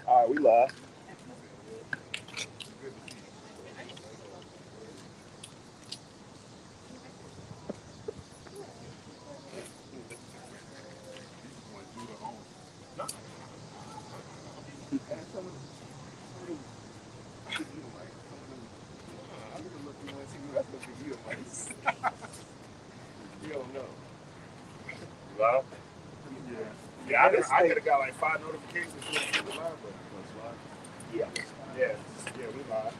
All right, we live. You don't know. Live? Yeah, I could have got like 5 notifications when it was live, but yeah, we live.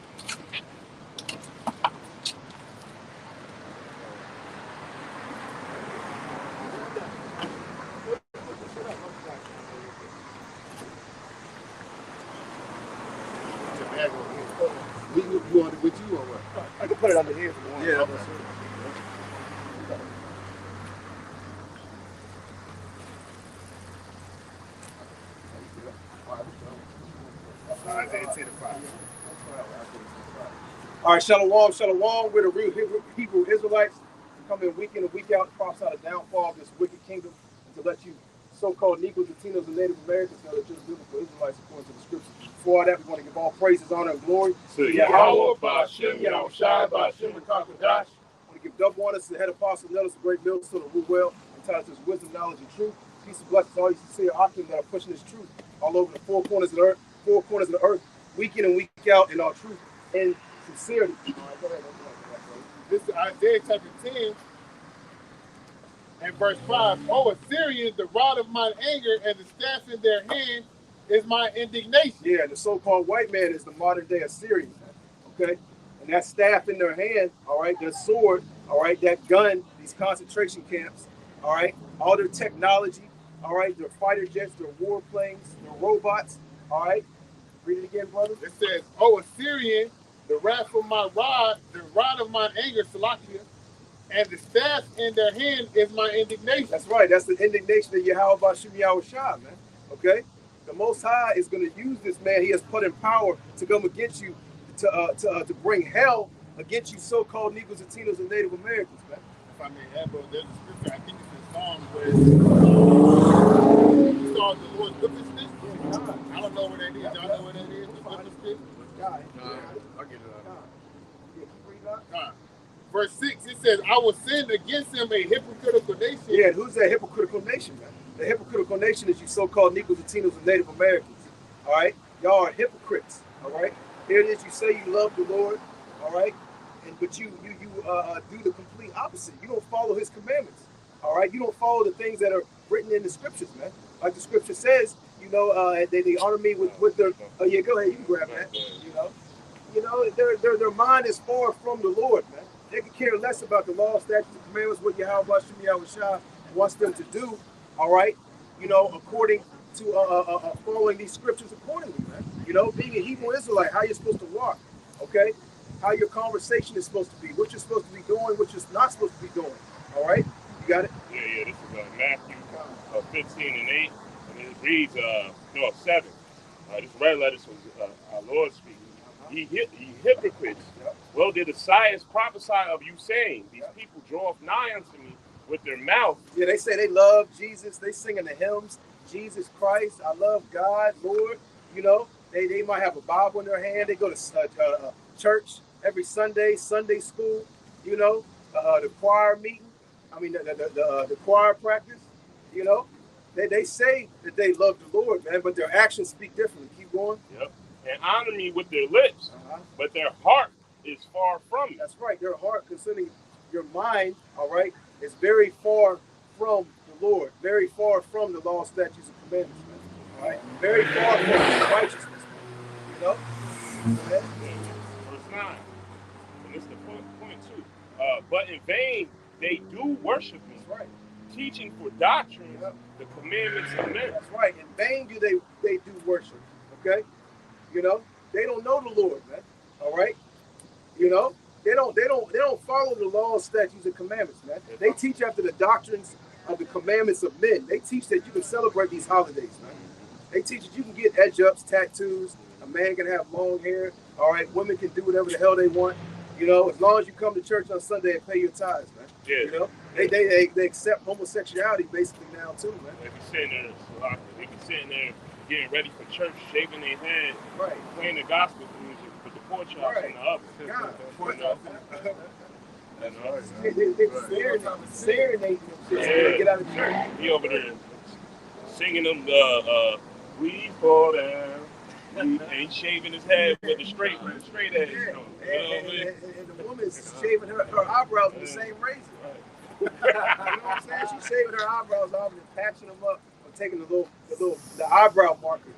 You want it with you or what? I can put it under here if you want. Yeah. All right, shalom, shalom. We're the real Hebrew Israelites. We come in week in and week out to prophesy the downfall of this wicked kingdom and to let you so-called Negroes, Latinos, and Native Americans know that you're biblical Israelites according to the scriptures. Before all that, we want to give all praises, honor, and glory to Yahweh, Ba'ashem, Yahushai, Ba'ashem, Rakakadash. I want to give double honors to the head apostle, Nellis, the great millstone of Ruwell, entitled to his wisdom, knowledge, and truth. Peace and blessings to all you sincere Akim that are pushing this truth all over the four corners of the earth, week in and week out in our truth and sincerity. All right, go ahead. This is Isaiah chapter 10 and verse 5. Oh, Assyrians, the rod of mine anger and the staff in their hand is my indignation. Yeah, the so-called white man is the modern day Assyrian. Okay? And that staff in their hand, all right, their sword, all right, that gun, these concentration camps, all right, all their technology, all right, their fighter jets, their warplanes, their robots, all right. Read it again, brother. It says, oh, Assyrian, the wrath of my rod, the rod of mine anger, Salakia, and the staff in their hand is my indignation. That's right. That's the indignation of Yahweh Ba'ashem Yahushai, man. Okay? The Most High is going to use this man he has put in power to come against you, to bring hell against you so-called Negroes, Latinos, and Native Americans, man. If I may add, bro, there's a scripture, I think it's in Psalms, where you saw the Lord's goodness. I don't know where that is. Y'all know where that is? I'll get it out. Verse 6, it says, I will send against him a hypocritical nation. Yeah, who's that hypocritical nation, man? The hypocritical nation is you so-called Negroes, Latinos, and Native Americans. All right? Y'all are hypocrites. All right? Here it is, you say you love the Lord, all right? But you do the complete opposite. You don't follow his commandments. All right? You don't follow the things that are written in the scriptures, man. Like the scripture says, you know, they honor me with their. Oh yeah, go ahead, you can grab that. You know, their mind is far from the Lord, man. They can care less about the law, statutes, and commandments, what Yahweh Ba'ashem Yahushai wants them to do. All right, you know, according to following these scriptures accordingly, man. You know, being a Hebrew Israelite, how you're supposed to walk, okay? How your conversation is supposed to be, what you're supposed to be doing, what you're not supposed to be doing. All right, you got it. Yeah. This is Matthew 15 and 8. It reads, 7. This red letter was our Lord speaking. Ye hypocrites, well did the Isaiah prophesy of you, saying, these people draw nigh unto me with their mouth. Yeah, they say they love Jesus. They sing in the hymns, Jesus Christ, I love God, Lord. You know, they might have a Bible in their hand. They go to church every Sunday, Sunday school, you know, the choir meeting. I mean, the choir practice, you know. They say that they love the Lord, man, but their actions speak differently. Keep going. Yep. And honor me with their lips, but their heart is far from me. That's right. Their heart, concerning your mind, all right, is very far from the Lord, very far from the law, statutes, and commandments, man. All right? Very far from righteousness, man. You know? Verse 9. And this is the point too. But in vain they do worship me. That's right. Teaching for doctrine the commandments of men. That's right. In vain do they do worship. Okay? You know, they don't know the Lord, man. All right? You know, they don't follow the law, statutes, and commandments, man. They teach after the doctrines of the commandments of men. They teach that you can celebrate these holidays, man. They teach that you can get edge ups, tattoos, a man can have long hair, all right, women can do whatever the hell they want, You know, as long as you come to church on Sunday and pay your tithes, man. Yeah. You know, they accept homosexuality basically now too, man. They be sitting there, they be sitting there getting ready for church, shaving their head, Right. playing the gospel music with the pork chops in the oven. God. You know? They serenading them shit so they get out of church. He over there singing them, we fall down. He ain't shaving his head with the straight edge. Yeah. You know what I mean? And the woman's shaving her eyebrows with the same razor. You know what I'm saying? She's shaving her eyebrows off and patching them up, or taking the eyebrow marker,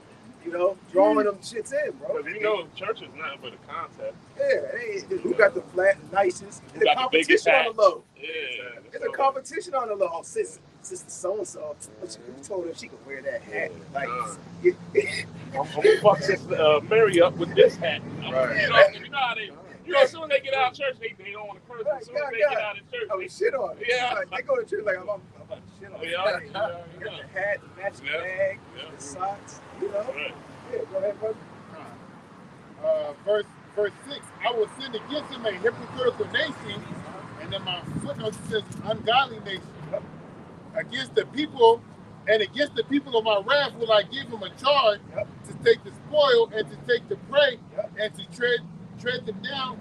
you know, drawing them shits in, bro. Because you know, church is nothing but a contest. Yeah, hey, who got the flat, nicest? Who It's a got the biggest competition on hat? the low. Yeah. It's a competition on the low. Oh, sister so-and-so, who told her she could wear that hat? Like, I'm gonna fuck this Mary up with this hat. Right. You know how they. You know, as soon as they get out of church, they don't want to curse. As soon as they get out of church, I mean, shit on it. Yeah. Like, they go to church like, I'm about to shit on it. Yeah. You got the hat, the matching bag, the socks, you know? Right. Yeah, go ahead, brother. Verse 6, I will send against him a hypocritical nation, and then my footnote says ungodly nation. Against the people of my wrath will I give him a charge to take the spoil and to take the prey and to tread them down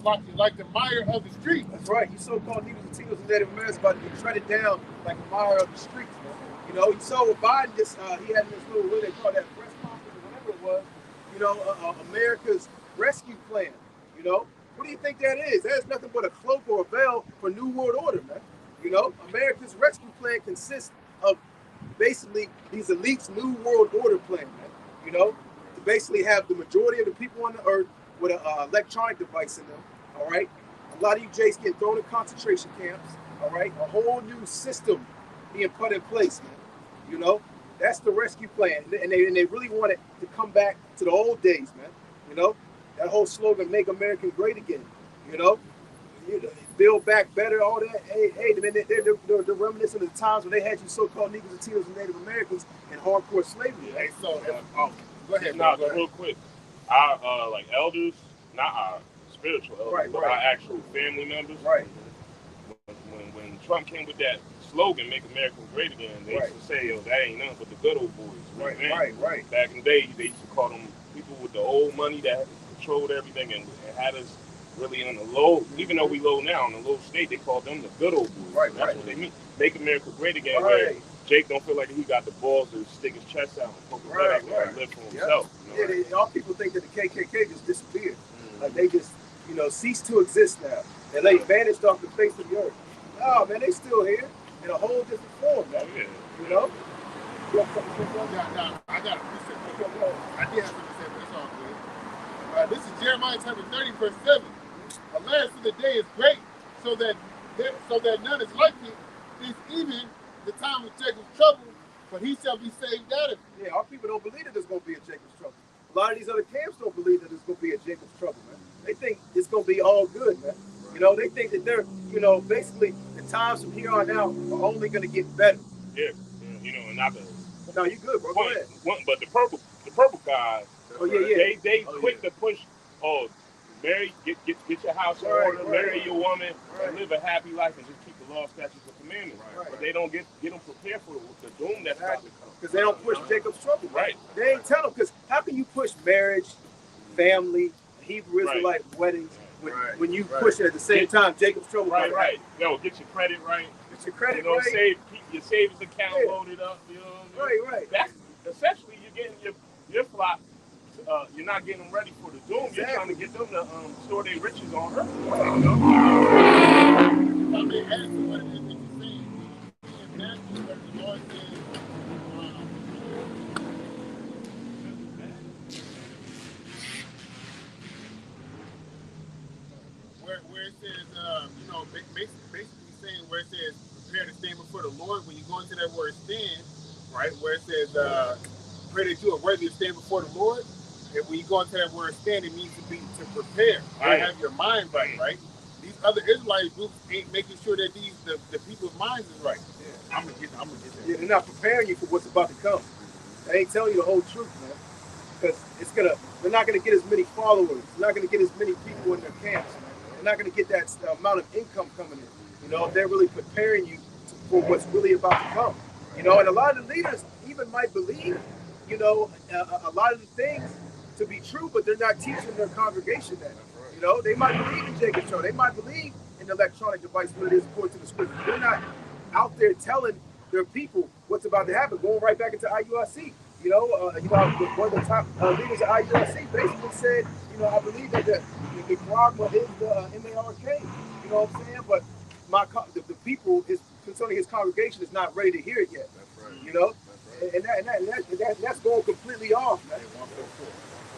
like the mire of the street. That's right. You so-called Negroes, Latinos, and Native Americans about to be treaded down like a mire of the streets, man. You know, you saw with Biden, he had this little, what they call that press conference or whatever it was, you know, America's rescue plan, you know? What do you think that is? That is nothing but a cloak or a veil for New World Order, man. You know, America's rescue plan consists of basically these elites' New World Order plan, man. You know, to basically have the majority of the people on the earth with an electronic device in them, all right? A lot of you Jays getting thrown in concentration camps, all right? A whole new system being put in place, man. You know, that's the rescue plan. And they really want it to come back to the old days, man. You know, that whole slogan, make America great again, you know? Build back better, all that. Hey, they're reminiscent of the times when they had you so-called Negroes, Latinos, and Native Americans in hardcore slavery. Hey, so, go ahead. Now, real quick, our like elders, not our spiritual elders, but our actual family members. Right. When Trump came with that slogan, "Make America Great Again," they used to say, "Yo, that ain't nothing but the good old boys." Right. Back in the day, they used to call them people with the old money that controlled everything and had us really on the low, even though we low now, in the low state, they call them the good old boys. Right, That's what they mean. Make America great again. Right. Where Jake don't feel like he got the balls to stick his chest out and poke his head out there and live for himself. Yep. You know? All people think that the KKK just disappeared. Like they just, you know, ceased to exist now. And they vanished off the face of the earth. No, man, they still here in a whole different form, man. Yeah. You know? No, I got a precept. I did have something to say, but it's all good. This is Jeremiah chapter 30, verse 7. Alas, the day is great, so that none is like it. It's even the time of Jacob's trouble, but he shall be saved out of it. Yeah, our people don't believe that there's going to be a Jacob's trouble. A lot of these other camps don't believe that there's going to be a Jacob's trouble, man. They think it's going to be all good, man. You know, they think that they're, you know, basically the times from here on out are only going to get better. Yeah, you know, and not the. No, you good, bro. Go ahead. But the purple guys. Oh yeah. They quick to push. Oh, marry, get your house in order, marry your woman, and live a happy life, and just keep the law, statutes, and commandments. Right. But they don't get them prepared for the doom that's about to come. Because they don't push Jacob's trouble. Right. They ain't tell them. Because how can you push marriage, family, Hebrew Israelite weddings when you push it at the same time? Jacob's trouble. Right. Yo, get your credit right. Get your credit right. Keep your savings account loaded up. You know what I mean? Right. That's essentially you're getting your flock. You're not getting them ready for the doom. Exactly. You're trying to get them to store their riches on earth. I mean, as to what it is that you're saying, in Matthew, where the Lord says, where it says, you know, basically saying where it says, prepare to stand before the Lord. When you go into that word stand, right, where it says, pray that you are worthy to stand before the Lord. And when you go into that word stand, it means to prepare. Right. Have your mind right. These other Israelite groups ain't making sure that the people's minds is right. Yeah. I'm gonna get that. Yeah, they're not preparing you for what's about to come. They ain't telling you the whole truth, man. Because they're not gonna get as many followers. They're not gonna get as many people in their camps. they're not going to get that amount of income coming in. You know, if they're really preparing you for what's really about to come. You know, and a lot of the leaders even might believe, you know, a lot of the things to be true, but they're not teaching their congregation that. You know, they might believe in Jacob's trouble. They might believe in the electronic device, what it is according to the scripture. They're not out there telling their people what's about to happen. Going right back into IURC. You know, one of the top leaders of IURC basically said, you know, I believe that the Nicaragua is the MARK. You know what I'm saying? But the people, concerning his congregation, is not ready to hear it yet. That's right. You know, That's right. and that's going completely off, man.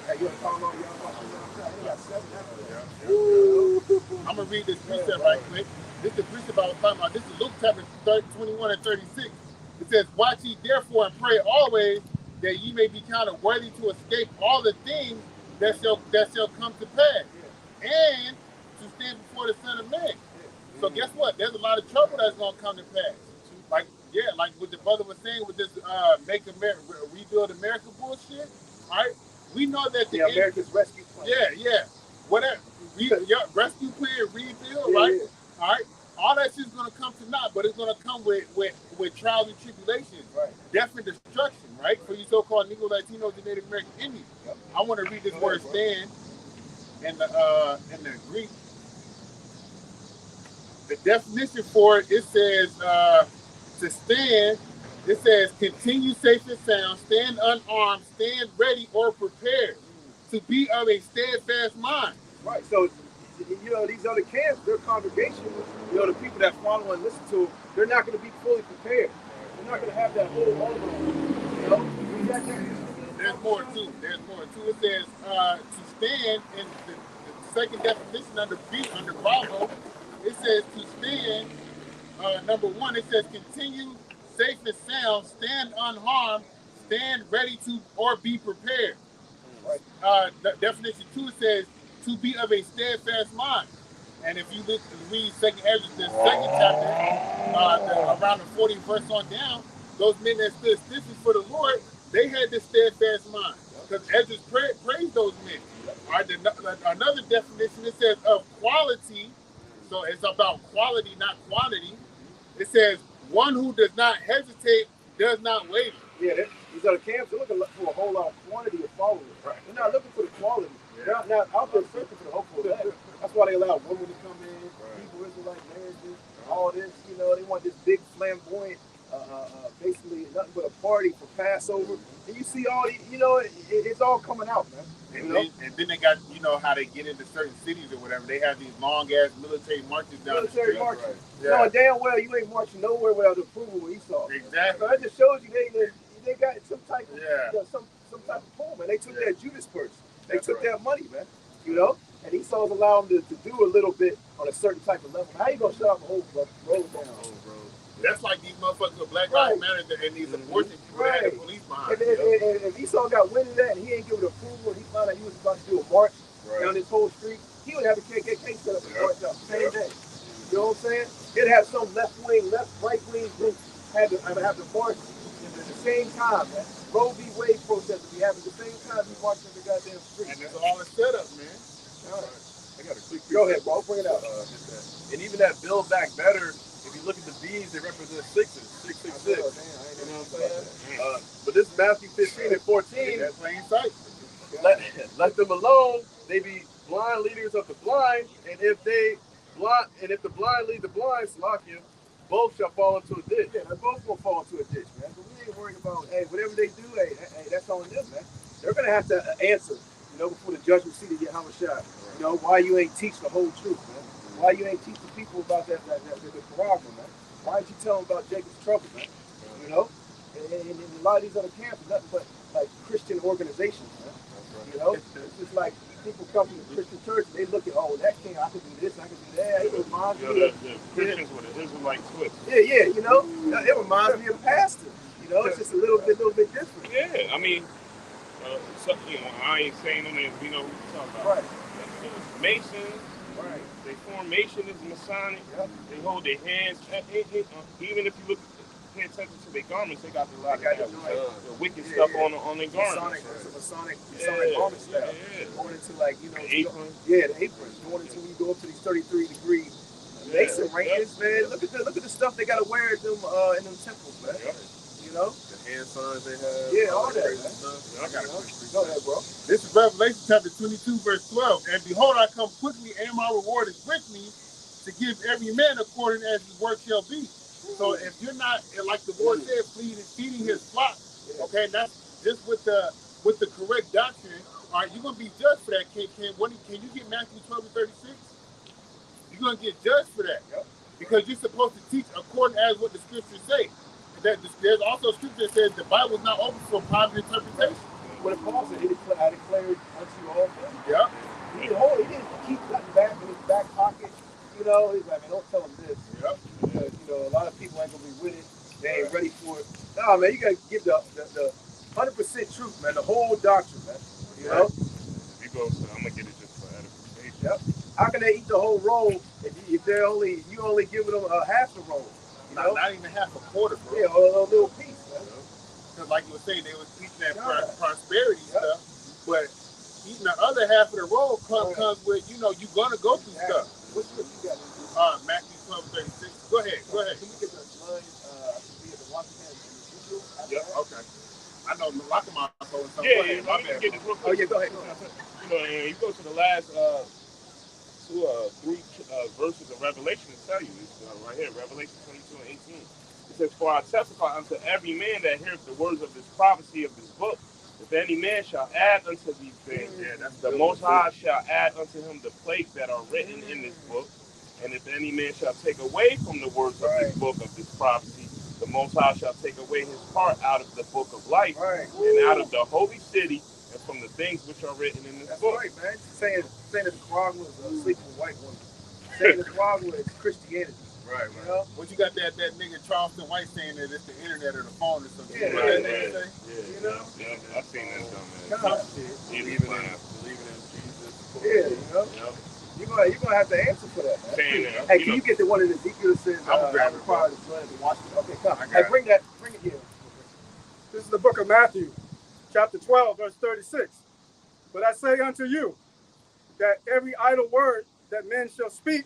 Hey, you want to call on y'all? I'm going to read this precept right quick. This is the precept I was talking about. This is Luke chapter 21 and 36. It says, watch ye therefore and pray always that ye may be counted worthy to escape all the things that shall come to pass, and to stand before the Son of Man. So guess what? There's a lot of trouble that's going to come to pass. Like what the brother was saying with this rebuild America bullshit, all right? We know that the America's rescue plan. Yeah. Whatever. Rescue plan, rebuild, right? Yeah. All right. All that shit's gonna come to naught, but it's gonna come with trials and tribulations, right? Death and destruction, right? For you so-called Negro, Latinos, and Native American Indians. Yep. I want to read this word "stand" in the Greek. The definition for it says to stand. It says continue safe and sound, stand unarmed, stand ready or prepared, to be of a steadfast mind. Right. So, you know, these other camps, their congregation, you know, the people that follow and listen to them, they're not going to be fully prepared. They're not going to have that whole armor on. You know? There's more too. It says to stand in the second definition under Bravo. It says to stand. Number one, it says continue safe and sound, stand unharmed, stand ready to or be prepared. Right. Definition 2 says to be of a steadfast mind. And if you read Second Ezra, the second chapter, around the 40th verse on down, those men that stood stiffly for the Lord, they had this steadfast mind. Because Ezra praised those men. All right, another definition, it says of quality. So it's about quality, not quantity. It says one who does not hesitate, does not waver. Yeah, these other camps are looking for a whole lot of quantity of followers. Right. They're not looking for the quality. Yeah. They're not out there searching for the hopeful elect. That's why they allow women to come in, Hebrew Israelite marriages, all this. You know, they want this big flamboyant, basically nothing but a party for Passover. And you see all these, you know, it's all coming out, man. And then they got, you know, how they get into certain cities or whatever. They have these long ass military marches down the street. Marches. Right. Yeah. Knowing damn well you ain't marching nowhere without the approval of Esau. Exactly. So that just shows you they got some type of some type of pull, man. They took that Judas purse. They took that money, man. You know, and Esau's allowed them to do a little bit on a certain type of level. How you gonna shut off a whole road down? That's like these motherfuckers with Black Lives Matter and these abortion people that had the police behind. And Esau got wind of that and he ain't give it approval and he found out he was about to do a march down this whole street, he would have the KKK set up and march up same day. You know what I'm saying? They'd have some right-wing group have the march at the same time, man. Roe v. Wade protesters be having the same time we marching the goddamn street. And it's all a setup, man. All right. I got a quick Go ahead, bro. Bring it out. And even that Build Back Better, if you look at the B's, they represent sixes, 666. You know what I'm saying? But this is Matthew 15 and 14. That's plain sight. Let them alone. They be blind leaders of the blind, and if the blind lead the blind, Salakia, both shall fall into a ditch. Yeah, they're both gonna fall into a ditch, man. But we ain't worried about, hey, whatever they do, hey, that's on them, man. They're gonna have to answer, you know, before the judgment seat of Yahweh Shai. You know, why you ain't teach the whole truth, man? Why you ain't teach the people about the Quran, man? Why didn't you tell them about Jacob's trouble, man? You know, and a lot of these other camps are nothing but like Christian organizations, man. You know, it's just like people come from the Christian church and they look at, oh, that king, I can do this, I can do that. It reminds me of the Christians with an Israelite twist. Yeah, you know, it reminds me of pastor. You know, it's just a little bit different. Yeah, I mean, you know, I ain't saying no names. We know who you're talking about. Right. Masons. Right. They form Masonic is Masonic. Yep. They hold their hands. Even if you look pay attention to their garments, they got a lot They got of the the wicked Yeah, stuff yeah. on their garments. Masonic Yeah, garment style. yeah. Going into like, you know, The apron. Yeah, the apron. Going into when you go up to these 33-degree Mason rankings, man. Look at the stuff they gotta wear at them in them temples, man. Yep. You know? The hand signs they have. Yeah, all that, crazy man. stuff. I got a You know? quick Go ahead, bro. This is Revelation chapter 22, verse 12. And behold, I come quickly, and my reward is with me to give every man according as his work shall be. So if you're not, like the Lord said, feeding his flock, okay, that's just with the correct doctrine, all right, you're gonna be judged for that. Can you get Matthew 12 and 36? You're gonna get judged for that. Yep. Because you're supposed to teach according as what the scriptures say. There's also scripture that says the Bible is not open for private interpretation. What it Paul said, I declared unto you all things. Yeah. He didn't keep cutting back in his back pocket. You know, he's like, man, don't tell him this. Yep. Because, you know, a lot of people ain't gonna be with it. They ain't ready for it. No, man, you gotta give the 100% truth, man, the whole doctrine, man. You know? You go, so I'm gonna get it just for edification. Yep. How can they eat the whole roll if you only giving them half the roll? You know? Not even half a quarter, bro. Yeah, or a little piece, man. Because like you were saying, they was teaching that Yeah. prosperity stuff, but eating the other half of the roll comes with, you know, you're gonna go through stuff. What's what you got? Matthew 12, 36. Go ahead. Can you get the line? Be at the Washington Ezekiel? Yep. Okay. I know a lot of my folks. Yeah, let me get this real quick. Oh yeah, go ahead. You know, and you go to the last three verses of Revelation to tell you this right here, Revelation 22 and 18. It says, "For I testify unto every man that heareth the words of this prophecy of this book, if any man shall add unto these things, the Most High shall add unto him the plagues that are written in this book. And if any man shall take away from the words of this book of this prophecy, the Most High shall take away his part out of the book of life, and out of the holy city, and from the things which are written in this That's book." right, man. Saying that the Quran was sleeping with white women. Saying the Quran was Christianity. Right. You know? What you got that nigga Charleston White saying that it's the internet or the phone or something? Yeah, What Right, that right. nigga say? Yeah, You know? yeah, I've seen that dumb Come man. on, shit. Believing in Jesus. Yeah, you know? Yep. You're gonna have to answer for that, man. Saying that, Hey, you can know, you get the one in Ezekiel that says, I'll grab it, require the blood of Washington? Okay, come. I got Hey, it. bring it here. This is the book of Matthew, chapter 12, verse 36. But I say unto you that every idle word that men shall speak,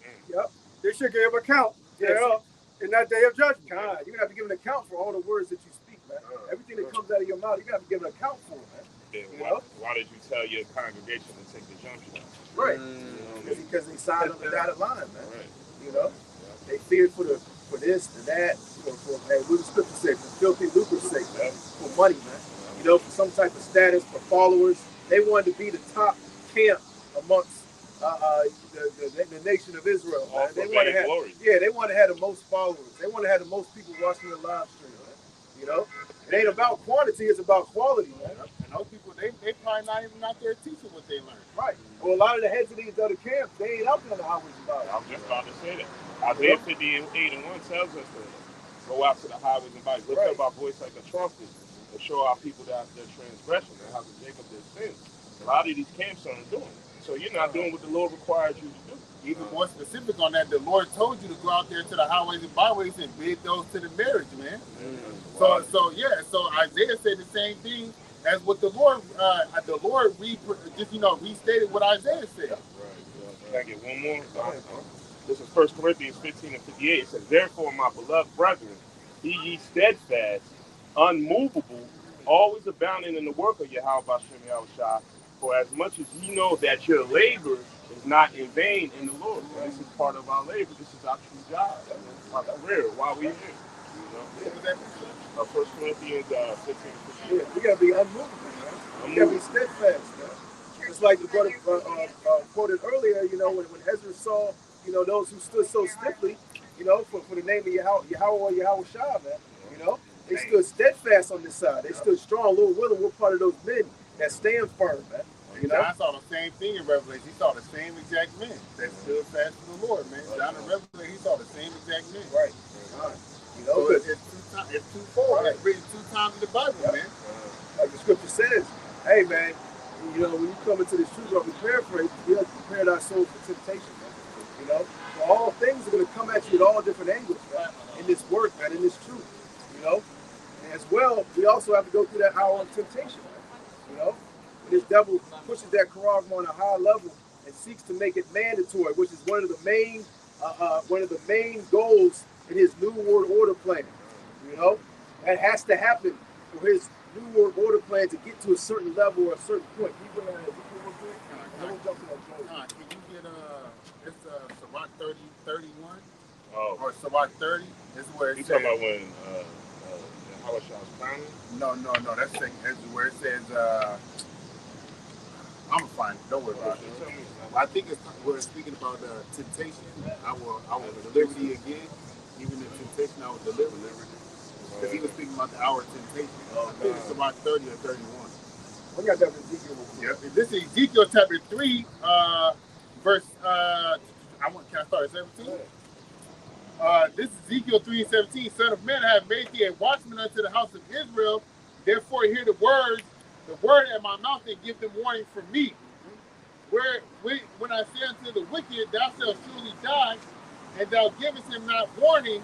they should give account thereof in that day of judgment. God, you're gonna have to give an account for all the words that you speak, man. Everything that comes out of your mouth, you're gonna have to give an account for, man. yeah, why did you tell your congregation to take the jump shot? Right. You know, Because they signed on the dotted line, man. right. You know, they feared for this, for that, for what the scripture says, for filthy lucre's sake, man. For money, man. You know, for some type of status, for followers. They wanted to be the top camp amongst the nation of Israel. All Man. for They want to vain have, glory. they want to have the most followers. They want to have the most people watching the live stream, man. You know, it ain't about quantity; it's about quality, man. And those people, they probably not even out there teaching what they learned. Right. Well, a lot of the heads of these other camps, they ain't out there on the highways about it. I was just about to say that. Isaiah 58 and 1 tells us to go out to the highways and byways, lift up our voice like a trumpet, and show our people that their transgression and how to Jacob their sins. A lot of these camps aren't doing it. So you're not doing what the Lord requires you to do. Even more specific on that, the Lord told you to go out there to the highways and byways and bid those to the marriage, man. So Isaiah said the same thing as what the Lord restated what Isaiah said. Can I get one more? This is 1 Corinthians 15 and 58. It says, "Therefore, my beloved brethren, be ye steadfast, unmovable, always abounding in the work of Yahweh Bashem Yahushua, for as much as ye know that your labor is not in vain in the Lord." So this is part of our labor. This is our true job. Our career while we're here. You know? 1 Corinthians 15 and 58. Yeah, we gotta be unmovable, man. We gotta be steadfast, man. It's like the brother quoted earlier, you know, when Ezra saw, you know, those who stood so stiffly, you know, for the name of Yahweh or Yahweh Shah, man. You know, they stood steadfast on this side. They stood strong. Lord willing, we're part of those men that stand firm, man. You know, John saw the same thing in Revelation. He saw the same exact men that stood fast for the Lord, man. John in Revelation, he saw the same exact men. right. You know, So it's twofold. It's written 2 times in the Bible, man. like the scripture says, hey, man, you know, when you come into this truth, or we paraphrase, we have prepared our souls for temptation, man. You know, so all things are going to come at you at all different angles, man, in this work, man, in this truth. You you know. And as well, we also have to go through that hour of temptation, you know. When this devil pushes that charagma on a high level and seeks to make it mandatory, which is one of the main goals in his New World Order plan, you know. That has to happen for his New World Order plan to get to a certain level or a certain point. Can you get it's Sirach 30:31 Oh, or Sirach 30? This is where it you says. talking about when Hawashaw's crowning? No. That's where it says. I'm gonna find it. Don't worry about it. Tell me. I think we're speaking about temptation. I will deliver thee again. Even in temptation, I will deliver thee. Because he was speaking about the hour of temptation. I think it's about 30 or 31. We got that in Ezekiel. Yeah. This is Ezekiel chapter 3, verse. Can I start at 17? This is Ezekiel 3:17. Son of man, I have made thee a watchman unto the house of Israel. Therefore, hear the word at my mouth, and give them warning from me. When I say unto the wicked, thou shalt surely die, and thou givest him not warning,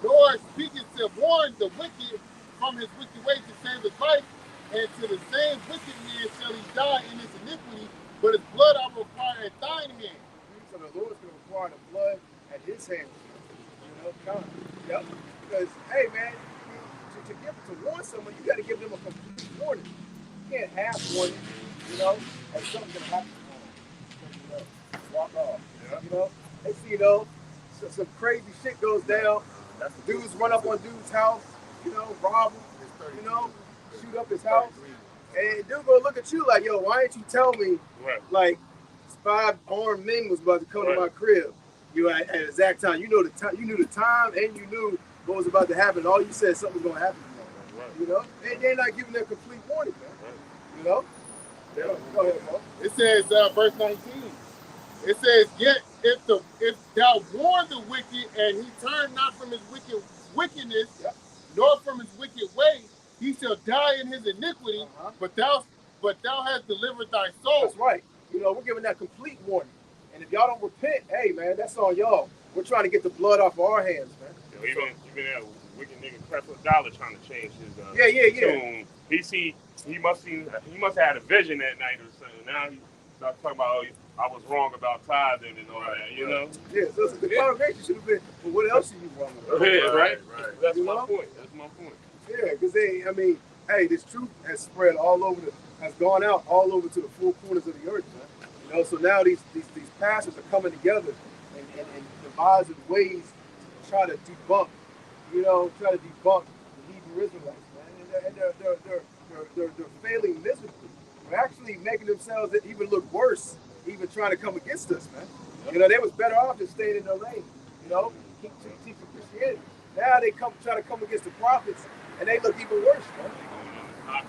nor speakest to warn the wicked from his wicked way to save his life, and to the same wicked man shall he die in his iniquity, but his blood I will require at thine hand. So the Lord's going to require the blood at his hands. You know, come. Yep. Because, hey, man, to warn someone, you got to give them a complete warning. You can't half warn them, you know, or something's going to happen to them. Walk off. Yeah. You know, they see, some crazy shit goes down. Dudes run up on dude's house, rob him, shoot up his house. And dude gonna look at you like, yo, why didn't you tell me, like, 5 armed men was about to come to my crib? You at the exact time. You knew the time, and you knew what was about to happen. All you said something was gonna happen. And they're not giving them complete warning, man. Yeah. Go ahead, bro. It says, verse 19. It says, yet if thou warn the wicked, and he turn not from his wickedness, nor from his wicked way, he shall die in his iniquity. But thou hast delivered thy soul. That's right. We're giving that complete warning. And if y'all don't repent, hey, man, that's on y'all. We're trying to get the blood off of our hands, man. Even that wicked nigga Creflo Dollar trying to change his tune. He must have had a vision that night or something. Now he starts talking about, I was wrong about tithing and all that, Yeah, so the congregation should have been, well, what else are you wrong about? Yeah, right. That's my point. Yeah, because this truth has spread has gone out all over to the four corners of the earth, man. So now these pastors are coming together and devising ways to try to debunk, the Hebrew Israelites, man. And they're failing miserably. They're actually making themselves even look worse, even trying to come against us, man. They was better off just staying in their lane, keep teaching Christianity. Now they try to come against the prophets, and they look even worse, man.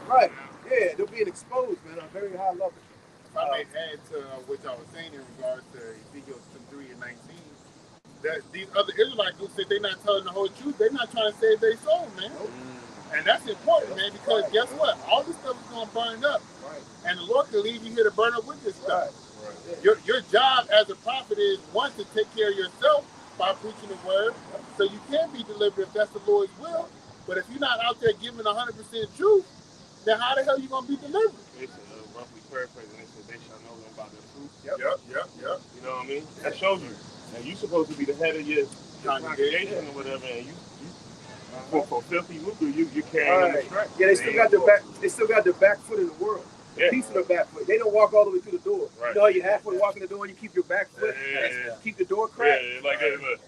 Right. Yeah, they're being exposed, man, on a very high level. If I may add to what I was saying in regards to Ezekiel 3 and 19, that these other Israelite groups say they're not telling the whole truth. They're not trying to save their soul, man. And that's important, man, because guess what? All this stuff is going to burn up. And the Lord can leave you here to burn up with this stuff. Your job as a prophet is, one, to take care of yourself by preaching the word, so you can be delivered if that's the Lord's will. But if you're not out there giving 100% truth, then how the hell are you going to be delivered? Roughly paraphrasing, they said they shall know them by their fruit. Yep. You know what I mean? That shows you. And you supposed to be the head of your congregation or whatever, and you for filthy lucre, you carrying them astray. Yeah, they still got their back foot in the world. Yeah. Piece of their back foot. They don't walk all the way through the door. Right. You halfway walking the door and you keep your back foot, keep the door cracked. Yeah, like that.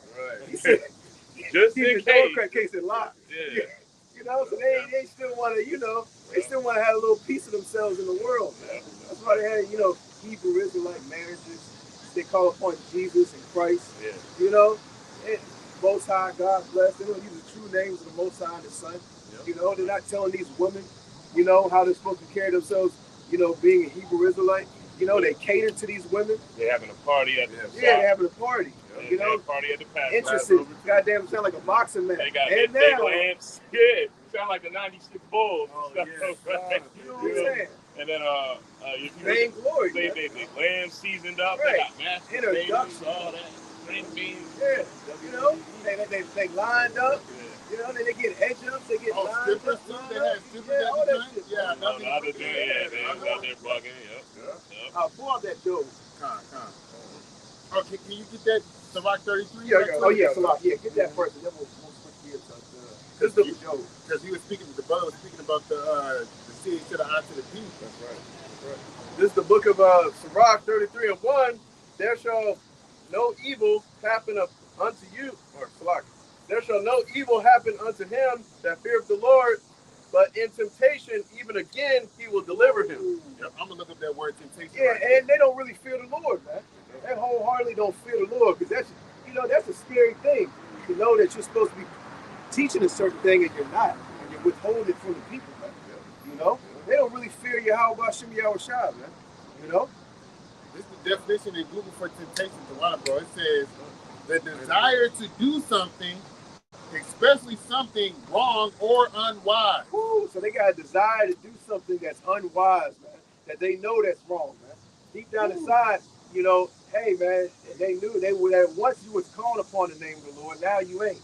Just keep the door cracked in case it locked. Yeah. So they still want to, they still want to have a little piece of themselves in the world, man. That's why they had, Hebrew Israelite marriages. They call upon Jesus and Christ. Yeah. And Most High, God bless. They don't use the true names of the Most High and the Son. Yep. They're not telling these women, how they're supposed to carry themselves, being a Hebrew Israelite. They cater to these women. They're having a party at the they're having a party. Party at the past. Interesting. Goddamn, sound like a boxing match. They got big lamps. Yeah. Sound like the 96 Bulls. Oh, yes. You know what I'm saying? And then, Vain glory. They lamb seasoned up. Right. They got mashed introduction. All that. Green beans. Yeah. They lined up. You know, they get head jumps, they get Oh, lines strippers up, too. line They up. had strippers Yeah, all at the that joint. shit. Yeah, No, the other day, yeah, they was out there bugging. Yep. Yeah. Pull out that dope. Con. Oh, can you get that Ciroc 33? Yeah, I got it. Oh yeah, so yeah, get that first, and then we'll switch gears to This is the Joe. Because he was speaking, the brother was speaking about the C to the I to the P. That's right. This is the book of Sirach 33 and 1. There shall no evil happen unto you, or Salak. There shall no evil happen unto him that feareth the Lord, but in temptation, even again, he will deliver him. Yep, I'm gonna look up that word temptation. Yeah, right there. and they don't really fear the Lord, man. They wholeheartedly don't fear the Lord, because that's a scary thing. To know that you're supposed to be teaching a certain thing and you're not, and you're withholding it from the people, man. You know, they don't really fear Yahweh Shem Yahweh Shai, man. You know, This is the definition in Google for temptation, Tawana, bro. It says the desire to do something, especially something wrong or unwise. woo, so they got a desire to do something that's unwise, man. That they know that's wrong, man. Deep down inside, you know, hey, man, they knew they would have once you was calling upon the name of the Lord. Now you ain't.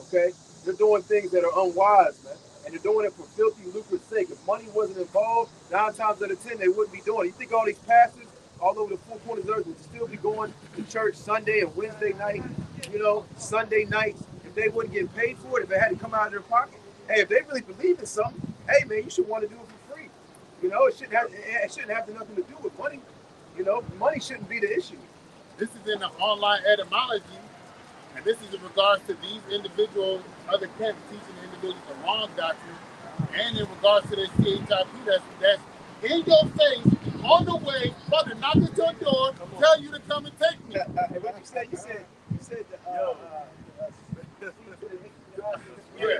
Okay, they're doing things that are unwise, man, and they're doing it for filthy lucre's sake. If money wasn't involved, 9 times out of 10 they wouldn't be doing it. You think all these pastors all over the four corners of the earth would still be going to church Sunday and Wednesday night, you know, Sunday nights, if they wouldn't get paid for it, if it had to come out of their pocket? Hey, if they really believe in something, hey, man, you should want to do it for free. You know, it shouldn't have nothing to do with money. You know, money shouldn't be the issue. This is in the online etymology, and this is in regards to these individuals, other camps teaching the individuals the wrong doctrine, and in regards to the CHIP that's in your face, on the way, about to knock at your door, tell you to come and take me. And what you said, yeah,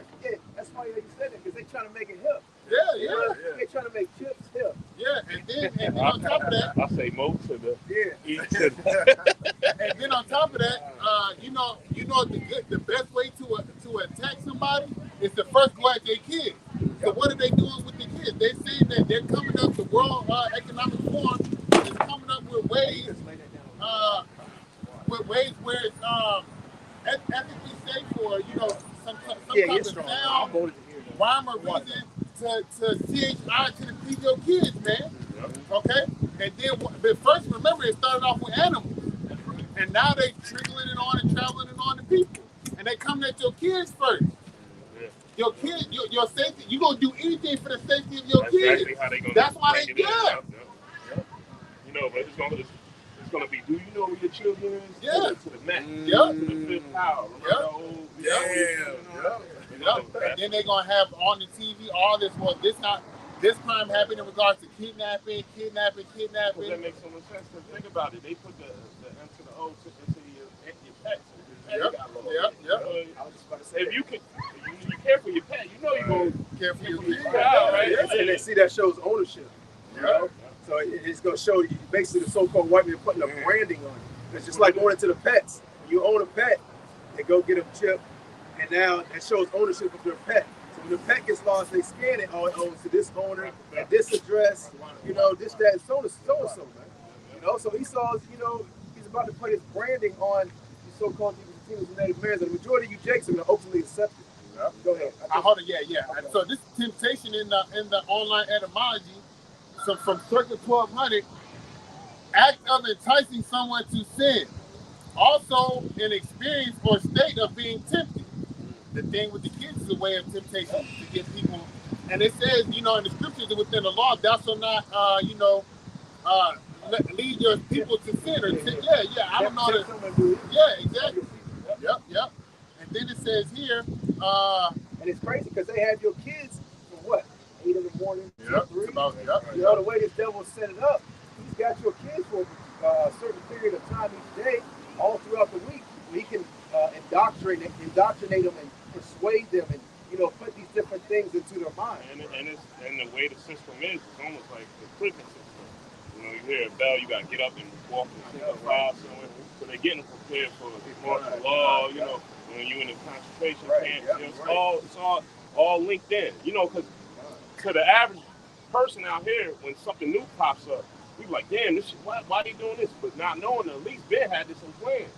that's why you said it, because they trying to make it hip. Yeah. They trying to make chips hip. Yeah, and then on top of that, I say mo to the Yeah. E to the. and then on top of that, you know the best way to attack somebody is to first go at their kids. So what are they doing with the kids? They're saying that they're coming up. The World Economic Forum is coming up with ways where it's ethically safe for some kind of sound rhyme or reason to CHI to the feed your kids, man. Okay, and then but first remember it started off with animals, and now they trickling it on and traveling it on to people, and they coming at your kids first. Your kids, your safety. You gonna do anything for the safety of your kids. Exactly how they gonna That's why they break it in. yeah. You know, but it's gonna be. Do you know where your children is? Yeah. To the max. Yeah. To the fifth power. And then they're gonna have on the TV all this. Well, this crime happened in regards to kidnapping. Well, that makes so much sense. Because think about it. They put the M to the O into your pets. Yep. I was just about to say, If you care for your pet, you know you're going to Care for your kids. right? and they see that shows ownership. You know? So it's going to show you basically the so-called white man putting a branding on it. It's just like going into the pets. You own a pet, they go get a chip, and now it shows ownership of their pet. So when the pet gets lost, they scan it. Oh, it owns to this owner at this address. You know, this, that, and so and so, man. You know, so Esau's, he's about to put his branding on these so-called Latinos and Native Americans. And the majority of you Jakes are going to openly accept it. Go ahead. Hold on, yeah. And so this temptation in the online etymology, so from circa 1200, act of enticing someone to sin. Also, an experience or state of being tempted. The thing with the kids is a way of temptation to get people. And it says, in the scriptures and within the law, thou shalt not, lead your people to sin or sin. Yeah. I don't know that. Yeah, exactly. Yep. And then it says here, and it's crazy because they have your kids from what? 8 in the morning, 3? You know, the way this devil set it up, he's got your kids for a certain period of time each day, all throughout the week. He can indoctrinate them and persuade them and, put these different things into their mind. And the way the system is, it's almost like the prison system. You hear a bell, you got to get up and walk in the file somewhere. So they're getting prepared for martial law, when you're in the concentration camp. It's all linked in, because to the average person out here, when something new pops up, we like, damn, this shit, why are they doing this? But not knowing that at least Ben had this in plan.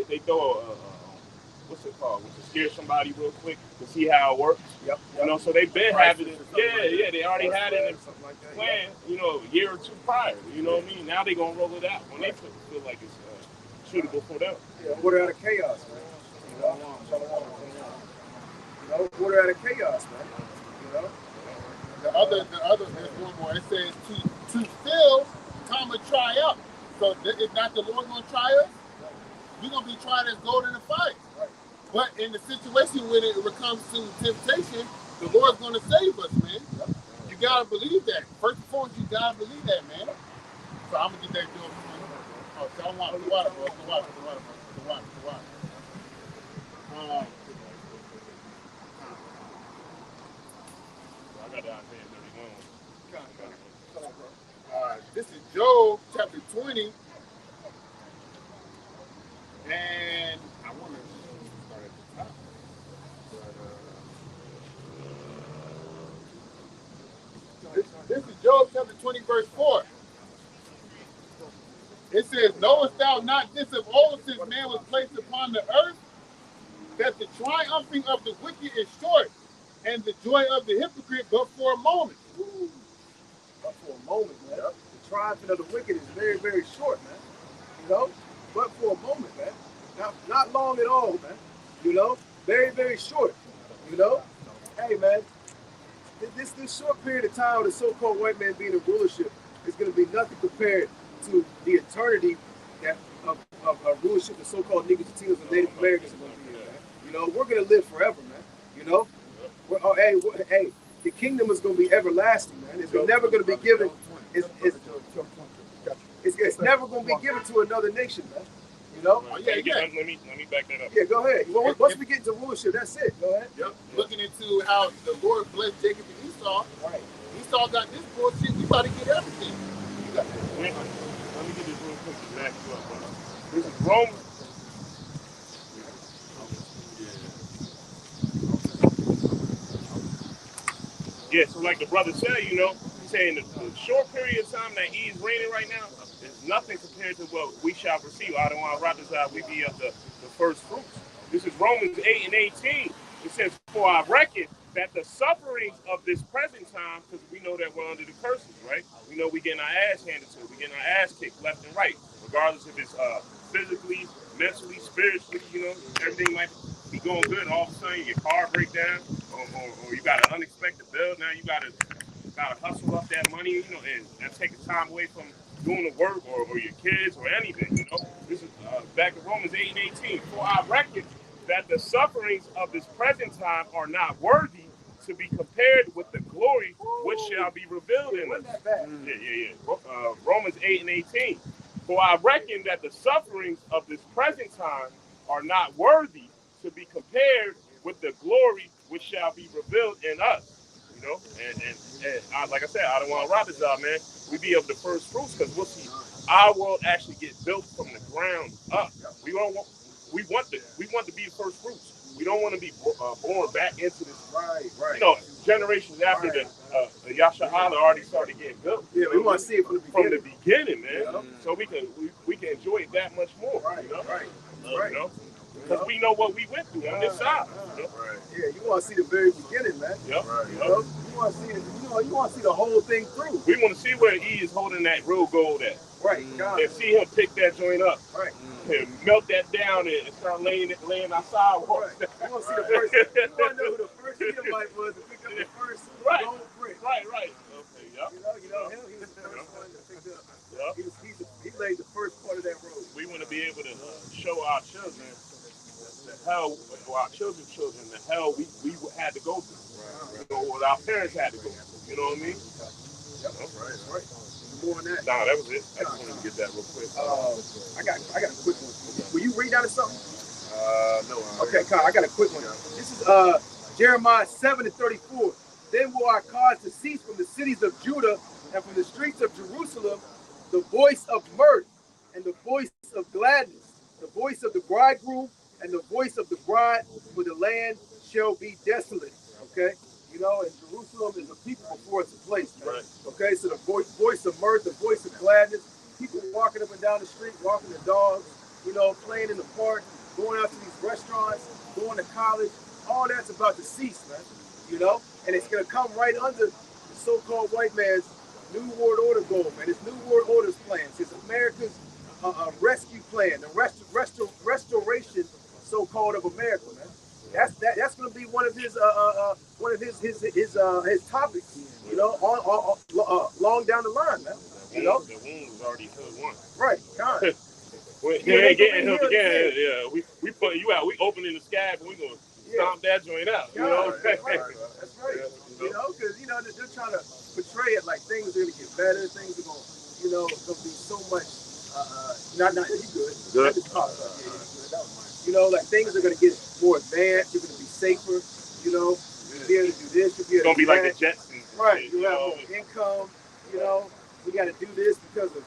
They throw what's it called? To scare somebody real quick to see how it works. Yep. You know, so they've been having it. Yeah, they already had it in something like that. plan, you know, a year or two prior. You know what I mean? Now they're gonna roll it out when they feel like it's suitable for them. Yeah, order out of chaos, man. You know, order out of chaos, man. You know. The other, there's one more. It says to fill, comma, try up. So is not the Lord gonna try us? We're gonna be tried as gold in the fire. Right. But in the situation when it comes to temptation, the Lord's gonna save us, man. You gotta believe that. First and foremost, you gotta believe that, man. So I'm gonna get that deal. Oh, so I want the water, bro. The water. I got the Isaiah 31. This is Job chapter 20. And I want to start at the top. But, this is Job chapter 20, verse 4. It says, knowest thou not this of old, since man was placed upon the earth, that the triumphing of the wicked is short, and the joy of the hypocrite but for a moment. But for a moment, man. Yep. The triumphing of the wicked is very, very short, man. You know? But for a moment, man. Not long at all, man. You know? Very, very short. You know? Hey, man. This short period of time with the so-called white man being in rulership is going to be nothing compared to the eternity that of rulership the so-called Negroes, Latinos, and Native Americans are going to be in, man. You know? We're going to live forever, man. You know? Hey, the kingdom is going to be everlasting, man. It's never going to be given. It's never going to be given to another nation, man. You know? Let me back that up. Yeah, go ahead. Well, once we get into rulership, that's it. Go ahead. Yep. Looking into how the Lord blessed Jacob and Esau. Right. Esau got this bullshit. We about to get everything. You got that. Let me get this real quick to back you up, brother. This is Romans. Yeah, so like the brother said, you know, he's saying the short period of time that he is reigning right now is nothing compared to what we shall receive. Out of our Rapazah, we be of the first fruits. This is Romans 8 and 18. It says, for I reckon that the sufferings of this present time, because we know that we're under the curses, right? We know we're getting our ass handed to, we're getting our ass kicked left and right, regardless if it's physically, mentally, spiritually, you know, everything might be going good. All of a sudden, your car break down, or you got an unexpected bill. Now you gotta hustle up that money, you know, and that's taking time away from doing the work or your kids or anything, you know. This is back in Romans 8 and 18. For I reckon that the sufferings of this present time are not worthy to be compared with the glory which shall be revealed in us. Romans 8 and 18. For I reckon that the sufferings of this present time are not worthy to be compared with the glory which shall be revealed in us. You know, and like I said, I don't want to rob this out, man. We be of the first fruits because we'll see our world actually get built from the ground up. We want to be the first fruits. We don't want to be born back into this. Right. You know, generations after the Yasha'Allah already started getting built. Yeah, we want to see it from the beginning, man. Yeah. So we can enjoy it that much more. Right. You know? Right. You know? Because we know what we went through on this side. You know? Right. Yeah, you want to see the very beginning, man. Yep. Right. You know? You want to see it. You want to see the whole thing through. We want to see where E is holding that real gold at. Right. And see him pick that joint up. Right. And melt that down and start laying our sidewalks. Right. You want to see the first. You want to know who the first Edomite was to pick up the first gold brick. Right. Okay. Yep. You know him. He was the first one to pick up. Yep. He laid the first part of that road. We want to be able to show our children the hell, or our children's children, the hell we had to go through. Right. You know, what our parents had to go through. You know what I mean? Yep. Right. More than that. Nah, that was it. I just wanted to get that real quick. I got a quick one. Will you read out of something? No. Okay, Kyle, I got a quick one. This is Jeremiah 7 and 34. Then will I cause to cease from the cities of Judah and from the streets of Jerusalem the voice of mirth and the voice of gladness, the voice of the bridegroom and the voice of the bride, for the land shall be desolate. Okay? You know, and Jerusalem is a people before it's a place. Man. Right. Okay, so the voice of mirth, the voice of gladness, people walking up and down the street, walking the dogs, you know, playing in the park, going out to these restaurants. restaurants, going to college, all that's about to cease, man. You know, and it's gonna come right under the so-called white man's New World Order goal, man. His New World Order's plans, his America's rescue plan, the restoration, so-called, of America, man. That's going to be one of his topics, you know, long down the line, man. You know, the wound was already healed once. Right, God. You ain't getting healed again. Yeah, we put you out. We opening the scab and we gonna stomp that joint out. You know, that's right. That's right. Yeah, You know, because they're trying to portray it like things are going to get better. Things are going, going to be so much. Not you good. Good. You know, like things are going to get more advanced. You're going to be safer. You know, you'll be able to do this. You'll be able it's gonna be like the that. Jetsons. Right. You have more income. You know, we got to do this because of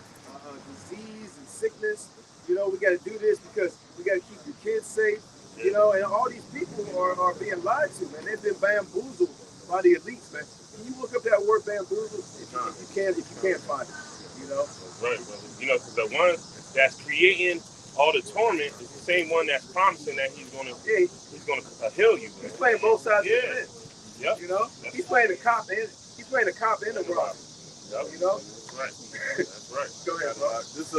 disease and sickness. You know, we got to do this because we got to keep your kids safe. You know, and all these people are being lied to, man. They've been bamboozled by the elites, man. Can you look up that word bamboozled? If you can't find it, you know. Right, brother. You know, because the one that's creating all the torment is the same one that's promising that he's gonna heal you. Man. He's playing both sides of the fence. Yep. You know, he's playing the cop and the robber. Yep. You know. That's right. That's right. Go ahead, bro. This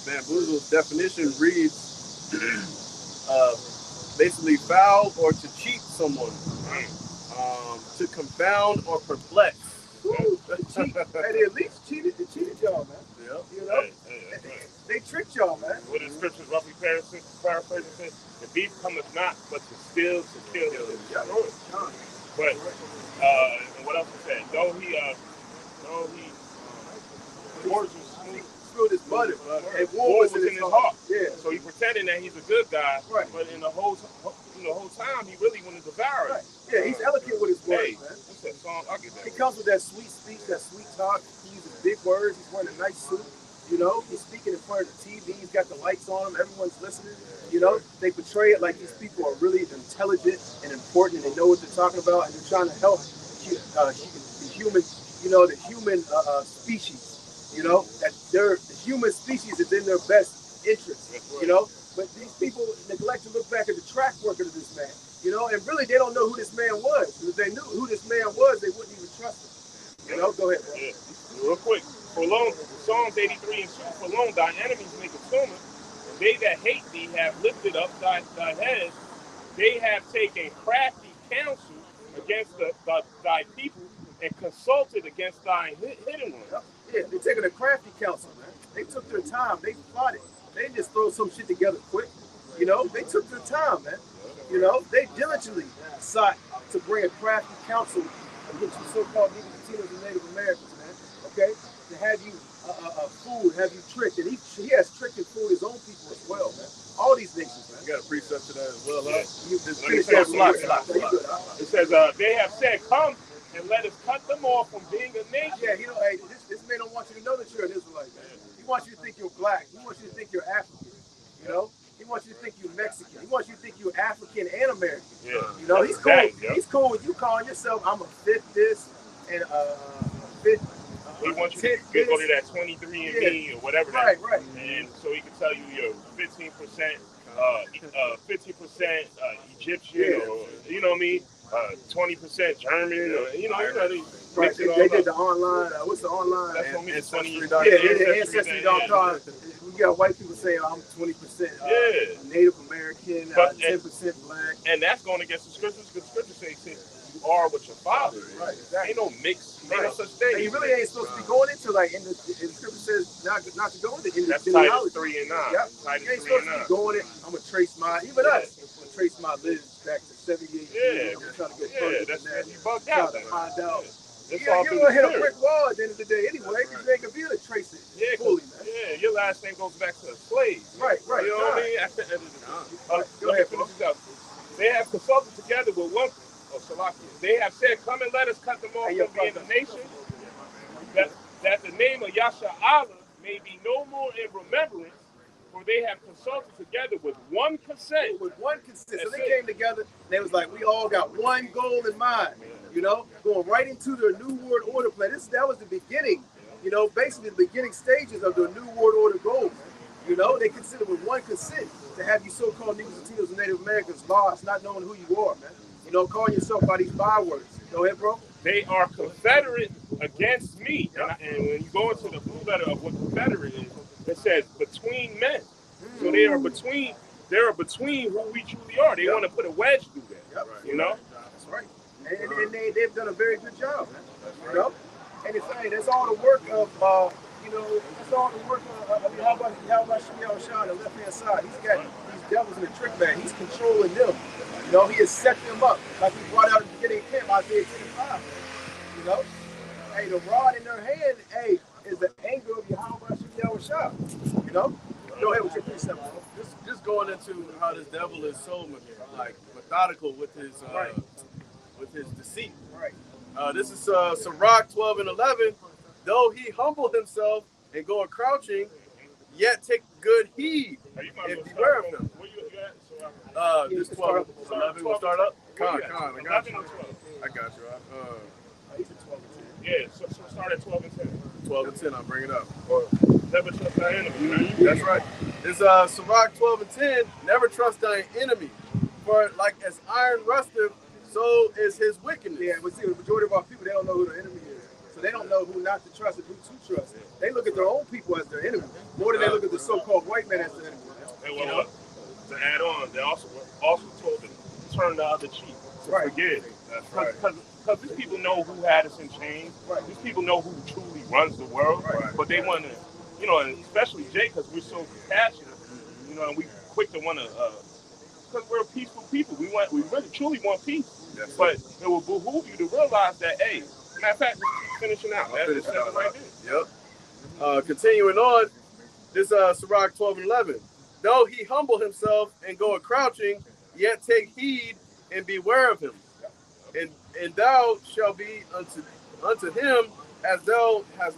bamboozle definition reads basically foul or to cheat someone, to confound or perplex. Woo, hey, they at least cheated y'all, man. Yeah. You know, Right. they tricked y'all, man. What the scriptures roughly paraphrasing says, the thief cometh not but to steal, to kill, and to destroy. But and what else it said? Though he words was smooth, Spilled his butter, and war was in his heart. Yeah. So he pretending that he's a good guy, Right. but in the whole time he really wanted to devour Right. it. Yeah, he's eloquent with his words, Hey, man. what's that song? I'll get He that. comes with that sweet speech, that sweet talk. He uses big words. He's wearing a nice suit. You know, he's speaking in front of the TV. He's got the lights on him. Everyone's listening. You know, they portray it like these people are really intelligent and important, and they know what they're talking about, and they're trying to help the human, the human species. You know, that the human species is in their best interest. You know, but these people neglect to look back at the track record of this man. You know, and really they don't know who this man was. If they knew who this man was, they wouldn't even trust him. You know, go ahead, bro. Yeah. Real quick. For long, Psalms 83 and 2, for long thy enemies make atonement, and they that hate thee have lifted up thy head. They have taken crafty counsel against thy people and consulted against thy hidden ones. Yeah, they're taking a crafty counsel, man. They took their time. They plotted. They didn't just throw some shit together quick. You know, they took their time, man. You know, they diligently sought to bring a crafty counsel against you so-called Latinos and Native Americans, man. Okay? To have you fooled, have you tricked. And he has tricked and fooled his own people as well, man. All these nations, man. You got a precept to that as well, huh? You Let me finish say that something. It says, they have said, come and let us cut them off from being a nation. Yeah, you know, hey, this man don't want you to know that you're an Israelite, man. He wants you to think you're black. He wants you to think you're African. You know? He wants you to think you're Mexican. He wants you to think you're African and American. Yeah. You know, he's cool. Exactly, He's cool with you calling yourself, I'm a fit this and fit. He wants you to go to that 23andMe or whatever that Right, is. right. And so he can tell you you're 15% Egyptian, or you know what I mean, 20% German, or they Right. mix it all They up. did the online. What's the online? That's what I mean. Ancestry.com. Yeah, they did Ancestry.com. We got white people saying I'm 20% Native American, But- 10% black. And that's going against the scriptures, because the scriptures say you are what your father is. Right, exactly. Ain't no mix, ain't no Right. such And thing. you really ain't supposed to be going into like in the scripture says not to go into That's genealogy. Titus 3 and 9. Yep. Titus You ain't 3 and supposed to 9. be going in. I'm gonna trace my I'm gonna trace my lineage back to 78. Yeah. I'm trying to get Yeah, further that's than that. you bugged Trying out. to find out. That's Yeah, all you're through gonna the hit a spirit. brick wall at the end of the day anyway, because you ain't gonna be able to trace it Yeah, fully, man. yeah, your last name goes back to a slave. Right. You know what I mean? Go Let me ahead, finish this out. They have consulted together with one. They have said, "Come and let us cut them off from being a nation, that the name of Yasha Allah may be no more in remembrance. For they have consulted together with one consent." With one consent. So That's they it. came together and they was like, we all got one goal in mind, you know, going right into their New World Order plan. That was the beginning, you know, basically the beginning stages of the New World Order goals. You know, they consider with one consent to have you so-called Negroes, Latinos, and Native Americans lost, not knowing who you are, man. You know, calling yourself by these bywords. Go ahead, bro. They are Confederate against me. And when you go into the blue letter of what Confederate is, it says between men. So they are between who we truly are. They want to put a wedge through that. You know? That's right. And they've done a very good job, man. You know? And it's saying that's all the work of you know, that's all the work of I mean, how about Shimei Shah on the left hand side? He's got these devils in the trick bag. He's controlling them. You know, he has set them up. Like we brought out at the beginning of camp, Isaiah 10:5. You know? Hey, the rod in their hand, hey, is the anger of Yahweh Shimei Shah. You know? Go ahead with your precept, bro. Just going into how this devil is so like methodical with his deceit. Right. This is Sirach 12:11. Though he humble himself and go a crouching, yet take good heed and beware of him. Where you at? This 12:11 will start up. Con, I got 11 you. or 12? I got you. He's at 12 and 10. Yeah, so start at 12 and 10. 12 and 10. I'll bring it up. Never trust thy enemy, right? That's right. It's Sirach 12 and 10. Never trust thine enemy, for like as iron rusteth, so is his wickedness. Yeah, but see, the majority of our people, they don't know who the enemy is. So they don't know who not to trust and who to trust. They look at their own people as their enemy, more than they look at the so-called white man as their enemy. And well, to add on, they also told them to turn the other cheek, to Right. forgive. That's right. Because these people know who had us in chains. Right. These people know who truly runs the world. Right. But they want to, you know, and especially Jay, because we're so compassionate, you know, and we quick to want to, because we're a peaceful people. We really truly want peace. Yes. But it will behoove you to realize that, hey, matter of fact, finishing out. I'll finish That's it out. right there. Yep. Continuing on, this Sirach 12:11. Though he humble himself and go a crouching, yet take heed and beware of him. And thou shalt be unto him as thou has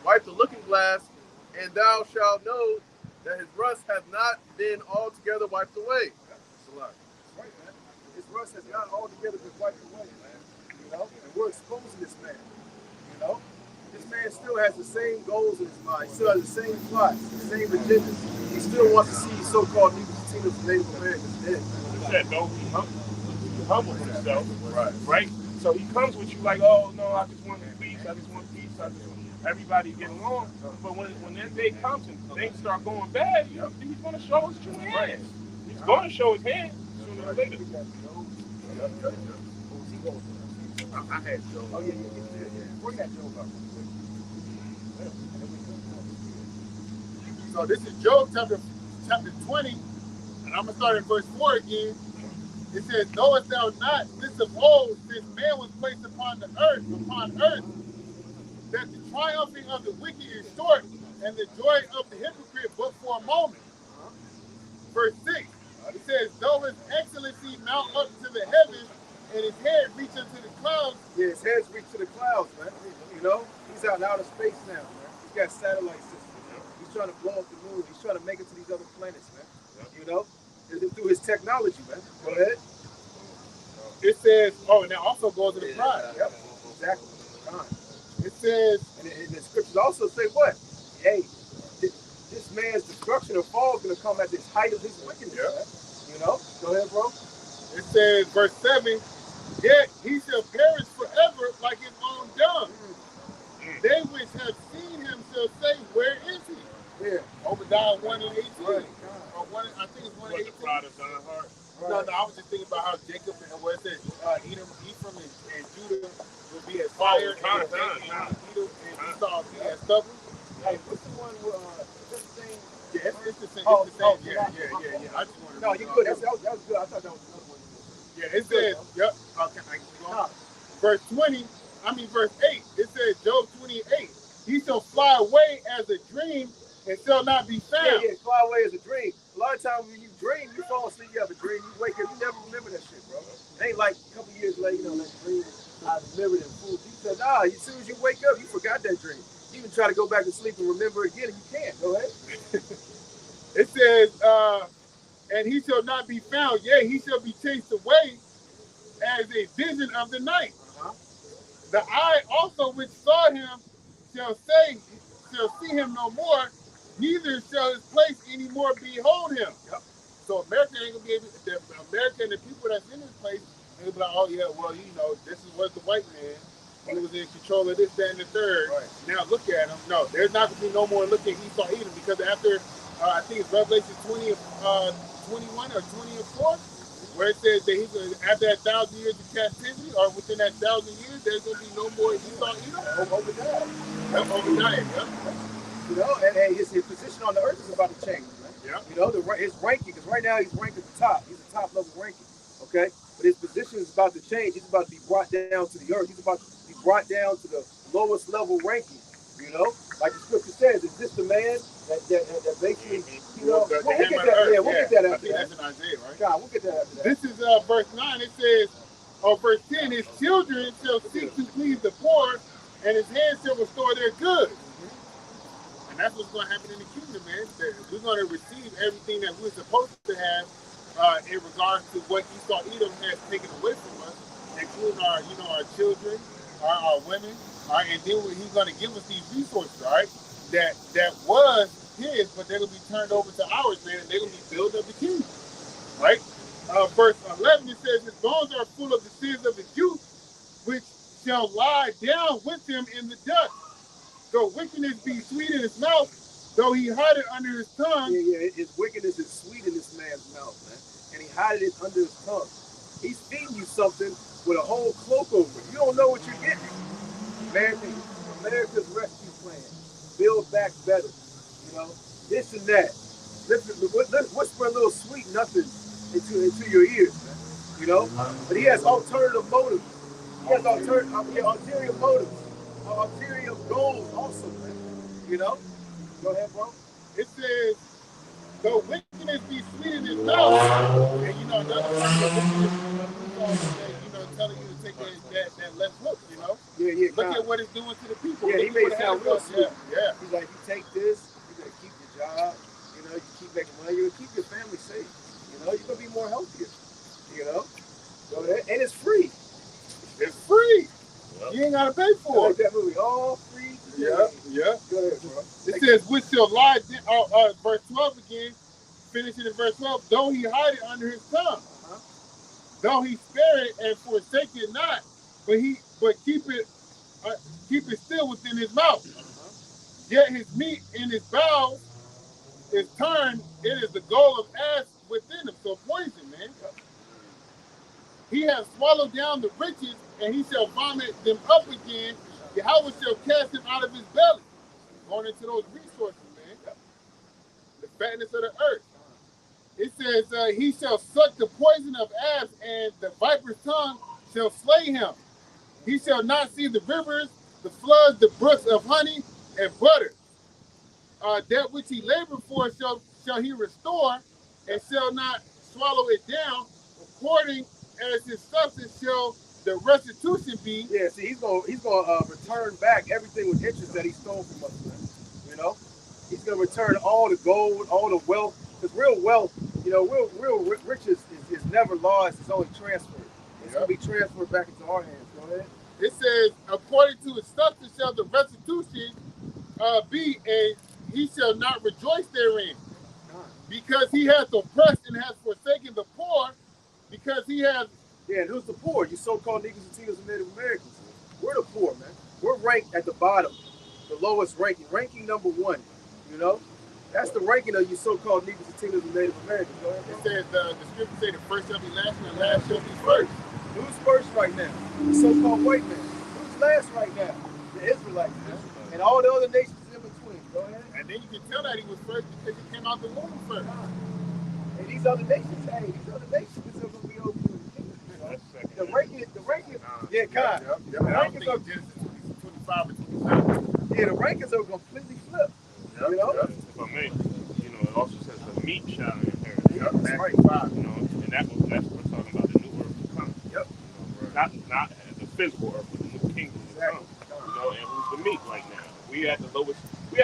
wiped the looking glass, and thou shalt know that his rust hath not been altogether wiped away. Right, man. His rust has not altogether been wiped away, man. You know, and we're exposing this man. You know, this man still has the same goals in his mind. He still has the same plots, the same agendas. He still wants to see so-called Negroes, Latinos, and Native Americans dead. He said, don't be humble himself. Right? So he comes with you like, oh, no, I just want peace. I just want peace. I just want everybody to get along. But when that day comes and things start going bad, you know, he's going to show his true hands. He's going to show his hands sooner or later. I had Joe. Oh, yeah. Bring that Joe up. So this is Job chapter 20, and I'm going to start at verse 4 again. It says, knowest thou not this of old, since man was placed upon earth, that the triumphing of the wicked is short, and the joy of the hypocrite but for a moment. Verse 6, it says, though his excellency mount up to the heavens, and his head reach unto the clouds. Yeah, his head's reached to the clouds, man. You know, he's out in outer space now, man. He's got satellite systems. He's trying to blow up the moon. He's trying to make it to these other planets, man. You know, through his technology, man. Go ahead. It says, oh, and that also goes to the pride. Yep, exactly. It says, and the scriptures also say what? Hey, this man's destruction or fall is going to come at the height of his wickedness, man. You know? Go ahead, bro. It says, verse 7, yet he shall perish forever like his own dung. They which have seen him shall say, where is he? Yeah. Obadiah 1 and 18. Right. Or 1, I think it's 1 and But 18. the pride of thine heart. No, I was just thinking about how Jacob and where it says Ephraim and Judah will be as fire, and Esau will be as stubble. Hey, what's the one where this thing? Yeah, it's the same. Oh, It's the same. oh, Yeah. I just wanted to No, you good. That was good. I thought that was another one. Yeah, it says, yep. Okay, I can go on. Verse 8, it says, Job 28, he shall fly away as a dream and shall not be found. Yeah, fly away as a dream. A lot of times when you dream, you fall asleep, you have a dream, you wake up, you never remember that shit, bro. It ain't like a couple years later, you know, that dream, I remembered it. You said, nah, as soon as you wake up, you forgot that dream. You even try to go back to sleep and remember it again, and you can't. Go ahead. It says, and he shall not be found, yea, he shall be chased away as a vision of the night. The eye also which saw him shall see him no more, neither shall his place anymore behold him. Yep. So America ain't gonna be able. America and the people that's in this place, they'll be like, oh yeah, well this was the white man. He was in control of this, that, and the third. Right. Now look at him. No, there's not gonna be no more look at Esau Edom, because after I think it's Revelation 20, 21 or 20 and 4, where it says that he's gonna, after that 1,000 years of captivity, or within that 1,000 years, there's gonna be no more Esau Edom. Obadiah. That's Obadiah. Yeah. You know, and his position on the earth is about to change. Man. Yeah. You know, his ranking, because right now he's ranked at the top. He's a top level ranking. Okay, but his position is about to change. He's about to be brought down to the earth. He's about to be brought down to the lowest level ranking. You know, like the scripture says, it's just a man that basically, you know, we'll get that. Yeah, we'll get that after that. That's in Isaiah, right? God, we'll get that after that. This is verse 9. It says, verse 10, his children shall seek to please the poor, and his hands shall restore their goods. And that's what's going to happen in the kingdom, man. That we're going to receive everything that we're supposed to have in regards to what Esau Edom has taken away from us, including our, our children, our women, and then he's going to give us these resources, all right, that was his, but they're going to be turned over to ours, man, and they're going to be building up the kingdom, right? Verse 11, it says, his bones are full of the sins of his youth, which shall lie down with him in the dust. Though wickedness be sweet in his mouth, though he hide it under his tongue. Yeah, his wickedness is sweet in this man's mouth, man. And he hided it under his tongue. He's feeding you something with a whole cloak over it. You don't know what you're getting. America's rescue plan. Build back better. You know, this and that. Let's whisper a little sweet nothing into your ears, man. You know? But he has alternative motives. He has ulterior motives. Ulterior goals also, man. You know? Go ahead, bro. It says, though wickedness be sweet in his mouth, and another telling you to take that left hook, Yeah. Look at what it's doing to the people. Yeah, he made it sound real sweet. Yeah. He's like, you take this, you're gonna keep your job, you keep making money, you're gonna keep your family safe. You're gonna be more healthier. Go ahead. And it's free. It's free. Yep. You ain't gotta pay for it. That movie, all free. Yeah. Go ahead, bro. It says, which shall lie, verse 12 again, finishing in verse 12, though he hide it under his tongue, though he spare it and forsake it not, but keep it still within his mouth. Yet his meat in his bowels is turned, it is the gall of ass within him. So poison, man. He has swallowed down the riches, and he shall vomit them up again. Yahweh shall cast him out of his belly. Going into those resources, man. The fatness of the earth. It says, he shall suck the poison of asps, and the viper's tongue shall slay him. He shall not see the rivers, the floods, the brooks of honey and butter. That which he labored for shall he restore, and shall not swallow it down, according as his substance shall the restitution be. Yeah, see, he's gonna return back everything with interest that he stole from us, man. He's gonna return all the gold, all the wealth, because real wealth, real riches is never lost. It's only transferred. It's gonna be transferred back into our hands. Go ahead. It says, according to his substance shall the restitution be, and he shall not rejoice therein, because he hath oppressed and hath forsaken the poor, because he has. Yeah, and who's the poor? You so-called Negroes, Latinos, and Native Americans. We're the poor, man. We're ranked at the bottom, the lowest ranking number 1. That's the ranking of you so-called Negroes, Latinos, and Native Americans. Go ahead, It says the scripture say the first shall be last, and the last shall be first. Who's first right now? The so-called white man. Who's last right now? The Israelites, man. And all the other nations in between. Go ahead. And then you can tell that he was first because he came out the womb first. And these other nations are going to be over in the kingdom. The ranking, yeah, God. The rankings are Genesis 25 and 27. Yeah, the rankings are completely flipped. If I may, it also says the meat shall inherit. That's right. And that's what we're talking about, the new earth to come. Yep. Not the physical earth, but the new kingdom to come. And who's the meat right now? We at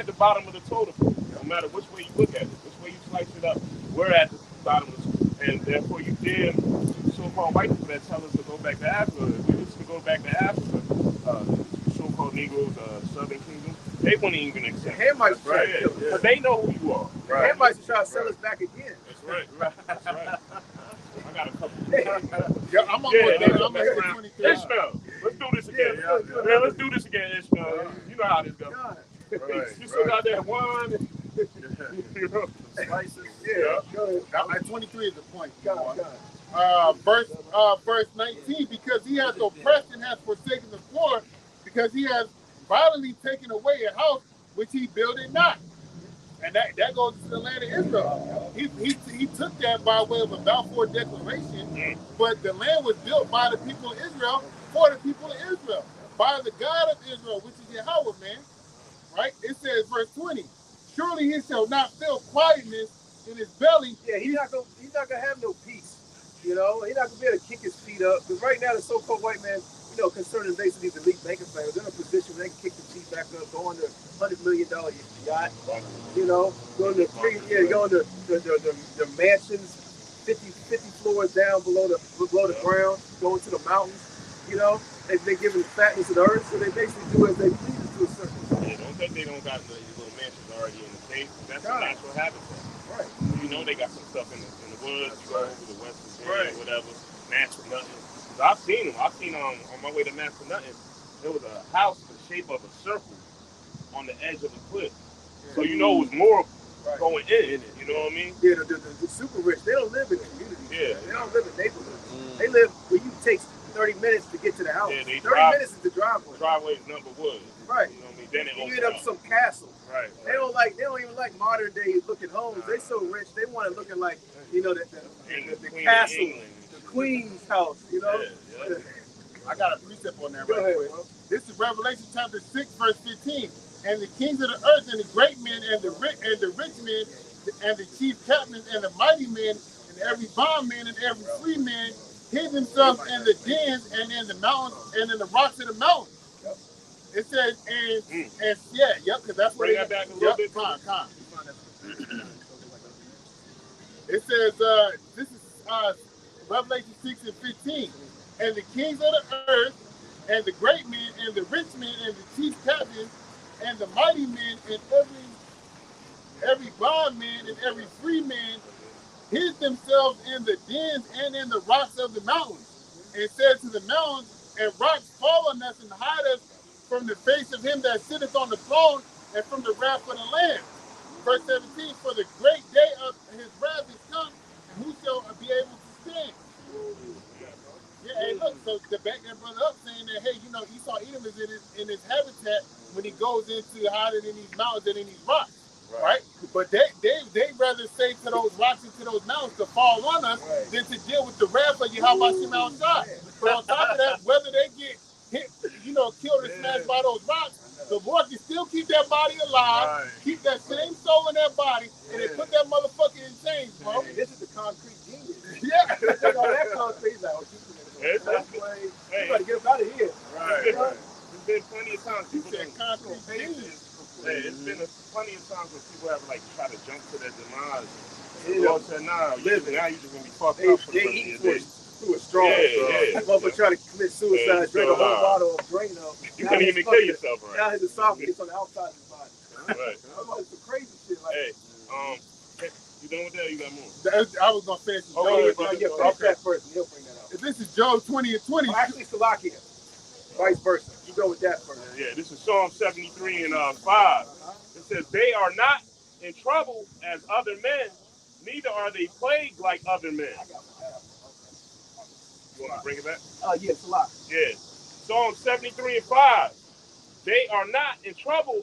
the bottom of the totem pole. No matter which way you look at it, which way you slice it up, we're at the bottom of the totem pole. And therefore you dare so-called white people that tell us to go back to Africa. If we was to go back to Africa, so-called so-called Negroes, Southern Kingdom, they wouldn't even The accept. Hamites Right. tried to kill us. Because they know who you are. The Hamites try to sell us back again. That's right. That's right. I got a couple. Yeah, I'm on Yeah, with yeah, that. I'm mess at around. 23. Ishmael, let's do this again. Yeah. Man, let's do this again, Ishmael. You know how this goes. God. You still got that wine. You know, Spices. Yeah. Go ahead. At 23 is the point. God. Verse 19, because he has oppressed and has forsaken the poor, because he has violently taken away a house which he builded not. And that goes to the land of Israel. He took that by way of a Balfour Declaration, but the land was built by the people of Israel for the people of Israel, by the God of Israel, which is Yahweh, man. Right? It says, verse 20, surely he shall not feel quietness in his belly. Yeah, he's not gonna have no peace. You know, he's not gonna be able to kick his feet up. Because right now, the so-called white man, you know, concerning basically the elite banking families, they're in a position where they can kick the feet back up, go on the $100 million yacht. You know, go to the mansions, 50 floors down below the ground, go into the mountains. You know, they given the fatness of the earth, so they basically do as they please to a certain extent. Yeah, don't think they don't got these little mansions already in the cave. That's God. a natural habitat. Right. You know they got some stuff in the woods. You go over to West Virginia, Right. whatever. Master Nothing. So I've seen them. I've seen on my way to Master Nothing. There was a house in the shape of a circle on the edge of a cliff. So you know it was more Right. going in. You know what I mean? Yeah, the super rich, they don't live in communities. Yeah. They don't live in neighborhoods. They live where you take 30 minutes to get to the house. Yeah, they 30 drive- minutes is the driveway. Driveway's number wood. Right. You know what I mean? Then it You opens end up up. some castle. Right. They don't even like modern day looking homes. They so rich, they want it looking like, you know, the Queen of castle, England. the queen's house, you know? Yeah. I got a precept on that Go right ahead, quick. bro. This is Revelation chapter 6, verse 15. And the kings of the earth, and the great men, and the rich men, and the chief captains, and the mighty men, and every bondman, and every free man, hid themselves in the dens, and in the mountains, and in the rocks of the mountains. It says, because that's where Bring that back a little bit. Con. It says, this is Revelation 6 and 15. And the kings of the earth, and the great men, and the rich men, and the chief captains, and the mighty men, and every bondman, and every free man, hid themselves in the dens and in the rocks of the mountains, and said to the mountains and rocks, fall on us and hide us from the face of him that sitteth on the throne, and from the wrath of the Lamb. Verse 17, for the great day of his wrath is come, and who shall be able to stand? Yeah, hey, look, so to back that brother up saying that, hey, you know, Esau Edom is in his habitat when he goes into hiding in these mountains and in these rocks, right? But they rather say to those rocks and to those mountains to fall on us than to deal with the wrath of Yahweh Hashem outside. But on top of that, whether they get hit, you know, killed or smashed by those rocks, the Lord can still keep that body alive, keep that same soul in that body, and they put that motherfucker in chains, bro. Hey, this is the concrete genius. Yeah. They take all that concrete, he's like, oh, you gotta get up out of here. Right. There's been plenty of times people That concrete genius. It's been plenty of times when people have like try to jump to their demise. You The know, Lord said, nah, now you're just gonna be fucked they up for the they rest of eat your through days. a straw. Yeah. Motherfucker try to commit suicide, drink a whole bottle of Drano. You couldn't even kill yourself, Now right? his esophagus on the outside of his body. Right. That's like some crazy shit. Like, Hey, you done with that? Or you got more? I was gonna finish. Oh, no, go ahead, yeah, brother. finish that first, and he'll bring that out. This is Job 20 and 20. Oh, actually, Salakia. Vice versa. You go with that first. Yeah, this is Psalm 73 and 5. It says, they are not in trouble as other men, neither are they plagued like other men. You want to bring it back? Yeah, Salakia. Yeah. Psalm 73 and 5. They are not in trouble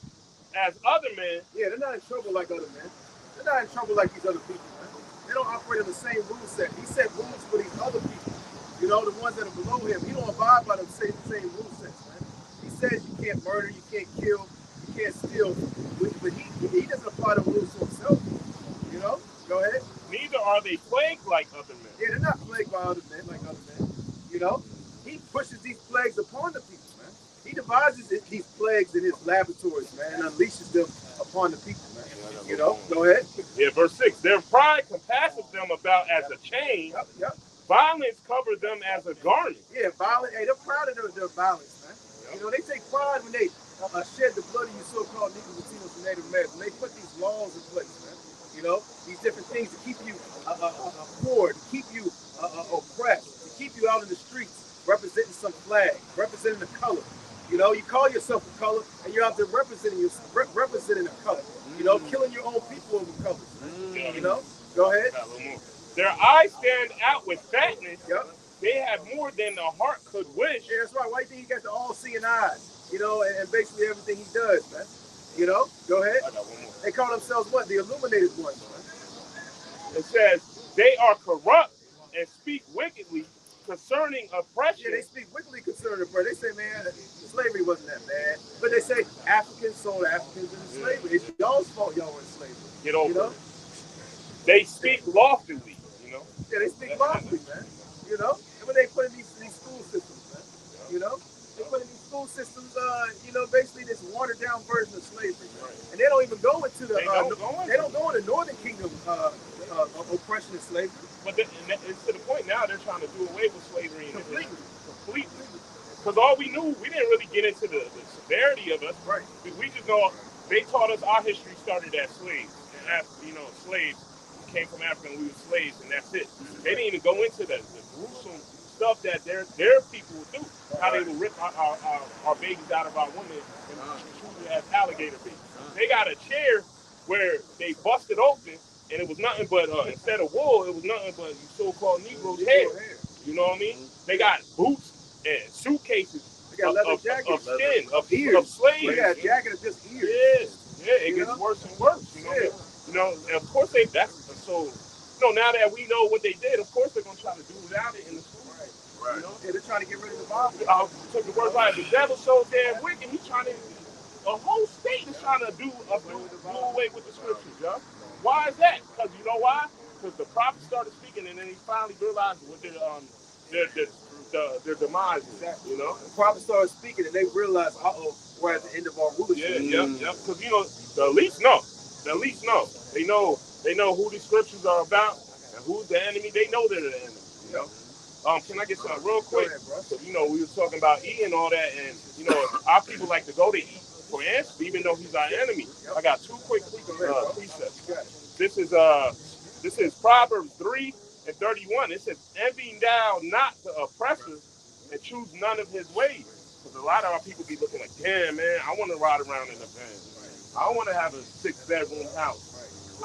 as other men. Yeah, they're not in trouble like other men. They're not in trouble like these other people, man. They don't operate on the same rule set. He set rules for these other people. You know, the ones that are below him. He don't abide by the same rule sets, man. He says you can't murder, you can't kill, you can't steal. But he doesn't apply the rules to himself. You know? Go ahead. Neither are they plagued like other men. Yeah, they're not plagued by other men like other men. You know? He pushes these plagues upon the people, man. He devises these plagues in his laboratories, man, and unleashes them upon the people, man. You know? Go ahead. Yeah, verse 6. Their pride compasses them about as a chain. Yep. Violence covers them as a garment. Yeah, violent. Hey, they're proud of their violence, man. You know, they take pride when they shed the blood of you so-called Negroes, Latinos, and Native Americans. They put these laws in place, man. You know, these different things to keep you poor, to keep you oppressed, to keep you out in the streets, representing some flag, representing a color. You know, you call yourself a color, and you're out there representing a color. You know, killing your own people over colors. You know, go ahead. Their eyes stand out with fatness. Yep. They have more than the heart could wish. Yeah, that's right. Why do you think he got the all-seeing eyes? You know, and basically everything he does, man. You know, go ahead. I got one more. They call themselves what? The illuminated ones, man. It says they are corrupt and speak wickedly concerning oppression. Yeah, they speak wickedly concerning oppression. They say, man, slavery wasn't that bad. But they say Africans sold Africans into slavery. It's y'all's fault y'all were in slavery. Get over you know? it. They speak loftily, you know. Yeah, they speak loftily, man. You know? And when they put in these school systems, man. You know? They put in these school systems, you know, basically this watered down version of slavery. And they don't even go into the they don't go into Northern Kingdom oppression and slavery. But it's to the point now they're trying to do away with slavery Completely. Because all we knew, we didn't really get into the severity of it. Right. We just know they taught us our history started as slaves. And you know, slaves came from Africa and we were slaves, and that's it. They didn't even go into the gruesome stuff that their people would do. How they would rip our babies out of our women and treat it as alligator feet. They got a chair where they busted open, and it was nothing but, instead of wool, it was nothing but so-called Negroes' hair. You know what I mean? They got boots and suitcases of skin, of slaves. They got a jacket of just ears. It gets worse and worse. You know, and of course so. You know, now that we know what they did, of course they're gonna try to do without it in the school. Right. You know? Yeah, they're trying to get rid of the Bible. Took the words right. The devil so damn wicked. He's trying to. A whole state is trying to do away with the scriptures, yo. Why is that? Because you know why? Because the prophet started speaking, and then he finally realized what their demise is. Exactly. You know, the prophet started speaking, and they realized, we're at the end of our rulership. Yeah. Because you know, the elites know. They know who these scriptures are about and who's the enemy. They know they're the enemy. You know. Can I get something real quick? So, you know, we were talking about E and all that, and you know, our people like to go to E for answers, even though he's our enemy. I got two quick precepts. This is Proverbs 3:31. It says, "Envy thou not the oppressor, and choose none of his ways." Because a lot of our people be looking like, damn, man, I want to ride around in a van. I want to have a 6-bedroom house.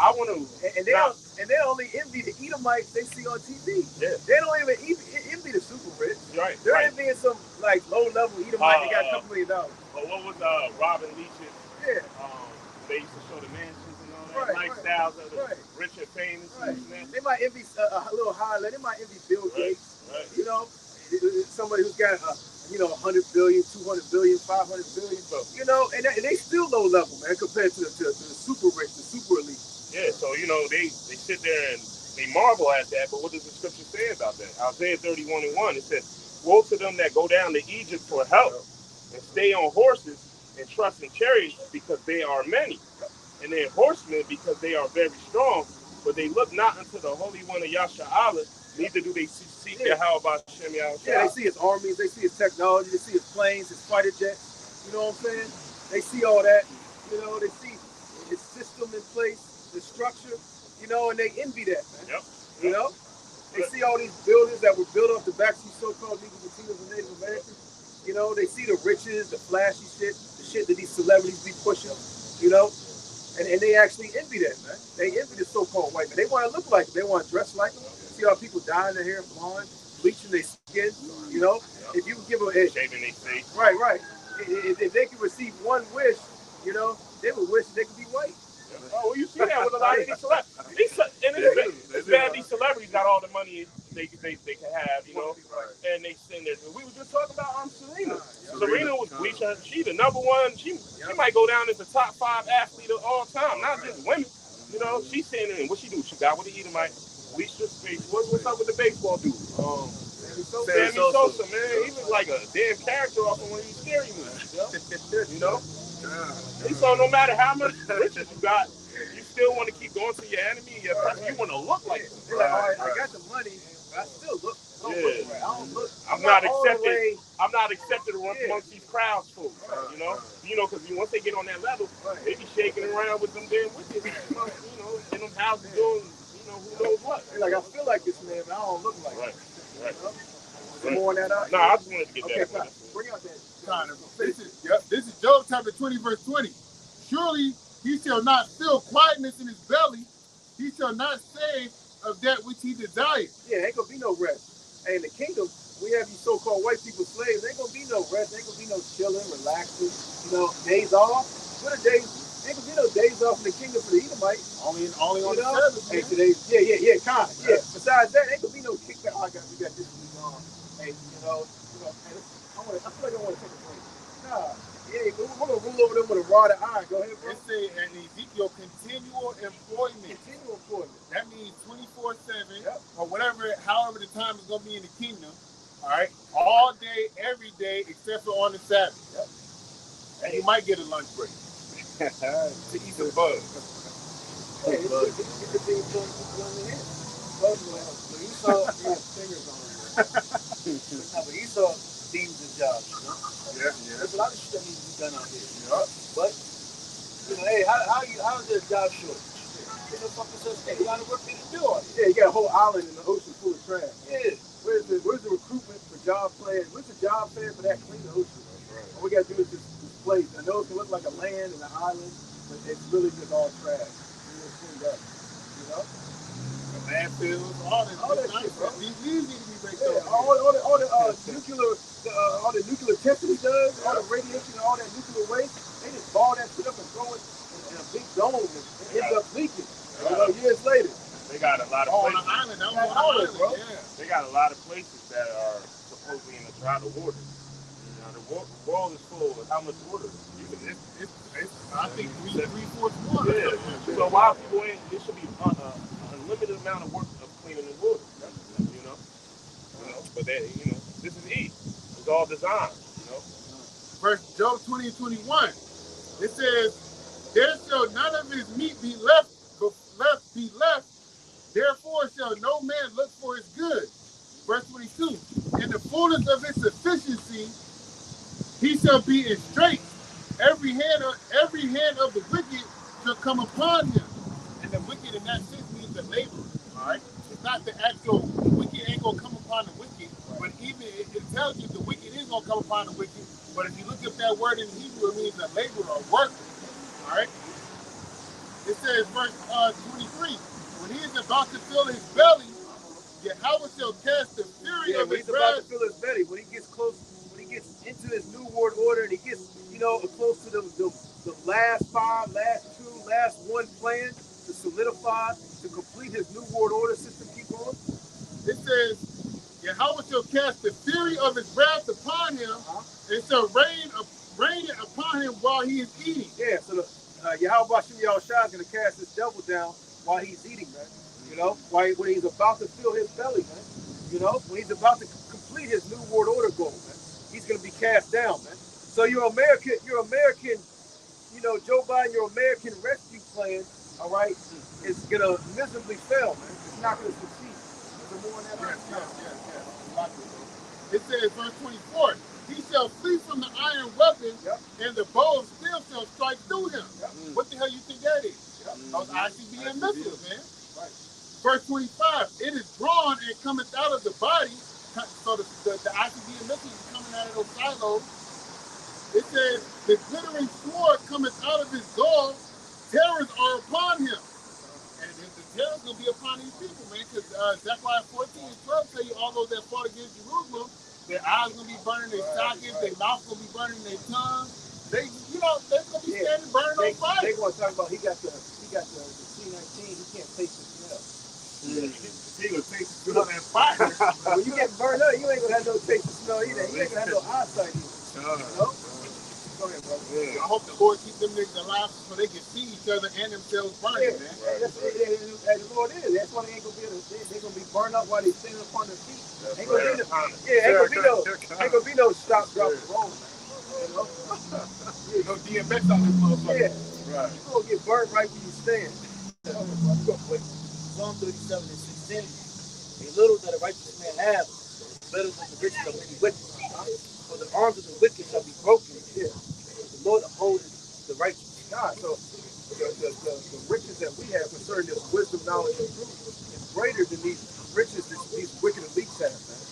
I want to. And they only envy the Edomites they see on TV. Yeah. They don't even envy the super rich. Right. They're envying some like low-level Edomite that got a couple $1 million. But what was Robin Leach's? Yeah. They used to show the mansions and all that lifestyles of the rich and famous. Right. They might envy a little higher. They might envy Bill Gates. Right. You know, somebody who's got 100 billion, 200 billion, 500 billion. You know, and they still low level, man, compared to the super rich, the super elite. Yeah. So you know they sit there and they marvel at that. But what does the scripture say about that? Isaiah 31:1. It says, "Woe to them that go down to Egypt for help and stay on horses and trust in chariots because they are many, and in horsemen because they are very strong. But they look not unto the Holy One of Yasha'Allah, neither do they seek Yahweh Shem Yahweh." Yeah, they see his armies, they see his technology, they see his planes, his fighter jets. You know what I'm saying? They see all that. You know, they see his system in place, the structure. You know, and they envy that, man. Yep. You know, they see all these buildings that were built off the backs of these so-called Negroes, Latinos, and Native Americans. You know, they see the riches, the flashy shit, the shit that these celebrities be pushing. You know, and they actually envy that, man. They envy the so-called white man. They want to look like them. They want to dress like them. See how people dyeing their hair blonde, bleaching their skin. You know, if you give them shaving their face. Right. If they could receive one wish, you know, they would wish they could be white. Oh, well, you see that with a lot of these celebrities. And it's bad these celebrities got all the money they can have, you know, and they send there. We were just talking about Serena. Serena was bleaching. She the number one. She might go down as the top 5 athlete of all time, not just women. You know, she's sitting in. What she do? She got with the Edomite. Bleached her face. What's up with the baseball dude? Sammy Sosa, man. He was like a damn character off of one of these scary movies. You know? So no matter how much riches you got, you still want to keep going to your enemy. You want to look like them. Like, all right, I got the money, but I still look. I don't look. I'm not I'm not accepted amongst these crowds, folks. You know, because once they get on that level, they be shaking around with them damn wicked, in them houses doing, who knows what. Like, I feel like this man, but I don't look like Right, it. right. Some more on that out? No, I just wanted to get Okay, that. bring out that. This is Job chapter 20, verse 20. Surely he shall not feel quietness in his belly. He shall not say of that which he desires. Yeah, ain't gonna be no rest. Hey, in the kingdom, we have these so-called white people slaves. Ain't gonna be no rest. Ain't gonna be no chilling, relaxing, days off. What are days? Ain't gonna be no days off in the kingdom for the Edomites. Only on the service. Hey, today, kind of. Yeah. Besides that, ain't gonna be no kickback. Oh, we got this week on. Hey, hey, I feel like I want to take a break. Nah, yeah, we're gonna rule over them with a rod of iron. Go ahead, bro. It say in Ezekiel, continual employment. Continual employment. That means 24/7, Yep. or however the time is gonna be in the kingdom. All right, all day, every day, except for on the Sabbath. Yep. And you might get a lunch break to eat some bugs. Hey, it could be pulling on the head. But Esau has fingers on him. But Esau deems his job, Yeah. There's a lot of shit that needs to be done out here. But, hey, how's their job short? You got work to do on it. Yeah, you got a whole island in the ocean full of trash. Yeah. Where's the recruitment for job fairs? Where's the job fair for that clean ocean? All we got to do is this place. I know it can look like a land and an island, but it's really just all trash. It's cleaned up, The landfills, all that shit, bro. These need to be breaked Yeah, up. all the nuclear testing he does, all the radiation, all that nuclear waste, they just ball that shit up and throw it in a big dome and it ends up leaking. Years later. They got a lot of On places. the island, that was Yeah, on the island, bro. yeah. They got a lot of places that are supposedly in the drought of water. The world is full of how much water? I think three-fourths water. Yeah. So while people ain't, there should be an unlimited amount of work of cleaning the water. But this is easy. It's all designed. Verse Job 20 and 21. It says, there shall none of his meat be left, therefore shall no man look for his good. Verse 22. In the fullness of his sufficiency, he shall be in straits. Every hand of the wicked shall come upon him. And the wicked in that sense means the laborer. All right? It's not the actual, the wicked ain't gonna come upon the wicked, but even it tells you the wicked is gonna come upon the wicked. But if you look at that word in Hebrew, it means a laborer, a worker. All right? It says, verse 23, when he is about to fill his belly, Yahweh shall cast the fury of when his he's about to wrath. fill his belly, when he gets close, when he gets into his new world order and he gets, close to the last one plan to solidify, to complete his new world order system, keep going. It says, Yahweh shall cast the fury of his wrath upon him, and shall rain it upon him while he is eating. Yeah, so Yahweh Hashem Yahushua is going to cast this devil down while he's eating, man. When he's about to fill his belly, man. When he's about to complete his new world order goal, man. He's going to be cast down, man. So your American, Joe Biden, your American rescue plan, all right, is going to miserably fail, man. It's not going to succeed. There's more on that. Yes. It says, verse 24, he shall flee from the iron weapon, and the bow of steel shall strike through him. What the hell you think that is? Those ICBM missiles, man. Right. Verse 25, it is drawn and cometh out of the body. So the ICBM missiles is coming out of those silos. It says, the glittering sword cometh out of his gall, terrors are upon him. And the terrors will be upon these people, man, because Zechariah 14 and 12 tell you all those that fought against Jerusalem, their eyes going to be burning their sockets, their mouth going to be burning their tongue. They're going to be standing burning on fire. They're going to talk about he got the C-19, he can't taste the smell. He was tasting good and fire. When you get burned up, you ain't going to have no taste and smell either. You ain't going to have no eyesight either. Go ahead, brother. I hope the Lord keep them niggas alive so they can see each other and themselves burning, man. That's the Lord is. That's why they ain't gonna be they're gonna be burned up while they standing upon their feet. Ain't gonna be no stop, drop, and roll, man. No DMX on this motherfucker. Yeah. Right. You're gonna get burned right where you stand. Psalm 37 and 16. A little that a righteous man has, better than the riches of many wicked. or the arms of the wicked shall be broken. Yeah. The Lord upholds the righteous. God, so the riches that we have concerning this wisdom, knowledge, and truth is greater than these riches that these wicked elites have, man.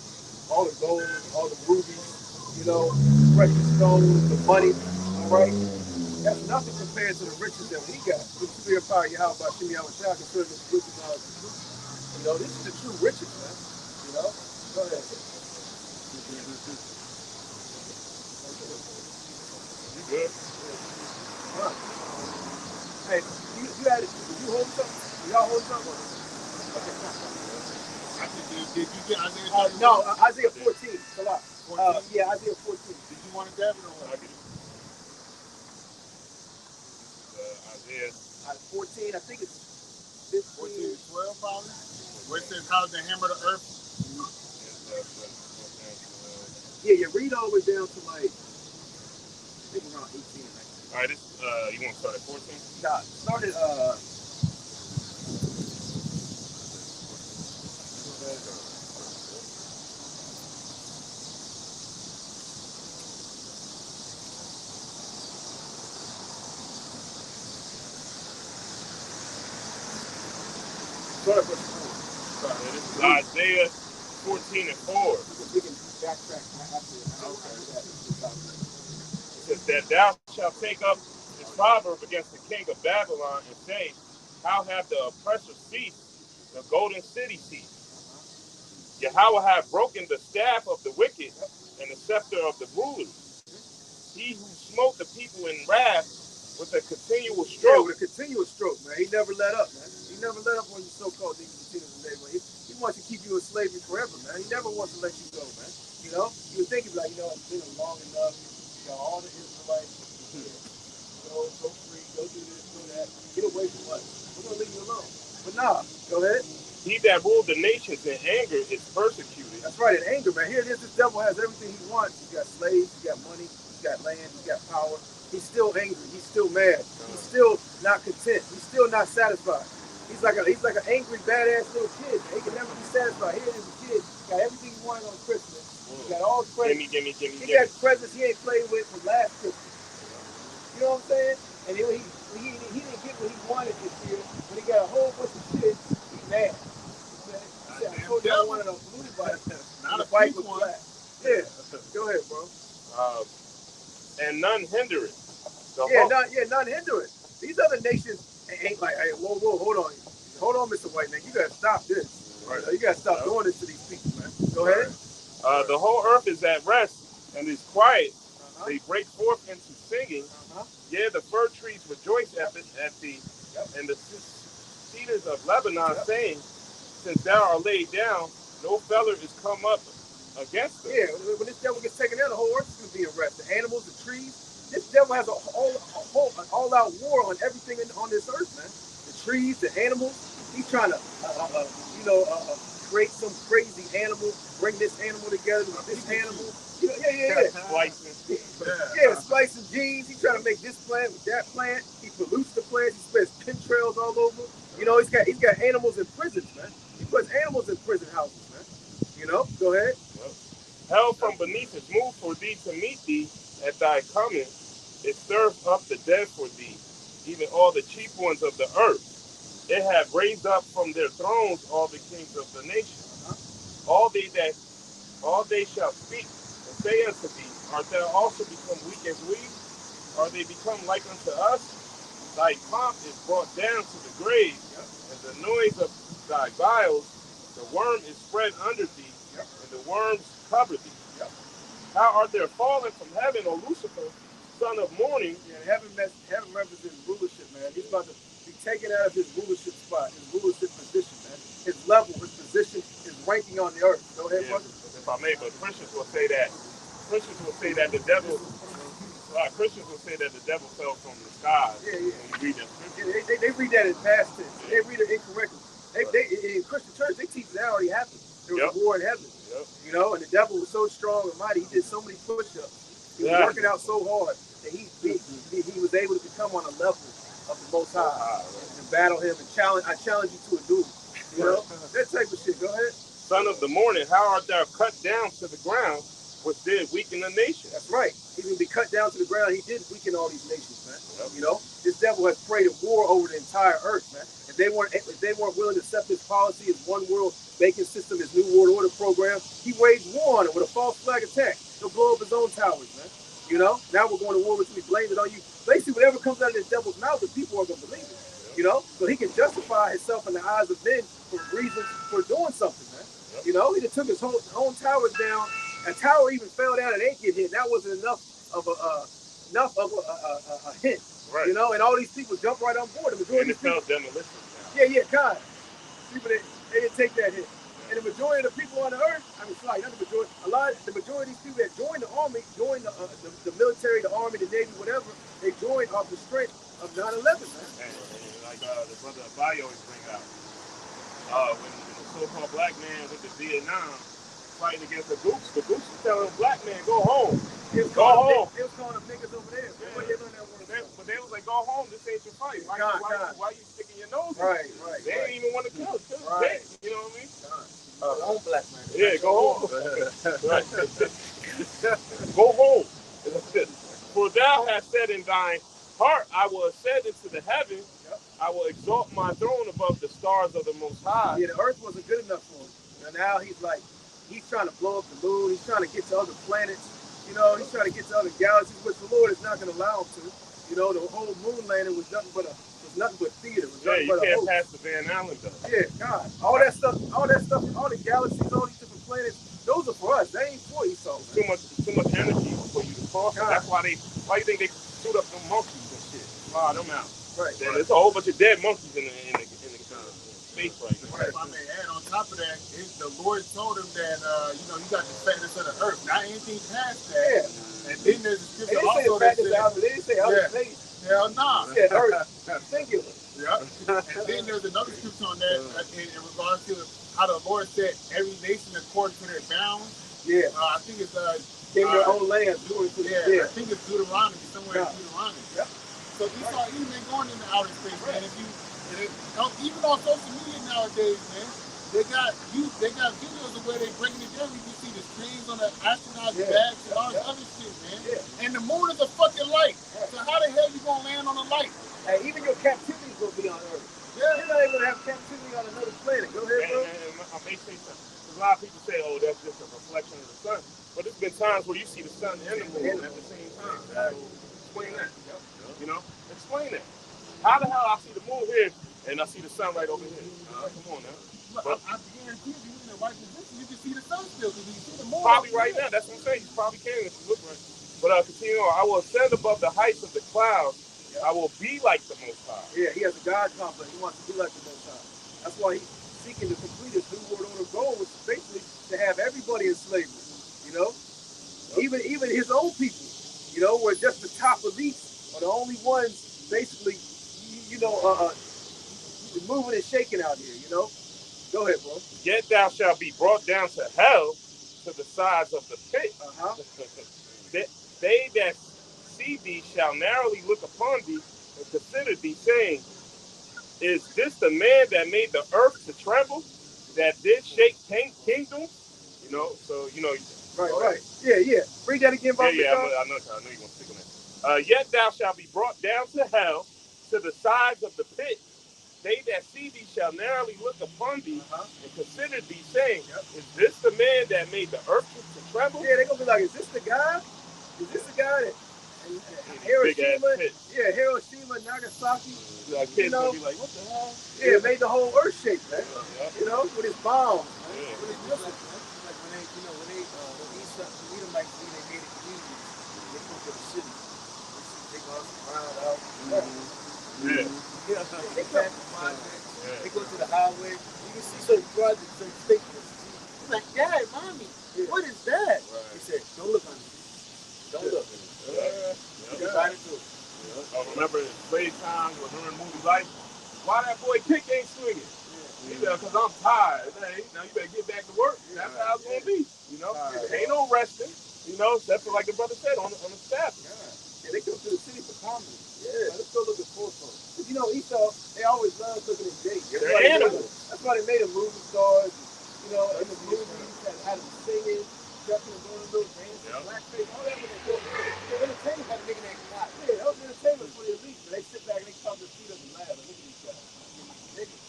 All the gold, all the rubies, the precious stones, the money, all right? That's nothing compared to the riches that we got. The spirit power, Yahweh, Bashim, Yahweh, Shah, concerning this wisdom, knowledge, and truth. This is the true riches, man. Go ahead. You good? Huh. Hey, you had it. Did you hold something? Y'all hold something? Okay. Did you get Isaiah 31? No, Isaiah 14. It's a lot. 14? Yeah, Isaiah 14. Did you want to grab it or what? I'll get it. Isaiah 14, I think it's 15. 14 to 12 probably? Where it says, how's the hammer of the earth? Yeah, read all the way down to like, I think around 18. Right? All right, you want to start at 14? Nah, start at, start at verse 4. This is Isaiah 14 and 4. We can backtrack after it. Okay. It says that thou shalt take up this proverb against the king of Babylon and say, how have the oppressor ceased, the golden city ceased? Yahweh hath broken the staff of the wicked and the scepter of the rulers. He who smote the people in wrath with a continual Yeah, stroke. with a continuous stroke, man. He never let up, man. He never let up on you so-called niggas and neighborhood. He wants to keep you in slavery forever, man. He never wants to let you go, man. You would think he'd be like, it's been long enough. All the Israelites, go free, go do this, do that. Get away from us. We're gonna leave you alone. But nah, go ahead. He that ruled the nations in anger is persecuted. That's right, in anger, man. Here it is. This devil has everything he wants. He's got slaves, he's got money, he's got land, he's got power. He's still angry. He's still mad. He's still not content. He's still not satisfied. He's like an angry, badass little kid. Man. He can never be satisfied. Here it is, a kid. Got everything he wanted on Christmas. He got all the presents. Gimme. He got presents he ain't played with from last Christmas. You know what I'm saying? And he didn't get what he wanted this year, but he got a whole bunch of shit. He's mad. He said, I told you I wanted a blue bike. Not a bike pink was one. black. Yeah. Go ahead, bro. And none hinder it. None hinder it. These other nations ain't like, hey, whoa, hold on, Mr. White Man. You gotta stop this. Right. You gotta stop doing this to these people, man. Go ahead. The whole earth is at rest and is quiet. They break forth into singing. Yeah, the fir trees rejoice and the cedars of Lebanon, saying, since thou art laid down, no feller is come up against us. Yeah, when this devil gets taken down, the whole earth is going to be in rest. The animals, the trees. This devil has an all-out war on everything on this earth, man. The trees, the animals. He's trying to, create some crazy animal, bring this animal together with this animal. Splicing. Splicing genes. He's trying to make this plant with that plant. He pollutes the plants. He spreads chemtrails all over. He's got animals in prisons, man. He puts animals in prison houses, man. Go ahead. Hell from beneath is moved for thee to meet thee at thy coming. It stirreth up the dead for thee, even all the chief ones of the earth. It hath raised up from their thrones all the kings of the nations. All they shall speak and say unto thee, art thou also become weak as we? Are they become like unto us? Thy pomp is brought down to the grave, and the noise of thy vials, the worm is spread under thee, and the worms cover thee. How art there fallen from heaven, O Lucifer, son of morning? Yeah, heaven represents rulership, man. He's about to be taken out of his rulership spot, his rulership position, man. His level, his position, his ranking on the earth. Go ahead, brother. If I may, but Christians will say that the devil. Christians will say that the devil fell from the sky. Yeah. When you read that scripture. Yeah, they read that in past tense. They read it incorrectly. In Christian church, they teach that already happened. There was a war in heaven. And the devil was so strong and mighty. He did so many push-ups. He was working out so hard that he was able to become on a level of the Most High and battle him and challenge. I challenge you to a duel. That type of shit. Go ahead. Son of the morning, how art thou cut down to the ground, which did weaken the nation. That's right. He's going to be cut down to the ground. He did weaken all these nations, man. Yep. You know, this devil has created war over the entire earth, man. If they weren't willing to accept his policy, his one world banking system, his new world order program, he waged war on it with a false flag attack. He'll blow up his own towers, man. You know, now we're going to war with him. He blames it on you. Basically, whatever comes out of this devil's mouth, the people are going to believe it. You know, so he can justify himself in the eyes of men for reasons for doing something, man. Yep. You know, he just took his own towers down. A tower even fell down and ain't get hit. That wasn't enough of a hit. Right. You know, and all these people jumped right on board. The majority And it fell demolition. yeah, God. People they didn't take that hit. And the majority of the people on the earth, I mean, sorry, not the majority, the majority of these people that joined the army, joined the military, the army, the navy, whatever, they joined off the strength of 9/11, man. And like the brother Abayo always bring out, when the so-called black man went to Vietnam fighting against the Gooks was telling the black man, go home. They was Go calling home. They was calling them niggas over there. Yeah. Where they learned that word from? But they was like, go home, this ain't your fight. Why you sticking your nose in? Right. They ain't even want to kill us. Right. You know what I mean? Home black man. Yeah, go home. Right. Go home. For thou hast said in thine heart, I will ascend into the heaven. Yep. I will exalt my throne above the stars of the Most High. Yeah, the earth wasn't good enough for him. And now he's trying to blow up the moon. He's trying to get to other planets. You know, he's trying to get to other galaxies, which the Lord is not going to allow him to. You know, the whole moon landing was nothing but theater. It was Yeah, nothing you but a can't hoax. pass the Van Allen though. Yeah, God. All that stuff, all the galaxies, all these different planets, those are for us. They ain't for Esau. Too much energy for you to cross. God. That's why you think they shoot up them monkeys and shit, fly them out. Right. And there's a whole bunch of dead monkeys in the space right now. If I may add on top of that, the Lord told him that you got the fatness of the earth, not anything past that. Yeah. And then there's a They scripture didn't say also the that fact that says, they didn't say outer Yeah. space. hell nah. They said earth, singular. Yeah. And then there's another scripture on that in regards to how the Lord set every nation according to their bounds. Yeah. I think it's Gave their own land, doing to the I think it's Deuteronomy, somewhere Yeah. in Deuteronomy. Yeah. So Esau even been going into outer space, man. Even on social media nowadays, man, they got videos of where they breaking it down. You can see the strings on the astronauts' backs and all this other shit, man. Yeah. And the moon is a fucking light. So how the hell you gonna land on a light? Hey, even your captivity is going to be on earth. Yeah. You're not able to have captivity on another planet. Go ahead, bro. And I may say something. 'Cause a lot of people say, oh, that's just a reflection of the sun. But there's been times where you see the sun and the moon at the same time. So explain that. You know? Explain that. How the hell I see the moon here and I see the sun right over here? Come on now. But I guarantee you, in the right position, you can see the sun still. Because you see the moon. Probably right now. That's what I'm saying. You probably can if you look right. But continue on. I will ascend above the heights of the clouds. I will be like the Most High. Yeah, he has a God complex. He wants to be like the Most High. That's why he's seeking to complete his new world order goal, which is basically to have everybody in slavery. You know, even his own people. You know, where just the top elites are the only ones, basically. Moving and shaking out here. You know. Go ahead, bro. Yet thou shalt be brought down to hell, to the sides of the pit. They that see thee shall narrowly look upon thee and consider thee, saying, is this the man that made the earth to tremble, that did shake kingdoms? You know, so, you know. Right. Yeah. Read that again, Bob. Yeah, I know you're going to stick on that. Yet thou shalt be brought down to hell, to the sides of the pit. They that see thee shall narrowly look upon thee and consider thee, saying, is this the man that made the earth to tremble? Yeah, they're going to be like, is this the guy? Is this the guy that Hiroshima, Nagasaki, Kids gonna be like, what the hell? Yeah, made the whole earth shake, man. You know, with his bombs, with his missiles. Like when Edomites leave their native communities, they come to the city. They go out, they pass the projects, they go to the highway. You can see certain projects, certain statements. He's like, Dad, Mommy, what is that? He said, don't look on me. Don't look. I remember in slave times, during the movie Life, why that boy Kick ain't swinging? He said, because I'm tired. Hey, now you better get back to work. That's how it's going to be. You know, ain't no resting. You know, except for like the brother said, on the staff. Yeah, they come to the city for comedy. Yeah, let's go look at Forethought. Because, you know, Esau, they always love looking at Jake. They're animals. That's why they made them movie stars. You know, in the movies, had them singing. stepping and doing those dance, Yeah. blackface, all that when they go. They're entertainment by the nigga that can lie. Yeah, that was entertainment for the elite. But they sit back and they come to the feet up and laugh and look at each other. Niggas.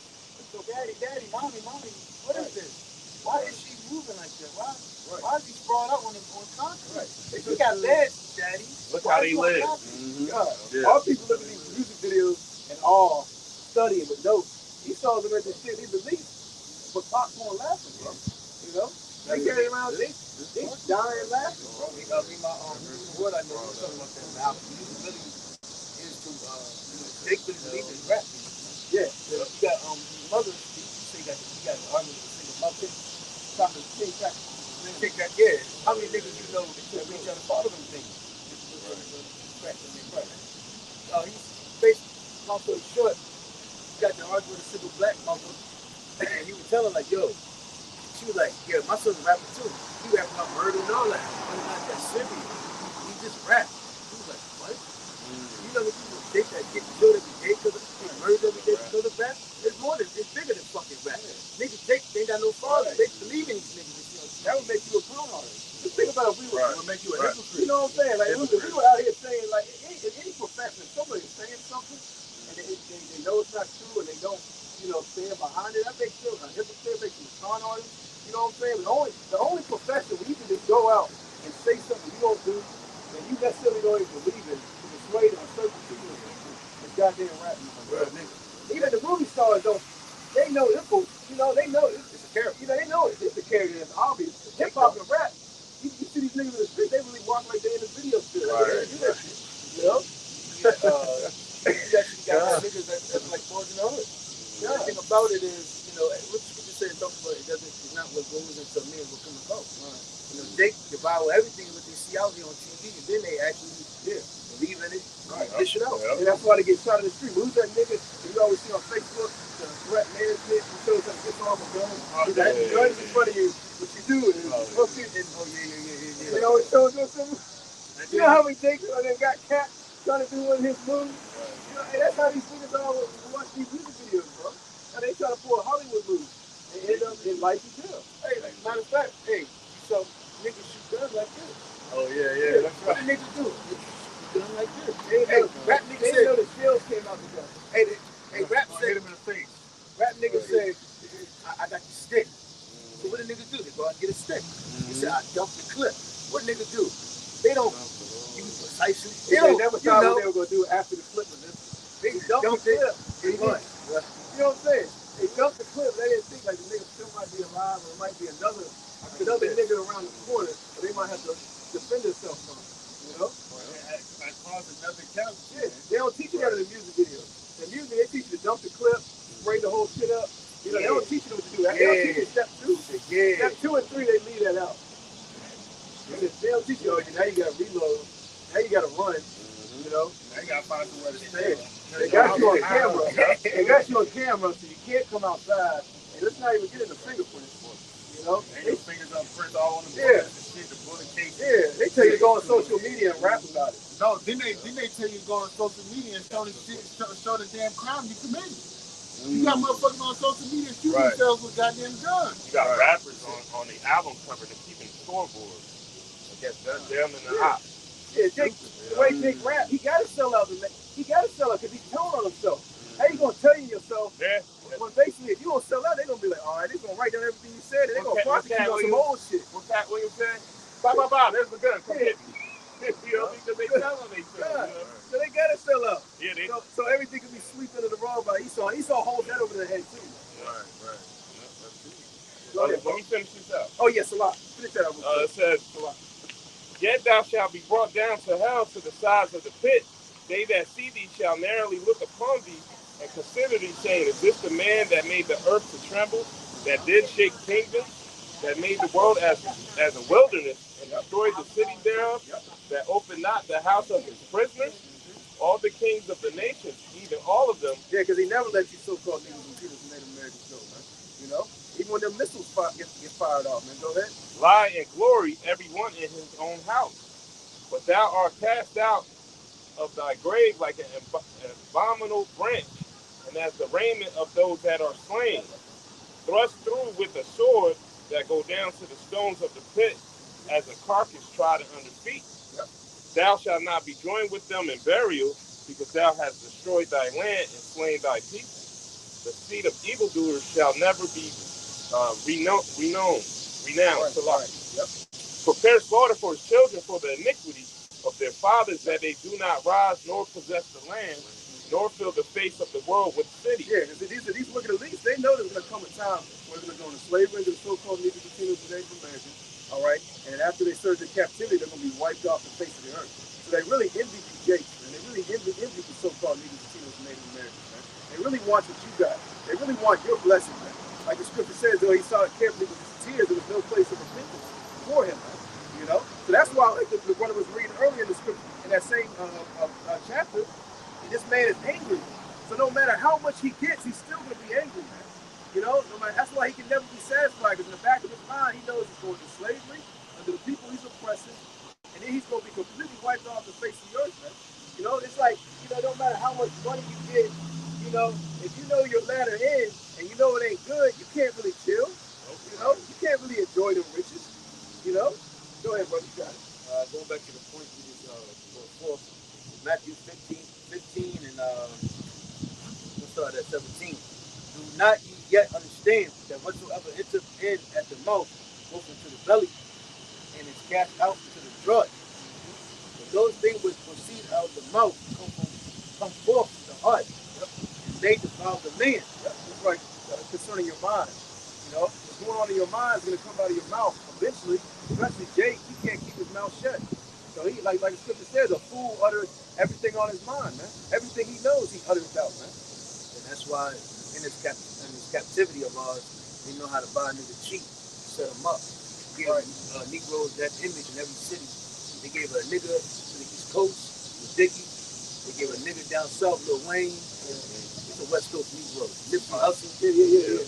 So daddy, mommy, what is this? Why is she moving like that? Why is he sprawled out on concrete? Right. He got beds, daddy. Look how they live. God, all people look at these music videos and all studying with notes. He saw them at this shit, he released, but popcorn laughing, bro. You know? They carry around, they dying laughing, bro. What I know, something like that. How music really is to, Jake really believe in rap music. Yeah. You got, mother, you say that you got an argument with a single mother. Talking to King Crack. Yeah. How many niggas you know that reach out and follow them things? He's basically, long story short, he got to argue with a single black mother, and he was telling like, yo, she was like, yeah, my son's a rapper too. He rapping about murder and all that. But it's not that serious. He just rap. He was like, what? You know the people think that get killed every day because of murdered every day because of rap? It's more than, it's bigger than fucking rap. Niggas they ain't got no father. They believe in these niggas. That would make you a con artist. Just think about it, it would make you a hypocrite. You know what I'm saying? Like, if we were out here saying, like, in any profession, if somebody's saying something, and they know it's not true, and they don't, stand behind it, that makes you a hypocrite, makes you a con artist. You know what I'm saying? The only profession where you can just go out and say something you don't do, and you necessarily don't even believe in, to persuade a certain people is goddamn rap music. Even the movie stars don't, they know this book, they know it's a character. They know it's a character that's obvious. Hip hop and rap, you see these niggas in the street, they really walk like they in the video still. Right. They do that shit. You know? You actually got niggas that's like Forging the Hood. The other thing about it is, what you said, talking about it's not what goes into a man will come and go. Right. They devour everything what they see out here on TV, and then they actually believe in it, dish it out. And that's why they get shot in the street. Who's that nigga you always see on Facebook? The threat management who shows up gets on with guns. Guns in front of you. What you do is look at it. They always show us something. You know how many takes they got Cat trying to do one of his moves? And that's how these niggas are who watch these music videos, bro. And they try to pull a Hollywood move and end up in life in jail. Hey, matter of fact, so niggas shoot guns like this. Oh yeah, that's What right. the niggas do? They shoot guns like this. Rap niggas say the shells came out the gun. Rap Hit said, him in the face. rap niggas said, I got the stick. So what the niggas do? They go out and get a stick. He said, I dumped the clip. What the niggas do? They don't use precisely. They never thought what they were going to do after the clip was this. They dumped the clip. They run. You know what I'm saying? They dumped the clip. They didn't think like the nigga still might be alive, or it might be another nigga around the corner, or they might have to defend themselves from it. You know? That caused another casualty. Yeah. They don't teach you that in the music videos. In music, they teach you to dump the clip, spray the whole shit up. They don't teach you what to do that. They don't teach you step 2. Step 2 and 3, they leave that out. They don't teach you, now you got to reload. Now you got to run. Now you got to find somewhere to stay. They got you on camera. They got you on camera, so you can't come outside. And let's not even get into fingerprints. And your fingers up print all on the bullet and shit, the bullet case. Yeah, they tell you to go on social media and rap about it. No, then they tell you to go on social media and show the damn crime you committed. You got motherfuckers on social media shooting themselves with goddamn guns. You got rappers on the album cover that keeping scoreboards. I guess that's them in the op. Yeah, Jake, the way Jake rap, he got to sell out. He got to sell out because he's telling on himself. How you going to tell yourself? Yeah. When basically, if you don't sell out, they're going to be like, all right, they're going to write down everything you said, and they're going to prosecute you on some old shit. What's that William saying? Blah, there's the gun. Come get me. Because they telling themselves. So they got to sell out. Yeah, so everything can be swept under the rug by Esau. Esau holds that over their head, too. Right. Let me finish this out. Oh, yes, a lot. Finish that out. It says, yet thou shalt be brought down to hell to the sides of the pit. They that see thee shall narrowly look upon thee and consider thee, saying, is this the man that made the earth to tremble, that did shake kingdoms, that made the world as a wilderness, and destroyed the cities thereof, that opened not the house of his prisoners? All the kings of the nations, even all of them. Yeah, because he never let you so-called niggas and Peter's Native Americans go, man. Even when them missiles get fired off, man. Go ahead. Lie and glory, every one in his own house. But thou art cast out of thy grave like an abominable branch, and as the raiment of those that are slain, thrust through with a sword that go down to the stones of the pit, as a carcass trodden under feet. Thou shalt not be joined with them in burial, because thou hast destroyed thy land and slain thy people. The seed of evildoers shall never be renowned. Prepare slaughter for his children for the iniquity of their fathers, that they do not rise nor possess the land, nor fill the face of the world with cities. Yeah, because these wicked elites, they know there's going to come a time where they're going to go into slavery into the so-called Negro Latinos and Native Americans, all right? And after they serve their captivity, they're going to be wiped off the face of the earth. So they really envy you, Jakes, man. They really envy the so-called Negro Latinos and Native Americans, man. They really want what you got. They really want your blessing, man. Like the scripture says, though he saw it carefully with his tears, there was no place of repentance for him, man. You know? So that's why, like the brother was reading earlier in the scripture, in that same chapter, this man is angry. So no matter how much he gets, he's still going to be angry, man. You know, no matter, that's why he can never be satisfied, because in the back of his mind, he knows he's going to slavery under the people he's oppressing, and then he's going to be completely wiped off the face of the earth, man. You know, it's like, you know, no matter how much money you get, you know, if you know your latter end and you know it ain't good, you can't really chill. You know, you can't really enjoy the riches. You know, go ahead, brother. You got it. Going back to the point you just brought forth, Matthew 15 and let's start at 17. Do not ye yet understand that whatsoever entereth in at the mouth goes into the belly and is cast out into the draught? But those things which proceed out of the mouth come forth from the heart, and they defile the man. It's like concerning your mind. You know, what's going on in your mind is going to come out of your mouth eventually. Especially Jake, he can't keep his mouth shut. So he, like the scripture says, a fool utters everything on his mind, man. Everything he knows, he utters out, man. And that's why in this captivity of ours, we know how to buy a nigga cheap, set them up. Give Negroes that image in every city. They gave a nigga to the East Coast, with Dickie. They gave a nigga down south, Lil Wayne. It's a West Coast Negro. Nipsey Hussle. Yeah.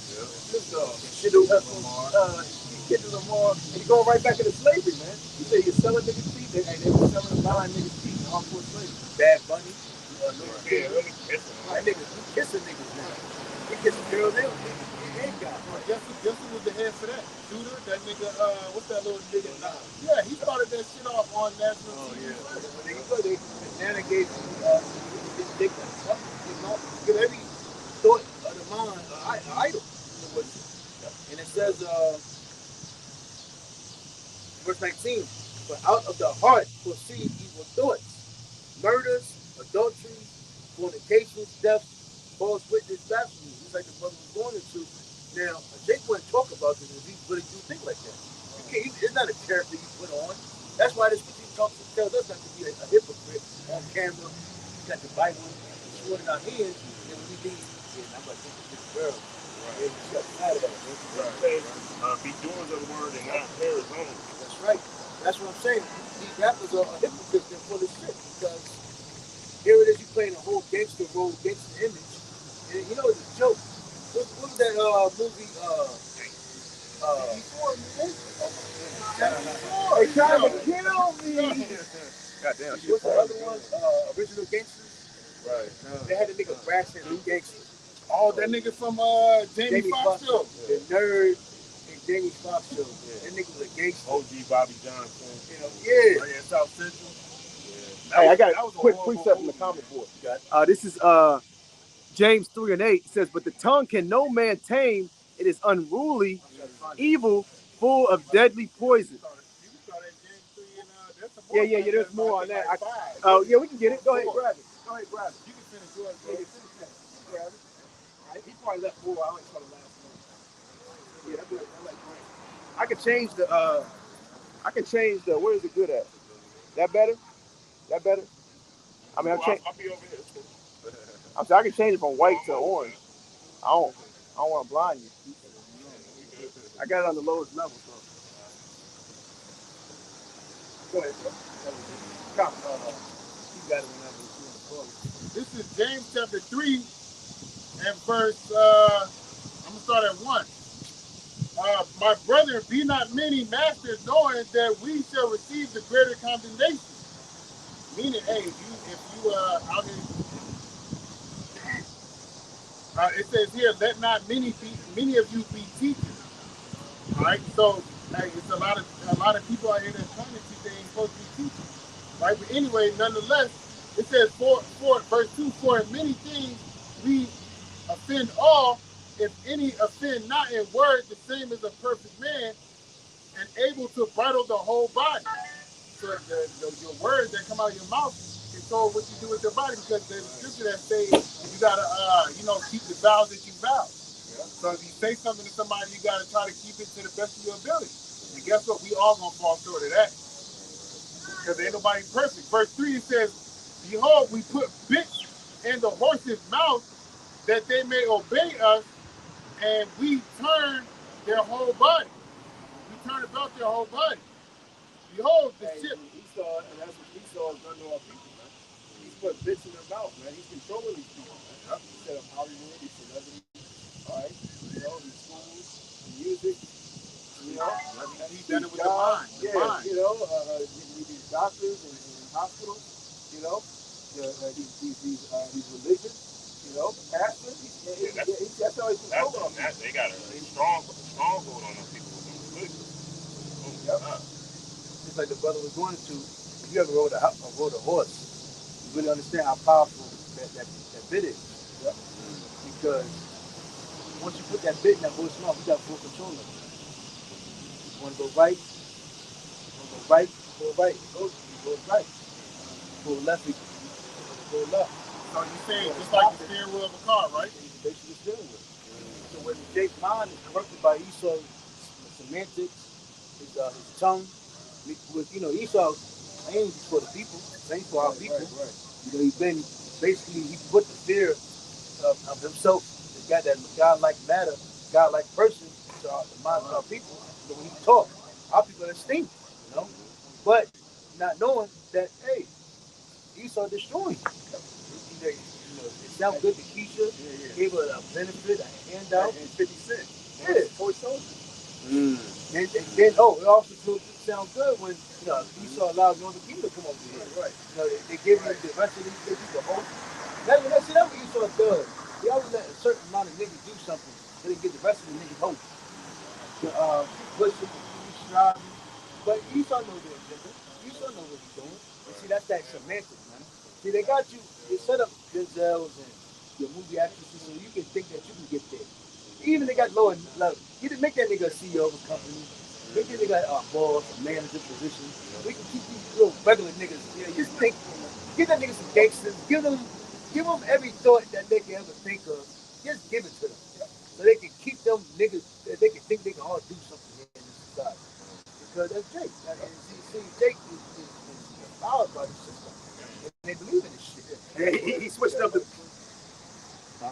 Kendrick Lamar, and you go right back into slavery, man. You say you're selling niggas cheap, and they were selling and buying niggas cheap in hardcore slavery. Bad Bunny. Let me kiss him. My niggas, we kissing niggas now. We kissing girls, they ain't got. Guess who was the head for that? Judah, that nigga, what's that little nigga? Yeah, he started that shit off on national TV. Now they gave this dick like something, you know? Get every thought of the mind idol. And it says, verse 19, but out of the heart proceed evil thoughts, murders, adulteries, fornications, thefts, false witness, blasphemy. It's like the brother was going into. Now, Jake wouldn't talk about this if he really do think like that. It's not a character you put on. That's why this tells us not to be a hypocrite on camera. We got the Bible sword in our hands, and we be, I'm about to take this girl. Right. Be doers of the word and not hearers only. That's right. That's what I'm saying. These rappers are hypocrites. They're full of shit, because here it is, you playing a whole gangster role, gangster image, and you know it's a joke. What was that movie? They trying to kill me. Goddamn. What's the other one? Original Gangsters. Right. They had a nigga Braxton, new gangster. Oh, that nigga from Jamie Foxx show. The nerd and Jamie Foxx show. That nigga was a gangster. OG Bobby Johnson. You know, yeah. Right in South Central. Hey, I got a quick precept from the comment board. This is James 3:8. It says, but the tongue can no man tame. It is unruly, evil, full of deadly poison. Yeah, there's more on that. Yeah, we can get it. Go ahead, grab it. You can finish yours, bro. He probably left more. I only saw the last one. Yeah, that's good. I like green. I can change the, where is it good at? That better? That better? I mean, I'll be over here. I'm sorry, I can change it from white to orange. I don't want to blind you. I got it on the lowest level, so. Go ahead, bro. Come. You got it whenever you want to call it. This is James chapter 3 and verse, I'm going to start at 1. My brother, be not many masters, knowing that we shall receive the greater condemnation. Meaning, hey, if you out here, it says here, let not many of you be teachers. All right, so Hey, it's a lot of people out here that trying to teach they ain't supposed to be teaching, right? But anyway, nonetheless, it says for verse 2, for in many things we offend all, if any offend not in word, the same as a perfect man, and able to bridle the whole body. So your words that come out of your mouth control what you do with your body, because there's a scripture that says you gotta keep the vows that you vow. Yeah. So if you say something to somebody, you gotta try to keep it to the best of your ability. And guess what? We all gonna fall short of that, because ain't nobody perfect. Verse 3 says, behold, we put bits in the horse's mouth that they may obey us, and we turn their whole body. We turn about their whole body. Behold, the ship. Esau, and that's what Esau has done to our people, man. He's put bits in their mouth, man. He's controlling these people, man. He set up Hollywood, these celebrities, all right? These schools, the music, And he's done it with the mind. These doctors and hospitals, these religions, pastors. That's how he's controlling them. They got a stronghold on those people with them religions. Just like the brother was going to, if you ever rode a horse, you really understand how powerful that bit is. Yep. Because once you put that bit in that horse's mouth, you got full control of it. You want to go right, go right. You go right. Go left, you go left. So you saying just like the steering wheel of a car, right? Basically the steering wheel. So when Jake's mind is corrupted by Esau's semantics, his tongue, with Esau aims for the people, aims for our people. Right. He's been basically, he put the fear of himself, that God-like matter, God-like person to the minds of our people. So when he talk, our people are extinct, but not knowing that, hey, Esau destroying. It sounds good to Keisha, gave her a benefit, a handout, and 50 Cent. Yeah, toy soldiers. And then, it also sounds good when Esau allowed Northern Kingdom to come over here. Right. They give them the rest of these people hope. That's what Esau does. He always let a certain amount of niggas do something, so they give the rest of the niggas hope. Pushing, striving. But Esau knows their agenda. Esau knows what he's doing. And see, that's that semantics, man. See, they got you. They set up Denzels and your movie actresses so you can think that you can get there. Even they got lower level. You can make that nigga a CEO of a company. Make that nigga a boss, a manager position. We can keep these little regular niggas. Just think. Give that nigga some gangsters. Give them every thought that they can ever think of. Just give it to them. So they can keep them niggas, they can think they can all do something in this society. Because that's Jake. And see, Jake is empowered by the system. And they believe in this shit. Yeah, he switched up the. I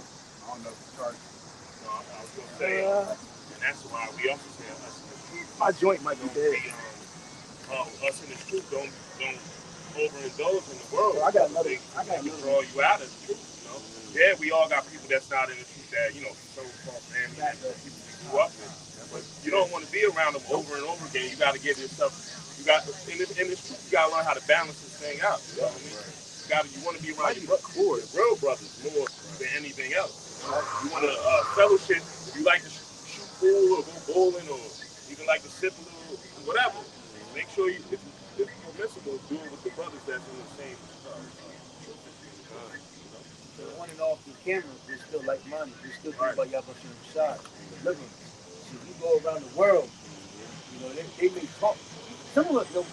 don't know if it's charged. No, I was going to say, and that's why we also say us in this truth. My joint might be dead. Us in this truth don't overindulge in the world. I got another. Draw you out of it. Yeah, we all got people that's not in the truth that so-called family that people we grew up with. But you don't want to be around them over and over again. You got to give yourself. In this truth, you got to learn how to balance this thing out. You know what I mean? You want to be around your real brothers more than anything else. You want to fellowship. If you like to shoot pool or go bowling or even like to sip a little, whatever. Make sure if it's permissible, do it with the brothers that's in the same truth as you. On and off the camera, they're still like money. They're still thinking about y'all pushing the shot, delivering. So you go around the world, they may talk. Some of us know,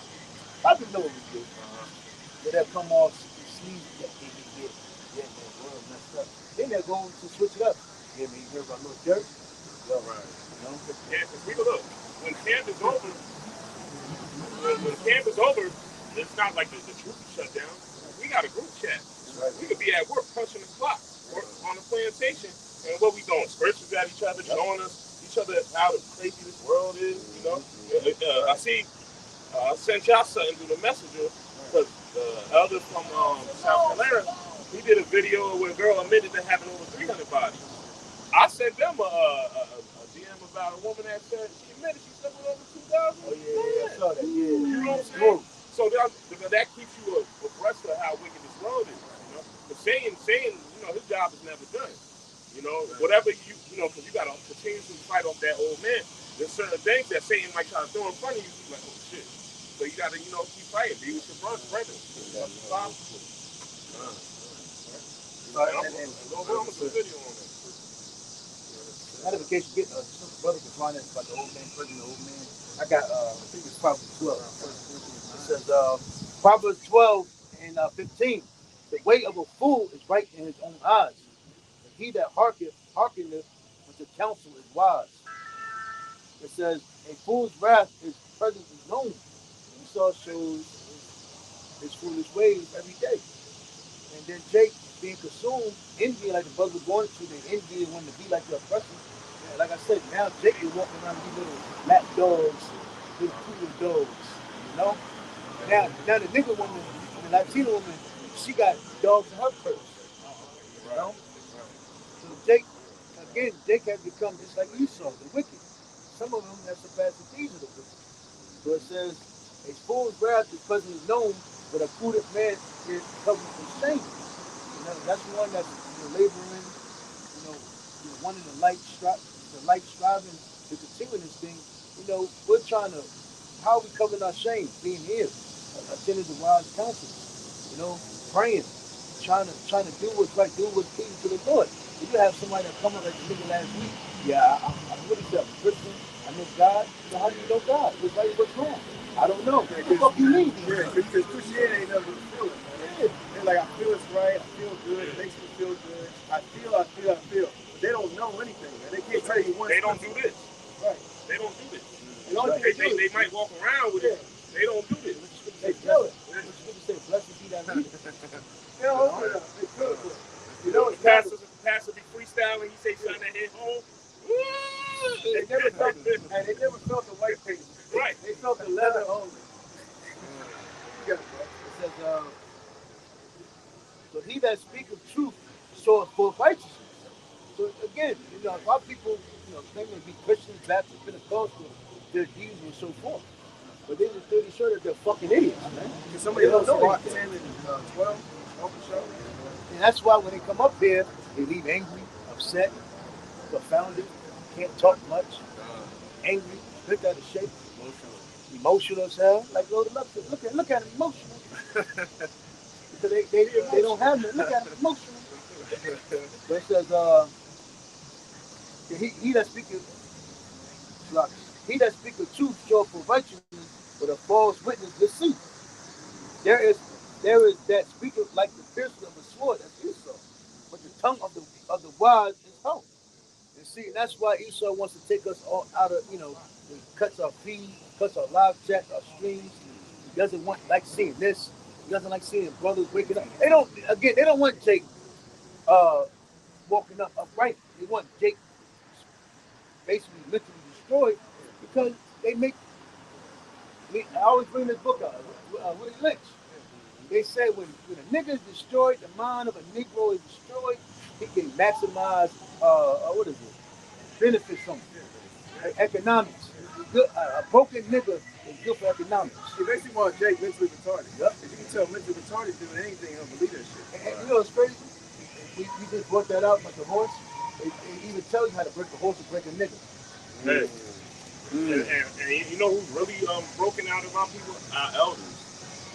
I can know what we do. But they'll come off sleeves that they can get. Yeah, man, world messed up. Then they're going to switch it up. Yeah, man, you heard about Little Dirk? Yo, right. Yeah, because we look, when camp is over, it's not like the truth is shut down. We got a group chat. Right. We could be at work punching the clock or on the plantation, and what we doing? Scratches at each other, showing each other how crazy this world is. I see. I sent y'all something through the messenger because the elder from South Carolina, he did a video where a girl admitted to having over 300 bodies. I sent them a DM about a woman that said she admitted she slept with over 2,000. Oh yeah, I saw that. Yeah, you know what I'm saying? So that keeps you abreast of how wicked this world is. But saying, his job is never done. Whatever because you got to continuously fight off that old man. There's certain things that Satan might try try to throw in front of you, you like, oh shit. So you gotta, you know, keep fighting. Be with your brother. That's possible. I'm gonna do a video on that. Notification getting some brother was finding about the old man, prison, the old man. I got I think it's Proverbs 12. It says Proverbs 12 and 15. The way of a fool is right in his own eyes. But he that hearkeneth unto counsel is wise. It says a fool's wrath is present is known. Esau shows his foolish ways every day. And then Jake being consumed, envy like the brother was going to, they envy and want to be like the oppressor. And like I said, now Jake is walking around with these little lap dogs, little poodle dogs, you know? Now the nigga woman, the Latina woman, she got dogs in her purse, you know? So Jake has become just like Esau, the wicked. Some of them have surpassed the deeds of the wicked. So it says, a fool's wrath is presently known, but a prudent man is covered with shame. You know, that's one that's laboring, wanting the light striving to continue this thing. You know, we're trying to, how are we covering our shame? Being here, attending the wise counsel, you know, praying, trying to do what's right, do what's pleasing to the Lord. If you have somebody that come up like the nigga last week, I'm really Christian, I know God. So how do you know God? What's right, what's wrong? I don't know. What the fuck you mean? Yeah, because Christianity ain't never feeling. Yeah. They're like, I feel it's right, I feel good, it makes me feel good. I feel. But they don't know anything, man. They can't tell you one. They don't do this. Right. They don't do this. They They might walk around with it. They don't do this. They feel it. Blessed be that leader. They don't open it up. They feel it. You know, it's Pastor be freestyling. He say something at his home. They never felt the white paper. Right. They felt the leather only. It says, so he that speaketh truth showeth forth righteousness. So again, a lot of people, claim to be Christians, Baptists, Pentecostal, their deeds and so forth. But they're just pretty sure that they're fucking idiots, man. Can somebody else watch 10 and 12 on the show? And that's why when they come up here, they leave angry, upset, confounded, can't talk much, angry, look out of shape, emotional as hell. Like look at him, emotional. Because they don't have no. Look at him, emotional. But it says, he that speaketh truth showeth for righteousness, but a false witness deceit. There is that speaketh like the piercing of a sword, that's Esau. But the tongue of the wise is health. And see, that's why Esau wants to take us all out of, he cuts our feed, cuts our live chat, our streams. He doesn't like seeing this. He doesn't like seeing brothers waking up. They don't want Jake walking up upright. They want Jake basically literally destroyed because they make. I always bring this book out, Willie Lynch. They say when a nigga is destroyed, the mind of a Negro is destroyed, he can maximize benefits from it. Economics. Good, a broken nigga is good for economics. You basically want Jake mentally retarded. Yep. If you can tell mentally retarded doing anything, I don't believe that shit. And it's crazy. We just brought that out like the horse. It even tells you how to break a horse and break a nigga. Hey. And you know who's really broken out of our people? Our elders.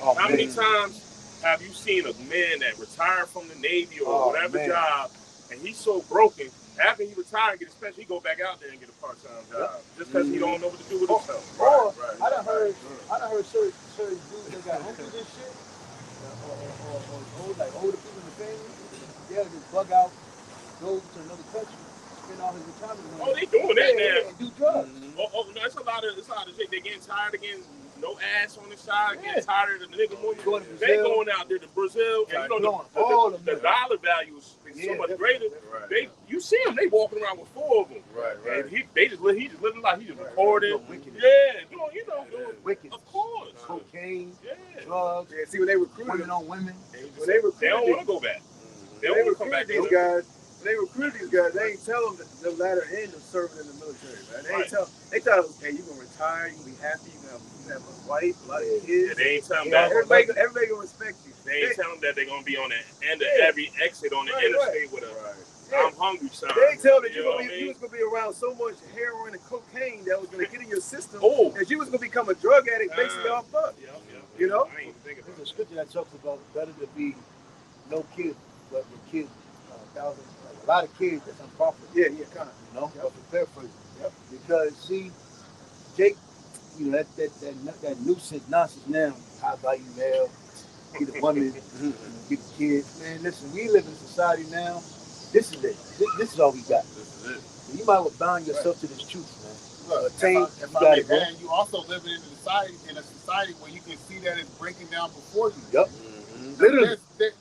Oh, how many times have you seen a man that retired from the Navy or whatever job, and he's so broken, after he retired, get a special, he go back out there and get a part-time job just because he don't know what to do with himself. I done heard certain dudes that got homeless and shit, or older people in the family, they'll just bug out, go to another country, spend all his retirement money. Oh, they doing that now. And do drugs. Oh, no, it's a lot of shit. They getting tired of getting no ass on the side, getting tired of the nigga moving. They going out there to Brazil, and the dollar value is so much greater. You see them, they walking around with 4 of them. Right. And he just living like he just recording. Doing wicked. Of course. Cocaine, drugs. Yeah, see when they recruited women on women. They don't want to go back. They don't want to come back. These guys. When they recruited these guys, they ain't tell them the latter end of serving in the military, man. They thought, okay, you're gonna retire, you're gonna be happy, you're gonna have a wife, a lot of kids. Yeah, they ain't telling them that. Everybody gonna respect you. They ain't telling them that they're gonna be on the end of every exit on the interstate with a I'm hungry signs. They ain't tell that You you know what I was mean? gonna be around so much heroin and cocaine that was gonna get in your system Oh. that you was gonna become a drug addict basically off fuck. You know? I ain't even think about There's a it. scripture that talks about better to be no kids, but the kids, thousands, like a lot of kids that's unprofitable. Yeah, kind of. You know, Yep. but prepare for it. Yep. Because see, Jake, you know that nuisance nonsense now. How about you, male? Get the woman, get the kids. Man, listen, we live in a society now. This is it. This is all we got. This is it. You might as well bound yourself to this truth, man. Look, Attain, if you I got may it, bro. add, you also living in a society where you can see that it's breaking down before you. Yep. Mm-hmm. Literally.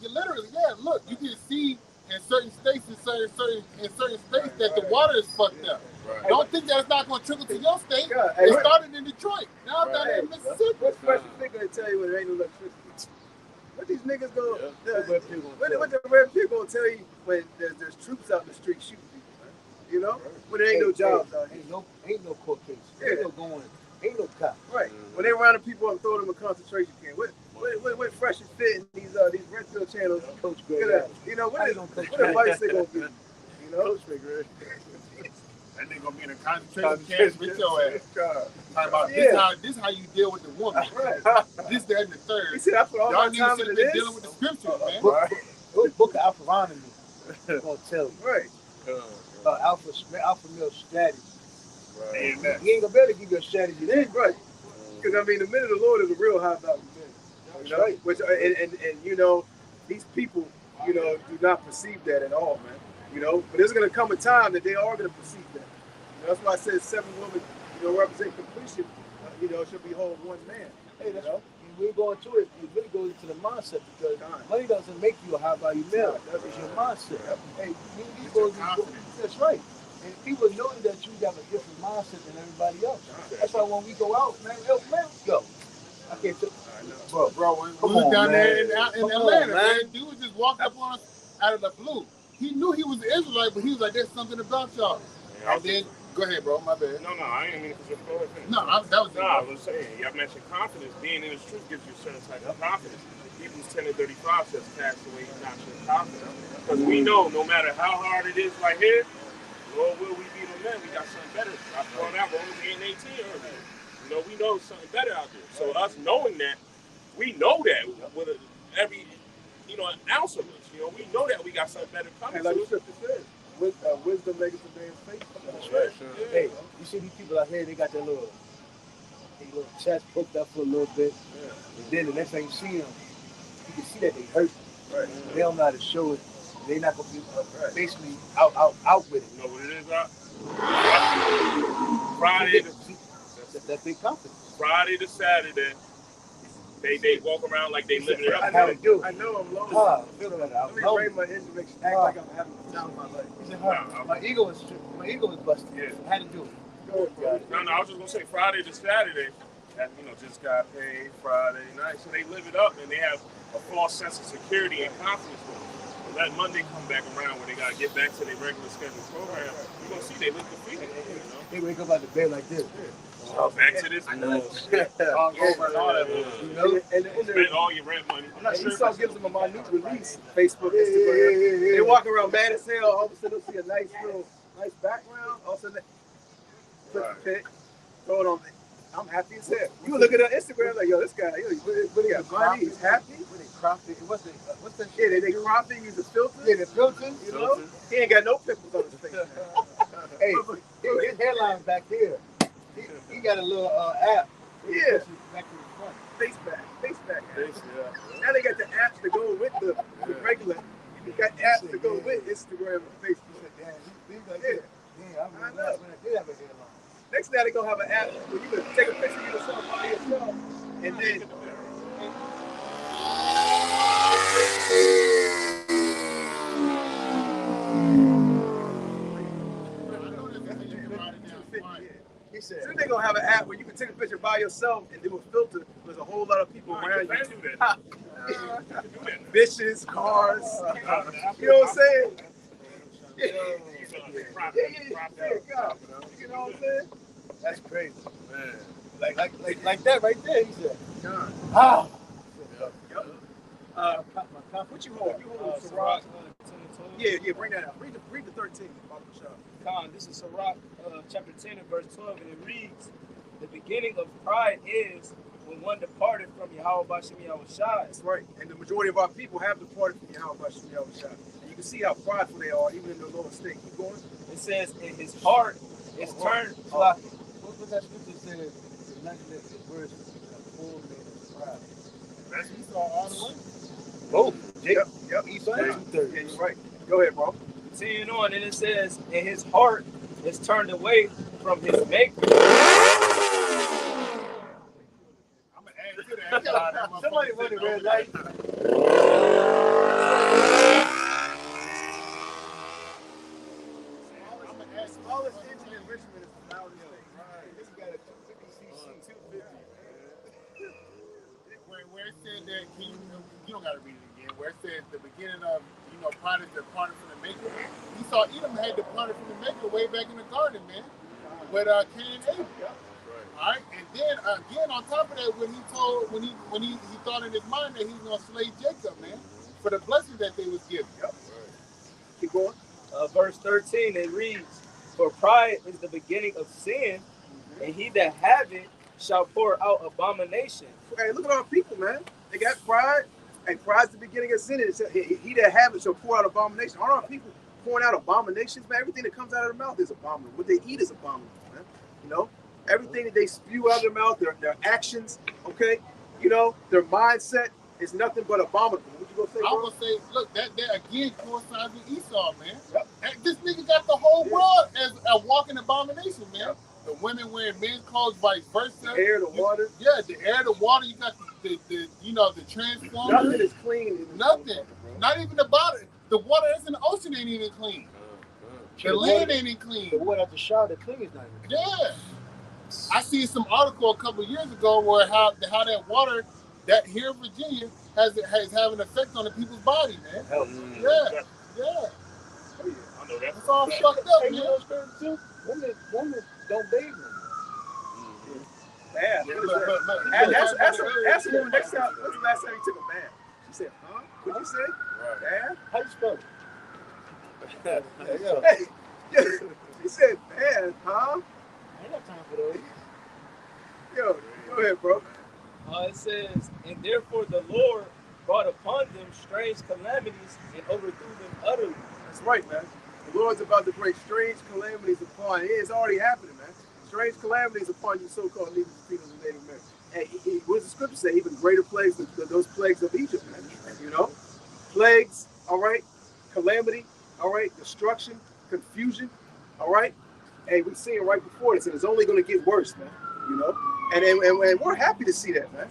Literally, yeah. Look, you can see in certain states, in certain states, that the water is fucked up. Right. Don't think that it's not going to trickle to your state. God, It hey, started in Detroit. Now it's down there in Mississippi. what special thing gonna tell you when there ain't no electricity? What these niggas go? What the red people gonna tell you when there's troops out in the street shooting people, man? You know, when there ain't no jobs out here. Ain't no court case. Yeah. Ain't no cop. Right. When they round the people up and throw them in concentration camp. What fresh and fit in these red pill channels? Coach Look Greg. at that. You know, what advice they gonna give? You know? Coach Greg. That nigga gonna be in a concentration camp with your ass. Talking about Yeah. this how you deal with the woman. Right. This, that, and the He third. said I put all Y'all my niggas time should into have been this. dealing with the scriptures, man. Book of Alpharonomy. I'm gonna tell you. Right. Alpha male strategy. And that. He ain't gonna be able to give you a strategy then. Right. Because I mean, the men of the Lord is a real high value man. You know? Right. Which and you know, these people, you know, do not perceive that at all, man. You know, but there's gonna come a time that they are gonna perceive that. You know, that's why I said 7 women, you know, represent completion. You know, should behold one man. Hey, that's You know? we're going to it. It really goes into the mindset because money doesn't make you a high value male. That's your mindset. Hey, It's your confidence. that's right. And people know that you have a different mindset than everybody else. That's why when we go out, man, yo, I can't tell Bro, when Come we was on, down man. there in Come on, Atlanta, man. man, dude just walked up on us out of the blue. He knew he was an Israelite, but he was like, "There's something about y'all." And then, go ahead, bro. My bad. No, I ain't mean to just go ahead. No, that was it. No, I was saying, y'all mentioned confidence. Being in the truth gives you a certain type of confidence. Hebrews 10:35 says, cast away not your confidence. Because we know no matter how hard it is right here, Lord, will we be the men? We got something better. I brought out Romans 8:18 earlier. You know, we know something better out there. So us knowing that, we know that with every, you know, an ounce of us. You know, we know that we got something better coming And like to the us. scripture says, wisdom makes a man's faith. That's right. Hey, you see these people out here, they got their little chest poked up for a little bit. And then the next time you see them, you can see that they hurt. Right. They don't know how to show it. They're not going to be basically out with it. You know what it is, Friday That big confidence. Friday to Saturday, they walk around like they living it I up. know, How to do. I know I'm lonely. Ah, I feel like Let me I'm bring my engine, act like I'm having a time of my life. He said, my ego is busted. Yeah. I had to do it. Go ahead, bro. No, I was just gonna say Friday to Saturday, that, you know, just got paid Friday night, so they live it up and they have a false sense of security and confidence with it. But let Monday come back around when they gotta get back to their regular scheduled program, you're gonna see they look defeated. You know? They wake up out of bed like this. Back to this bullshit. Hungover and all that. You know? And Spend all your rent money. I'm not sure Esau gives them a minute release. Facebook, Instagram. They walk around mad as hell. All of a sudden, they'll see a nice background. All of a sudden, they put the pic, throw it on. I'm happy as hell. You look at their Instagram like, yo, this guy, what he got money? He's happy. When they cropped it, what's that Yeah, shit? they cropped it, use a filter. Yeah, the filters. You know, he ain't got no pimples on his face. Hey, his hairline's back here. He got a little app. Yeah. Back to the front. Face back. Now they got the apps to go with the regular. You got apps to go with Instagram and Facebook. Damn, he's like, Yeah. yeah, I remember when I did have a hairline. Next thing they're gonna have an app where you can take a picture of yourself by yourself and then He said, soon they're gonna have an app where you can take a picture by yourself and do a filter. There's a whole lot of people around you. Bitches, cars. You know what I'm saying? Yeah. God. You know what I'm saying? that's crazy. Man. Like that right there, he said. God. Ah. What you hold? You hold Ciroc. Yeah, bring that out. Read the 13. Khan, this is Sirach chapter 10 and verse 12, and it reads, the beginning of pride is when one departed from Yahweh Bashem Yahweh Shai. That's right. And the majority of our people have departed from Yahweh Bashem Yahweh Shai. And you can see how prideful they are, even in their lower state. Keep going. It says, in his heart is turned. What that scripture says, the language that the words full man of pride. That's Esau all the way. Oh, Yep. Esau Yeah, 2/3. yeah, you're right. Go ahead, bro. Continuing on, and it says, and his heart is turned away from his maker. I'm gonna add to that. Somebody run the red light. I'm gonna add smallest engine in Richmond is the loudest thing. Right. This got a 250cc 250. Where it said that you don't gotta read it again. Where it says the beginning of pride is departed from the maker. Esau Edom had departed from the maker way back in the garden, man. With Cain and Abel. All right, and then again on top of that, when he thought in his mind that he was gonna slay Jacob, man, for the blessing that they was given. Yep. Keep going. Verse 13, it reads, for pride is the beginning of sin, and he that have it shall pour out abomination. Hey, look at our people, man. They got pride, and pride's the beginning of sin. It said, he that have it shall pour out abomination. Aren't our people pouring out abominations, man? Everything that comes out of their mouth is abominable. What they eat is abominable, man. You know, everything that they spew out of their mouth, their actions, okay, their mindset is nothing but abominable. What you gonna say, I bro? would say, look, that again coincides with Esau, man. Yep. And this nigga got the whole world as a walking abomination, man. Yep. The women wearing men's clothes, vice versa. The air, the water. Yeah, the air, the water. You got the transformers. Nothing is clean. in this Nothing. motherfucker, bro. Not even the bottom. The water that's in the ocean ain't even clean. The land ain't even clean. The water at the shower, the clean is not even. Yeah. I seen some article a couple of years ago where how that water that here in Virginia has having an effect on the people's body, man. Yeah. I know that's It's all fucked up, Hey, man. you know what's crazy too? Women don't bathe no more. Bad. Yeah, What is that? Ask a woman next time. When's the last time you took a bath? She said, huh? What'd you say? Bad? How you spell it? Yeah. Hey, she said, bad, huh? I ain't got time for those. Yo, go ahead, bro. It says, and therefore the Lord brought upon them strange calamities and overthrew them utterly. That's right, man. The Lord's about to bring strange calamities upon you. It's already happening, man. Strange calamities upon you, so-called Negroes, Latinos, and Native Americans. Hey, what does the scripture say? Even greater plagues than those plagues of Egypt, man. Plagues, all right? Calamity, all right? Destruction, confusion, all right? Hey, we've seen it right before this, and it's only going to get worse, man. And we're happy to see that, man.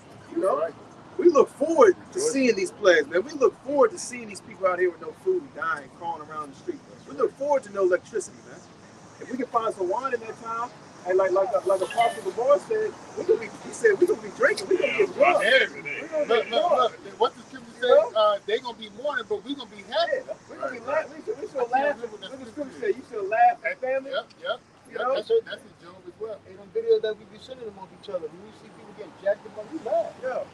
We look forward to seeing these plagues, man. We look forward to seeing these people out here with no food, dying, crawling around the street. We look forward to no electricity, man. If we can find some wine in that town, and like Apostle DeBoer said, we're gonna be drinking, we're gonna get drunk. Look, what the scripture says, they're gonna be mourning, but we're gonna be happy. Yeah, we're gonna be laughing. We should laugh. What the scripture say? You should laugh at family. Yep. That's in Job as well. Hey, them videos that we be sending amongst each other, when we see people getting jacked up, we laugh. Yo,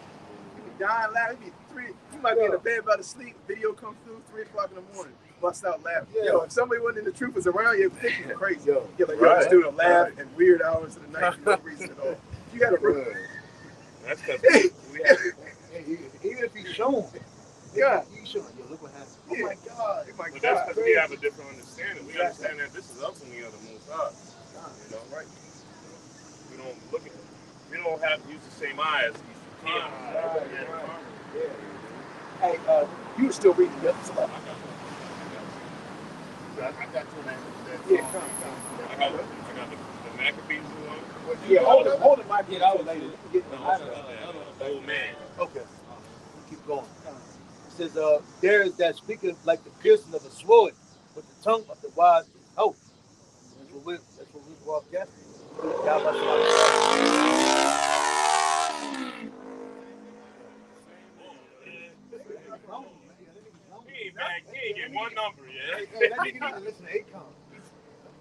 you be dying laughing. You might be in the bed about to sleep. Video comes through 3 o'clock in the morning. Bust out laughing. Yeah. Yo, if somebody wasn't in the truth was around you, think you're crazy. Yo, You're like, yo, this dude will laugh at weird hours of the night for no reason at all. You got to That's because we have even if he's shown, Yeah. you showing, yo, look what happened. Oh my God. Oh my But God. that's because we have a different understanding. We understand that this is us and we are the Most High. Right. We don't have to use the same eyes. Hey, you were still reading the other stuff. I got two names. Yeah, come. I got the Maccabees one. Yeah, hold it, Mike. Get out later. Old man. Okay, keep going. It says, there is that speaketh like the piercing of a sword, with the tongue of the wise is hope. That's what we walk after. He ain't get one number yet. Hey, that nigga need to listen to Akon.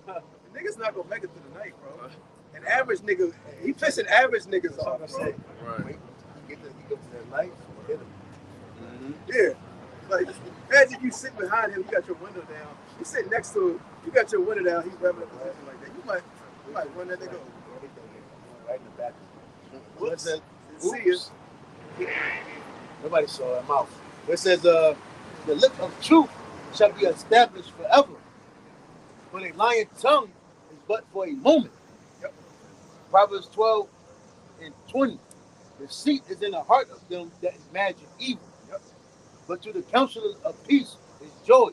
The nigga's not gonna make it to the night, bro. An average nigga, he pissing average niggas off, bro. Wait, he goes to that light, hit him. Yeah. Like, imagine you sitting behind him, you got your window down. You sitting next to him, you got your window down, he's rubbing a position like that. You might run that nigga over. Right in the back. Whoops. Oops. See us. Nobody saw her mouth. It says, the lip of truth shall be established forever. But a lying tongue is but for a moment. Yep. Proverbs 12:20. Deceit is in the heart of them that imagine evil. Yep. But to the counselors of peace is joy.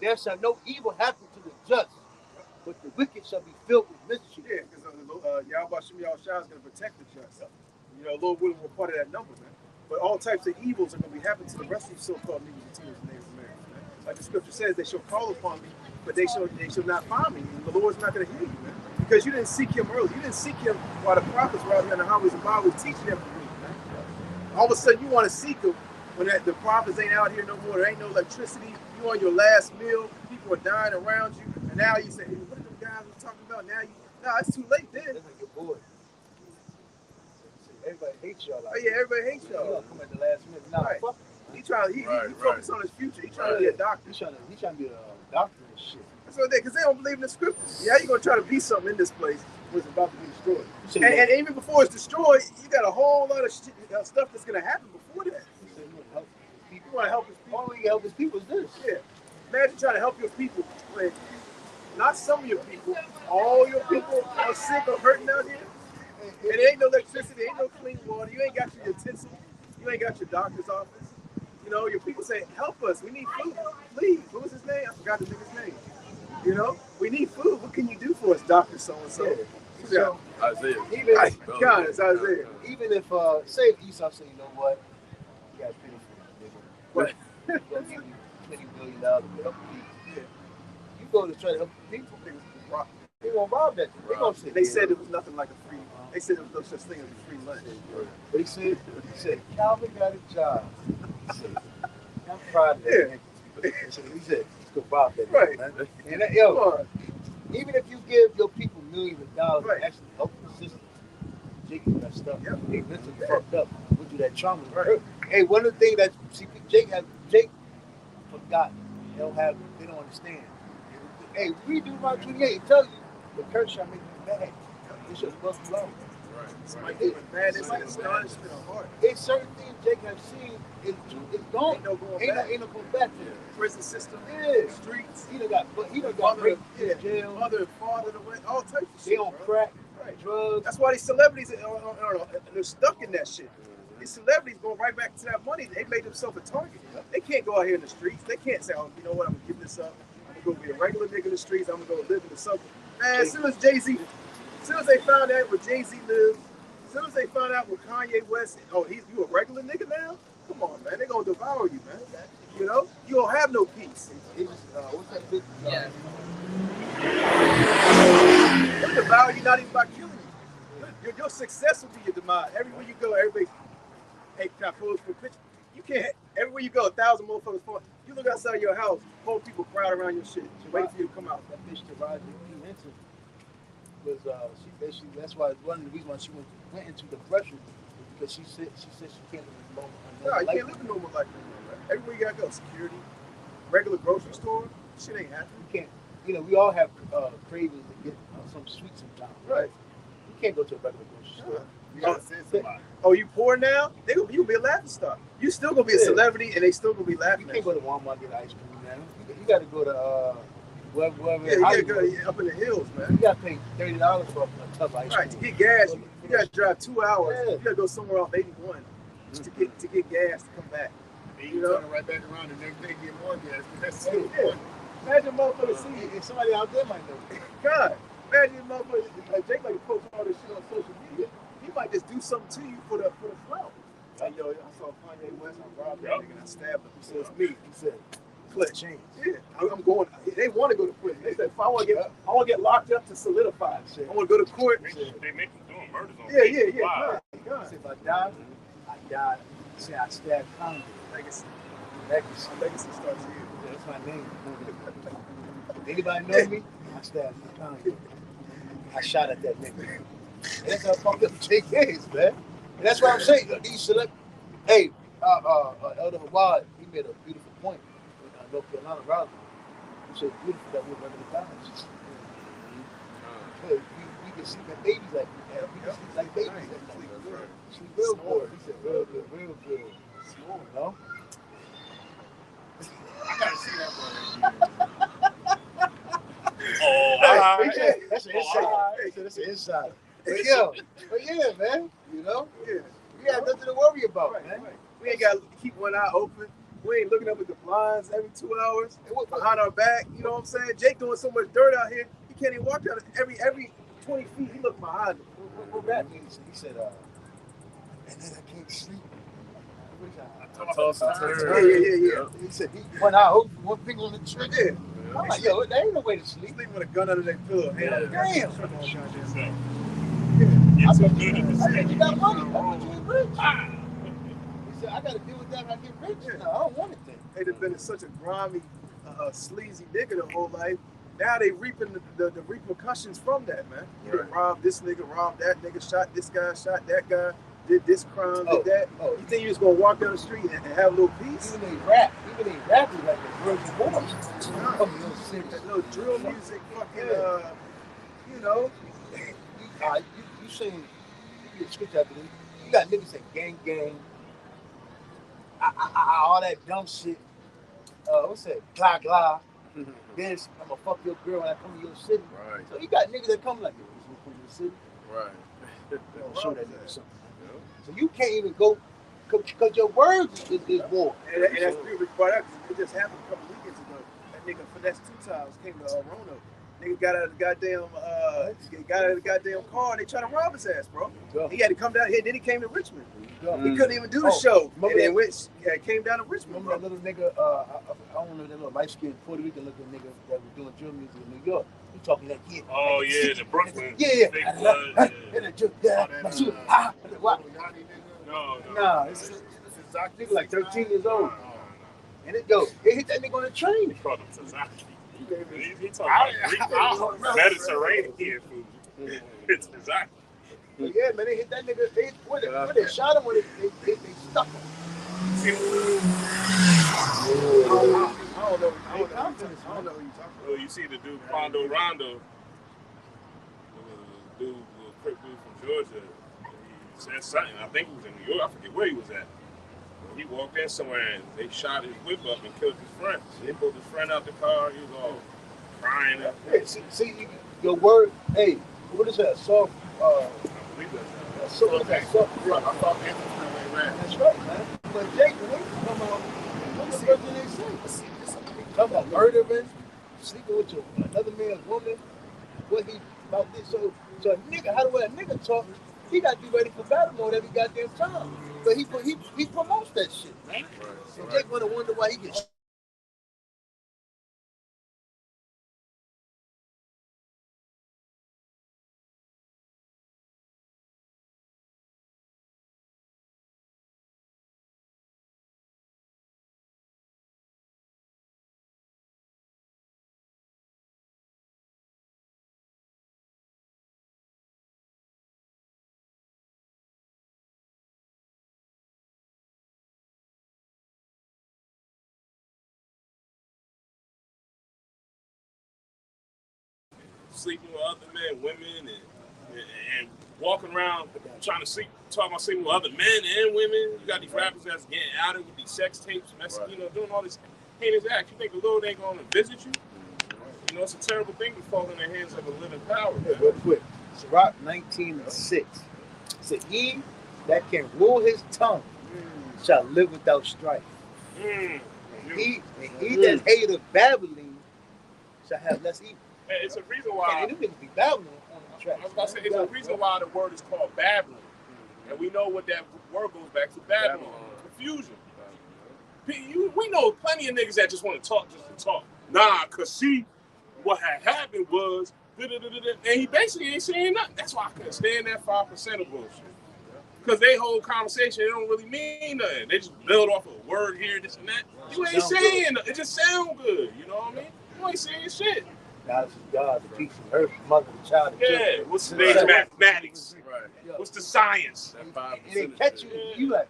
There shall no evil happen to the just, but the wicked shall be filled with mischief. Yeah, because Yahweh Shem Yahushua is going to protect the just. You know, Lord willing, we're part of that number, man. But all types of evils are going to be happening to the rest of these so-called Negroes, Latinos, and Native Americans, man. Like the scripture says, they shall call upon me, but they shall not find me. And the Lord's not going to hear you, man. Because you didn't seek him early. You didn't seek him while the prophets were out here in the highways and byways teaching them to read, man. All of a sudden, you want to seek him when the prophets ain't out here no more. There ain't no electricity. You on your last meal. People are dying around you. And now you say, hey, what are them guys we talking about? Now it's too late then. That's like your boy. Everybody hates y'all. Oh yeah, everybody hates y'all. Come at the last minute. Nah, Right. fuck. He focus on his future. He trying to be a doctor. He trying to be a doctor and shit. That's what because they don't believe in the scriptures. Yeah, you gonna try to be something in this place when it's about to be destroyed. And even before it's destroyed, you got a whole lot of shit, stuff that's gonna happen before that. You want to help his people. All we help his people is this. Yeah. Imagine trying to help your people when not some of your people, all your people are sick or hurting out here. And there ain't no electricity, ain't no clean water. You ain't got your utensils. You ain't got your doctor's office. You know, your people say, help us. We need food. Please. What was his name? I forgot the nigga's name. You know, we need food. What can you do for us, Dr. So-and-so? So, Isaiah. even God, it's Isaiah. even if say if Esau say, you know what, you got pity for me, nigga. Right. We'll give you $20 billion to help the people. Yeah. You go to try to help the people, they gonna rob that. They gonna say They said it was nothing like a free. They said there was no such thing as a free lunch. But he said Calvin got a job. He said, I'm proud of that. Yeah. He said, let's go rob that. Right. Man. And that, yo, even if you give your people millions of dollars Right. to actually help the system, Jake messed up. Yep. They mentally fucked up. Went through that trauma. Right. Hey, one of the things that Jake forgot. They don't understand. Hey, we do about 28. Tell you, the curse shall make you mad. It shall bust you out. Somebody doing madness and astonishment of heart. It's certain things Jake have seen is gone. Ain't no going Ain't back. no going back to it. Prison system, Yeah. streets, He done got mother, raped yeah, in jail. mother and father, all types of They shit. on Bro. crack, Right. drugs. That's why these celebrities they're stuck in that shit. These celebrities go right back to that money. They made themselves a target. They can't go out here in the streets. They can't say, oh, you know what, I'm gonna give this up. I'm gonna go be a regular nigga in the streets. I'm gonna go live in the suburbs. Man, as soon as they found out where Jay-Z lives, as soon as they found out where Kanye West, you a regular nigga now? Come on, man. They're gonna devour you, man. You know? You don't have no peace. It was, what's that bitch? Yeah. They devour you not even by killing you. Your success will be your demise. Everywhere you go, everybody, hey, can I pose for a picture? You can't. Everywhere you go, 1,000 motherfuckers phone. You look outside your house, whole people crowd around your shit, waiting for you to come out. That bitch Taraji P. Henson was she basically, that's why one of the reasons why she went into depression was because she said she can't live a normal No, you life. can't live a normal life anymore, man. Everywhere you gotta go, security, regular grocery store, shit ain't happening. You can't, we all have cravings to get some sweets sometimes. Right. You can't go to a regular grocery store. You gotta send somebody. Oh, you poor now? You gonna be a laughing stock. You still gonna be a Yeah. celebrity, and they still gonna be You laughing can't at go you. to Walmart and get ice cream now. You got to go to wherever. Yeah, you gotta Hollywood. go up in the hills, You man. got to pay $30 for a tub of ice cream. Right, to get gas, you gotta drive 2 hours. Yeah. You gotta go somewhere off 81 just to get gas to come back. And You you know? turn right back around and next day get more gas. That's Yeah. it. Imagine motherfuckers see you. And somebody out there might know. God, imagine motherfuckers like Jake like to post all this shit on social media. He might just do something to you for the clout. Like, yo, I saw Kanye West, I robbed that nigga and I stabbed him. He said, it's me. He said, Click change. yeah, I'm going. They want to go to prison. They said, if I want to get locked up to solidify. I want to go to court. They make them doing murders on Yeah. Facebook Live. God, God. If I die, I died. Say I stabbed Congress. Legacy. Legacy. My legacy starts here. That's my name. Anybody know me? I stabbed Congress. I shot at that nigga. And that's how fucked up Jake is, man. And that's what I'm saying. These select, hey, Elder Hawad, he made a beautiful point in North Carolina, Raleigh. You said beautiful that we're regular guys. You can sleep like babies like that. We can sleep like babies like that. Sleep real good. He said real good, real good. You know? I gotta see that one. Oh, That's an inside. That's an inside. But yeah, man. You know? Yeah. We have nothing to worry about, Right, man. right. We ain't got to keep one eye open. We ain't looking up at the blinds every 2 hours behind our back. You know what I'm saying? Jake doing so much dirt out here. He can't even walk down every 20 feet. He look behind him. What that means? He said, and then I can't sleep. toss and Yeah. He said he went out, one finger on the trigger. Yeah. I'm like, yo, there ain't no way to sleep. Sleep with a gun under their pillow. Hand on the Damn. It's so good at the I said, same. you got money. I thought you was rich. He said, I got to deal with that when I get rich. No, I don't want it then. They'd have been such a grimy, sleazy nigga the whole life. Now they reaping the repercussions from that, man. You done robbed this nigga, robbed that nigga, shot this guy, shot that guy, did this crime, did that. Oh. You think you just gonna walk down the street and have a little peace? Even they rap is like the Virgin Boys. That little drill music, fucking, you know. You saying, you get scripture after this. You got niggas saying gang, all that dumb shit. What's that? Glah. This, I'm gonna fuck your girl when I come to your city. Right. So you got niggas that come like, yo, you come to the city? Right. Show that nigga something. So you can't even go, because your words is war. And that's beautiful part out, 'cause it just happened a couple weekends ago. That nigga finessed 2 times, came to Roanoke. Nigga got out of the goddamn car and they tried to rob his ass, bro. Yeah. He had to come down here, then he came to Richmond. Yeah. He couldn't even do the show. And then came down to Richmond, Remember bro. that little nigga, I don't know, that little light-skinned Puerto Rican looking nigga that was doing drill music in New York. He talking like, yeah. Oh yeah, the Brooklyn. Yeah. Fake blood. No. Nah, it's exactly like 13 years old. And it goes, they hit that nigga on the train. He called him Tazaki. He talking about Mediterranean food. It's Tazaki. But yeah, man, they hit that nigga. They shot him when they stuck him. I don't know who you're talking about. Well, you see the dude Quando Rondo, the quick dude from Georgia. He said something. I think he was in New York. I forget where he was at. He walked in somewhere and they shot his whip up and killed his friend. So they pulled his friend out the car. He was all crying. Hey, see, your word. Hey, what is that? Soft. I believe that's Soft. I thought Anthony ran. That's right, man. But Jake, when they come on, what's the first thing they say? Talking about murdering, sleeping with another man's woman. What he about this? So a nigga, how the way a nigga talk, he got to be ready for battle mode every goddamn time. But he promotes that shit, man. So Jake wanna wonder why he gets. sleeping with other men, women, and walking around trying to talking about sleeping with other men and women. You got these rappers that's getting outed with these sex tapes, doing all this heinous acts. You think the Lord ain't going to visit you? You know, it's a terrible thing to fall in the hands of a living power. Hey, real quick, Sirach 19:6 said, "He that can rule his tongue shall live without strife. He that hateth babbling shall have less evil." It's a reason why. And them niggas be babbling on the track. I was about to say, it's a reason why the word is called babbling. And we know what that word goes back to, Babylon, confusion. We know plenty of niggas that just want to talk just to talk. Nah, because see, what had happened was, and he basically ain't saying nothing. That's why I couldn't stand that 5% of bullshit. Because they whole conversation, they don't really mean nothing. They just build off a word here, this and that. You ain't saying it. It just sound good. You know what I mean? You ain't saying shit. God is God, the peace of earth, mother, the child, the Yeah, children. what's today's mathematics? Right. What's the science? And they catch you, you like,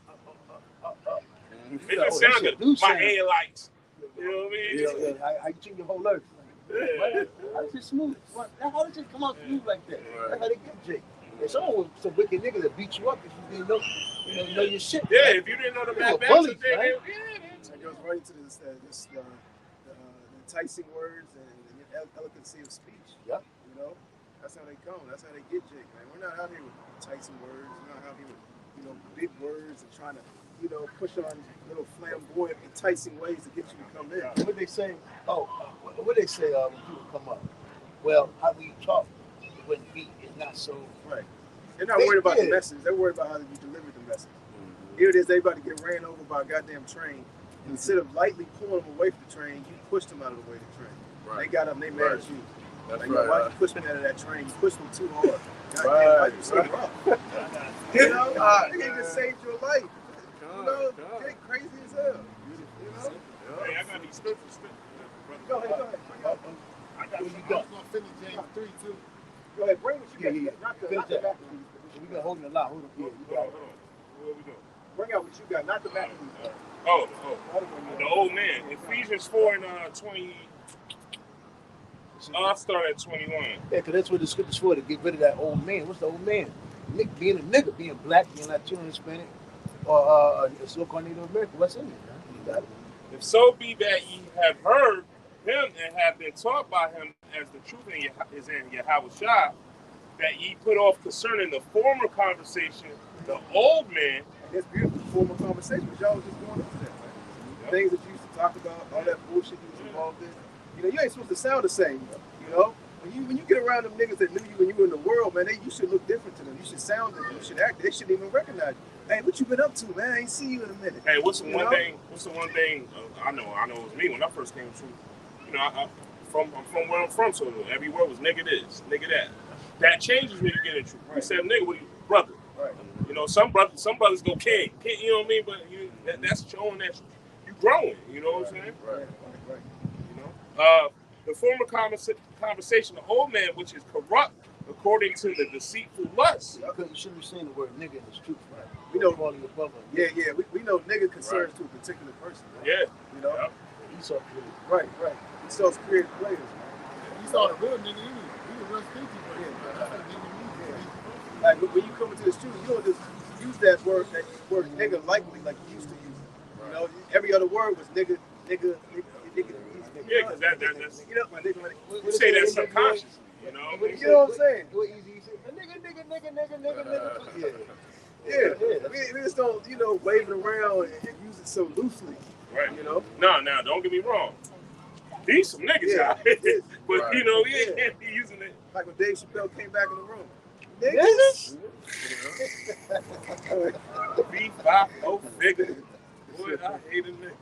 It just sounds good. My headlights. You know what I mean? Yeah. How you change your whole life? Yeah. How does it smooth? How does it come out smooth like that? That's how they get Jake. And some wicked niggas that beat you up if you didn't know your shit. Yeah, right? if you didn't know the They were mathematics, bullies, they right? It goes right into this, the enticing words and the elegancy of speech. Yep. You know, that's how they come. That's how they get Jake, man. We're not out here with enticing words. We're not out here with, big words and trying to, push on little flamboyant, enticing ways to get you to come in. What they say? What they say when people come up? Well, how we talk when beat is not so right. They're not worried about the message. They're worried about how you deliver the message. Here it is, everybody get ran over by a goddamn train. Instead of lightly pulling them away from the train, you pushed them out of the way of the train. Right. They got up and they mad at you. That's like, right. Why you push me out of that train? You pushed them too hard. Goddamn, why you so rough? They just saved your life. Jake crazy as hell. Hey, I got these scriptures. Go ahead. I got I was gonna finish James 3 too. Go ahead, bring what you got. Finish that. We been holding a lot. Hold on. Hold on. What we doing? Bring out what you got, not the back. The old man. Ephesians 4 and 20. I'll start at 21. Yeah, because that's what the scripture's for, to get rid of that old man. What's the old man? Being a nigga, being black, being Latino, Hispanic, or so-called Native American. What's in it? You got it. If so be that ye have heard him and have been taught by him as the truth is in Yahushua, that ye put off concerning the former conversation, the old man. It's beautiful former conversation, but y'all was just going into that, man. Yep. Things that you used to talk about, all that bullshit you was involved in. You ain't supposed to sound the same, When you get around them niggas that knew you when you were in the world, man, you should look different to them. You should sound different. You should act. They shouldn't even recognize you. Hey, what you been up to, man? I ain't see you in a minute. Hey, what's the one thing? I know it was me when I first came to. I'm from where I'm from, so every word was nigga this, nigga that. That changes when you get into. Right. You said nigga, what you brother? Right. Some brothers go king. You know what I mean? But that's showing that you growing. You know what I'm saying? Right. The former conversation, the old man, which is corrupt according to the deceitful lust. Because you shouldn't be saying the word nigga in the truth, right? We know calling your brother. Yeah. We know nigga concerns to a particular person. Right? Yeah. Esau created. Right. Esau's created players, man. You saw the real nigga, he was real stinky, but like when you come into the studio, you don't just use that word nigga lightly like you used to use it. Right. Every other word was nigga. Yeah, because that's you say that's subconscious. You know what I'm saying? Nigga. Yeah. We just don't wave it around and use it so loosely. Right. No, don't get me wrong. These some niggas out here. But you can't be using it. Like when Dave Chappelle came back in the room. Niggas? B5 figure. Boy, I hate a nigga.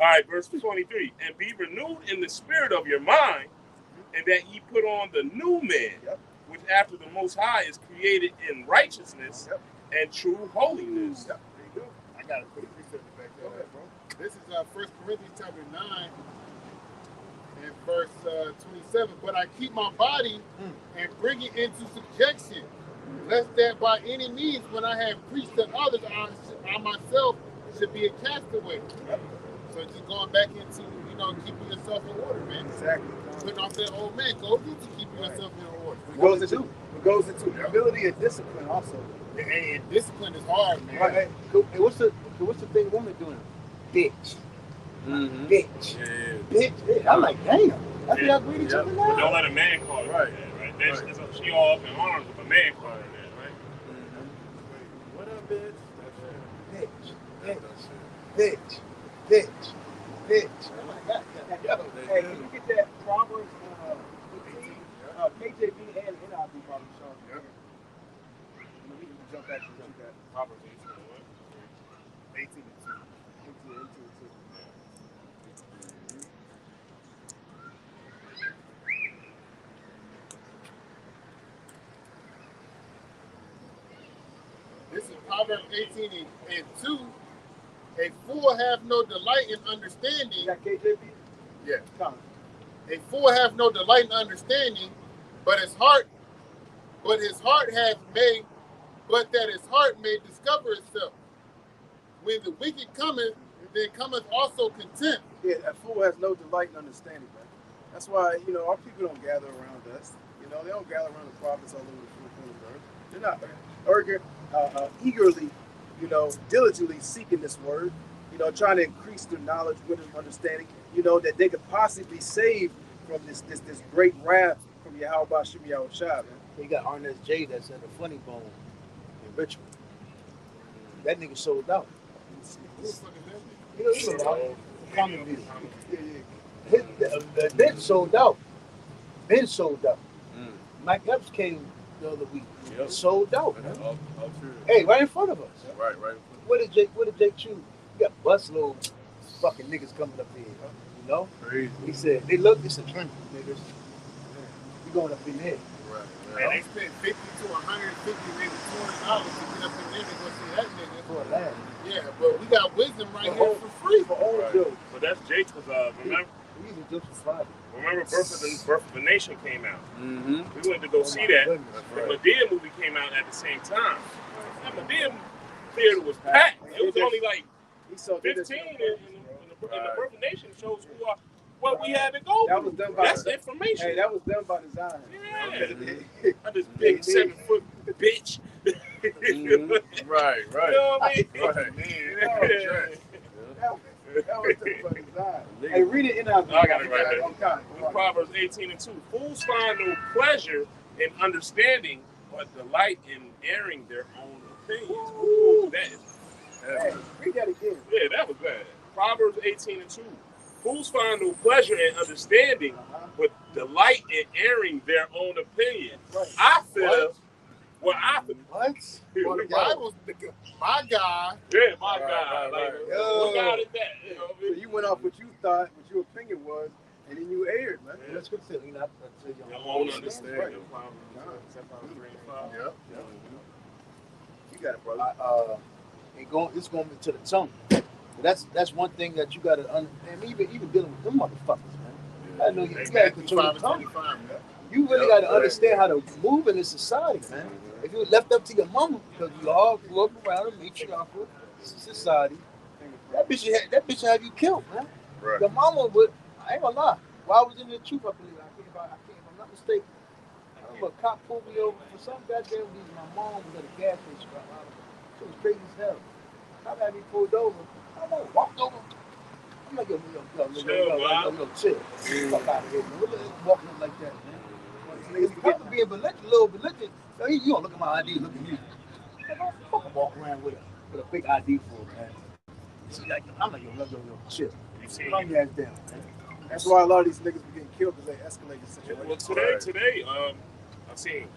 All right, verse 23. And be renewed in the spirit of your mind, and that ye put on the new man, which after the Most High is created in righteousness and true holiness. There you go. I got to put a precept back there. Go ahead, bro. This is 1 Corinthians chapter 9 and verse 27. But I keep my body and bring it into subjection, lest that by any means, when I have preached to others, I myself should be a castaway. So just going back into, keeping yourself in order, man. Exactly. Putting off that old man, go to keeping yourself in order. It goes into humility and discipline also. And discipline is hard, man. Right. Hey, what's the thing woman doing? Bitch. Mm-hmm. Bitch. Yeah. Bitch. I'm like, damn. I think I agree with each other now. Don't let a man call her. Right. Right. She all up in arms with a man calling her that, right? Mm-hmm. What up, bitch? Bitch. Oh my God. Hey, can you get that Proverbs 15? KJV and NIV probably showing. Yep. We can jump back to that. Proverbs 18 and 2. 18 and 2. This is Proverbs 18 and 2. A fool have no delight in understanding. You got KJV? Yeah. Come. A fool have no delight in understanding, but his heart has made, but that his heart may discover itself. when the wicked cometh, then cometh also contempt. Yeah, a fool has no delight in understanding, man. That's why, you know, our people don't gather around us. You know, they don't gather around the prophets all over the earth. They're not eagerly, you know, diligently seeking this word, you know, trying to increase their knowledge, wisdom, understanding, you know, that they could possibly be saved from this great wrath from Yahweh Bashim Yahushua, man. They got Ernest J that's at the Funny Bone in Richmond. That nigga sold out. Who the fuck is that? You know, sold out. Common music. The Ben sold out. Ben sold out. Mike Epps came the other week. Yep. Sold out. Man. All true. Hey, right in front of us. Right. What did Jake choose? You got busload fucking niggas coming up here. You know? Crazy. He said, they look, it's a trend, niggas. You going up in there. Man, they spent 50 to 150, maybe $200 to get up in there to go see that nigga. For a laugh. Yeah, but we got wisdom right here for free. For all Right. jokes. But that's Jake was We even just for Friday. remember Birth of the Nation came out. Mm-hmm. We went to go see that. Goodness. The Medea movie came out at the same time. That Medea theater was packed. It was only like He saw 15 in the Birth of the Nation shows what we had to go That through. was done by That's information. Hey, that was done by design. Yeah. I'm this big 7-foot bitch. Right. You know what I mean? Right. Yeah. That was done by design. Hey, read it in our. I got it right there. Okay. Proverbs 18:2. Fools find no pleasure in understanding, but delight in airing their own opinions. Ooh, that is. Hey, read that again. Yeah, that was bad. Proverbs 18:2. Fools find no pleasure in understanding, but delight in airing their own opinions. Right. I feel. What I feel. What? Well, the Bible's my God. Yeah, my God. right. Like, what God is that? You know what I So mean? you went off what you thought, what your opinion was, and then you aired, man. Let's go to you not until you Your own understanding. Right. Proverbs 3 and 5. Yep. You got it, brother. It's going to the tongue. But that's one thing that you got to understand. Even dealing with them motherfuckers, man. I know you got to control the tongue. You really got to understand how to move in this society, man. If you left up to your mama, because we all grew up around a matriarchal society, that bitch have you killed, man. Right. Your mama would. I ain't gonna lie. While I was in the troop, I believe if I'm not mistaken, I remember a cop pulled me over for some goddamn reason. My mom was at a gas station. It was crazy as hell. Cop had me pulled over. I walked over. I'm like, yo, chill. Fuck out of here, man. What walking up like that, man? It's probably being belligerent, a little belligerent. So you don't look at my ID, look at me. Don't fucking walk around with a big ID for it, man. So I'm like, yo, chill. Calm your ass down, man. That's why a lot of these niggas be getting killed because they escalate the situation. Well, today, I seen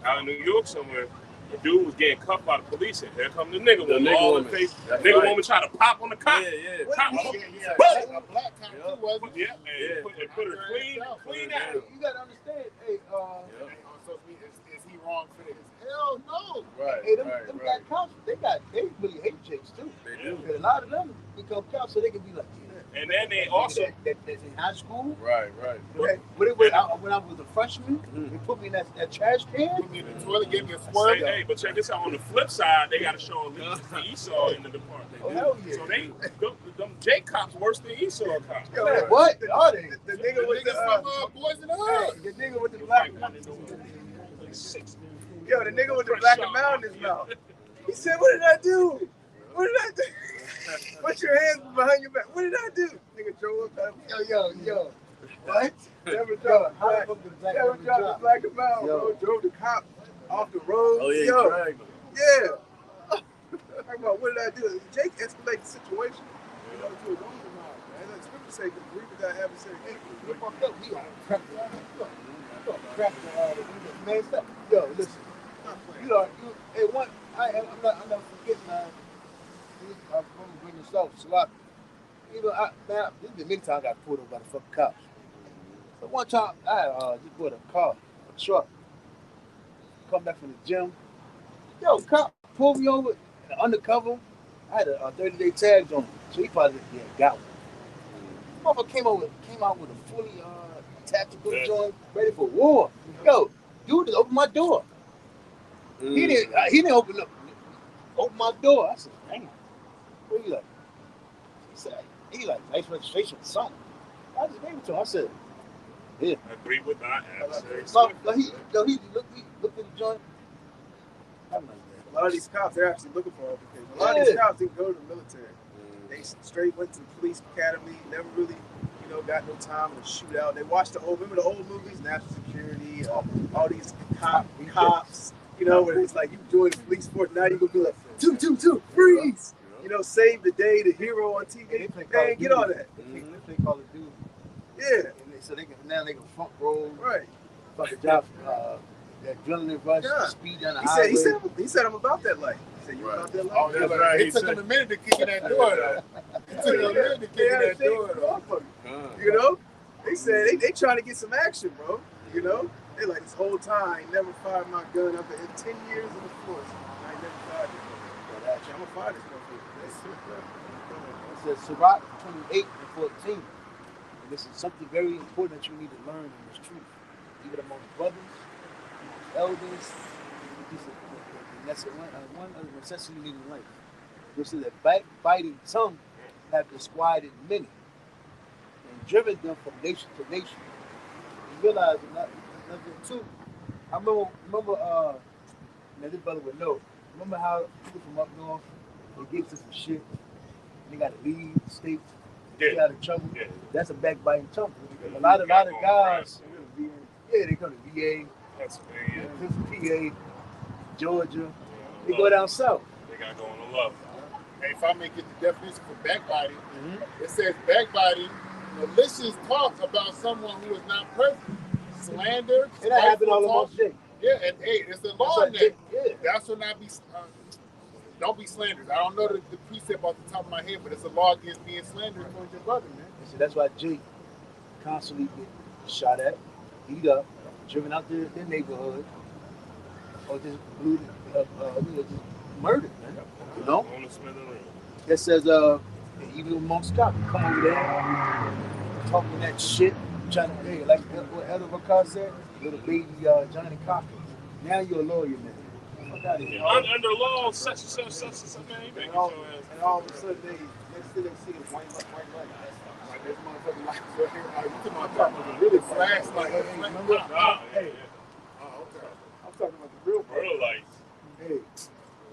out in New York somewhere, a dude was getting cuffed by the police, and here come the nigga woman. All in the face. Nigga woman try to pop on the cop. Yeah. Cop. A black cop too, wasn't it? Yeah, man. They put her clean out. You gotta understand, hey, So is he wrong for this? Hell no. Right. hey, them black cops, they really hate chicks too. They do. A lot of them become cops so they can be like, And then they also. that's in high school. Right. When I was a freshman, they put me in that trash can. Put me in the toilet, gave me a swerve. Hey, but check this out. On the flip side, they got to show allegiance to Esau in the department. Oh, hell yeah. So them J cops worse than Esau cops. Yo, Man, what are they? The nigga with the from Boys in the Hood. the nigga with the black Yo, the nigga with the black amount in his mouth. He said, "What did I do? What did I do? Put your hands behind your back. What did I do?" Nigga drove up. Yo. What? Never dropped the black amount, bro. Drove the cop off the road. Oh yeah, Yo, you dragged him. yeah. Talking about what did I do? Jake escalated the situation. You know, to his own demise, man. Like scripture say, the believer got adversary. We fucked up. We on crap. Man, stop. Yo, listen. Hey, one. I'm not forgetting. I'm gonna bring this up. Salaki. You know, this been many times I got pulled over by the fucking cops. But one time I just bought a truck. Come back from the gym. Yo, cop pulled me over undercover. I had a 30-day tags on him, so he probably got one. Motherfucker came out with a fully tactical joint, ready for war. Yo, dude just opened my door. He didn't open my door. I said, damn. What you like? He said, he like nice registration or something. I just gave it to him. I said, yeah. Agree with my adversary. So he looked at the joint. I'm like, A lot of these cops, they're actually looking for education. A lot of these cops didn't go to the military. They straight went to the police academy, never really, got no time in a shootout. They watched remember the old movies, National Security, all these cops, where it's like you join the police force, now you're going to be like, 222, freeze! Save the day, the hero on TV. They ain't get all that. They Call of Duty. Yeah. So they can front row. Right. Fucking job. That adrenaline rush, speed down the highway. He said I'm about that life. He said you about that life. Oh, that's right. It took him a minute to kick in that door, though. It took him a minute to kick in that door, though. They said they trying to get some action, bro. They like this whole time never fired my gun up in 10 years in the force. I ain't never fired it. But actually, I'm gonna fire this motherfucker. It says Sirach 28 and 14. And this is something very important that you need to learn in this truth, even among brothers, elders. That's one of the necessity you need in life. This is that backbiting tongue have disquieted many and driven them from nation to nation. You realize another too. I remember now this brother would know. Remember how people from up north they get to some shit, they gotta leave the state, get out of trouble. Yeah. That's a backbiting tongue. A lot of guys, they come to VA, Pennsylvania, PA, Georgia. They go down south. They gotta go on the love. Hey, if I may get the definition for backbiting, it says backbiting, malicious talk about someone who is not present. Slander. And that happened all talk. almost day. Yeah, and hey, it's a law in That's there. yeah. Thou shalt not be, don't be slandered. I don't know the precept off the top of my head, but it's a law against being slandered towards your brother, man. So that's why Jake constantly get shot at, beat up, driven out their neighborhood, or just just murdered, man. On the smithereen. That says, even amongst cops, come over there, talking that shit, trying to, hey, like what Elder Bakar said, little baby Johnny Cocker. Now you're a lawyer, man. Fuck out of here. Under law, such and such, man. You better get your ass. And all of a sudden, next thing they see is white light. Like this motherfucking light right here. Like, you talking about Really flashlight. remember? Hey. Oh, okay. I'm talking about the real part. Real lights. Hey,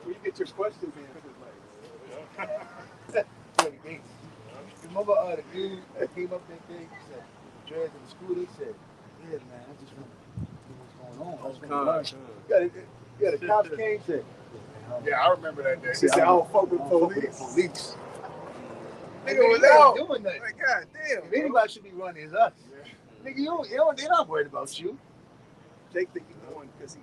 when you get your questions answered, Remember the dude that came up that day, he said, dreads in the school, he said, yeah, man, I just want to see what's going on. I just want to learn. Yeah, the cops came and said, Yeah, I remember that day. He said, I don't fuck with police. Police. Nigga was out. Doing nothing. Like, God damn. If anybody should be running, it's us. Nigga, they're not worried about you. Jake think he's doing because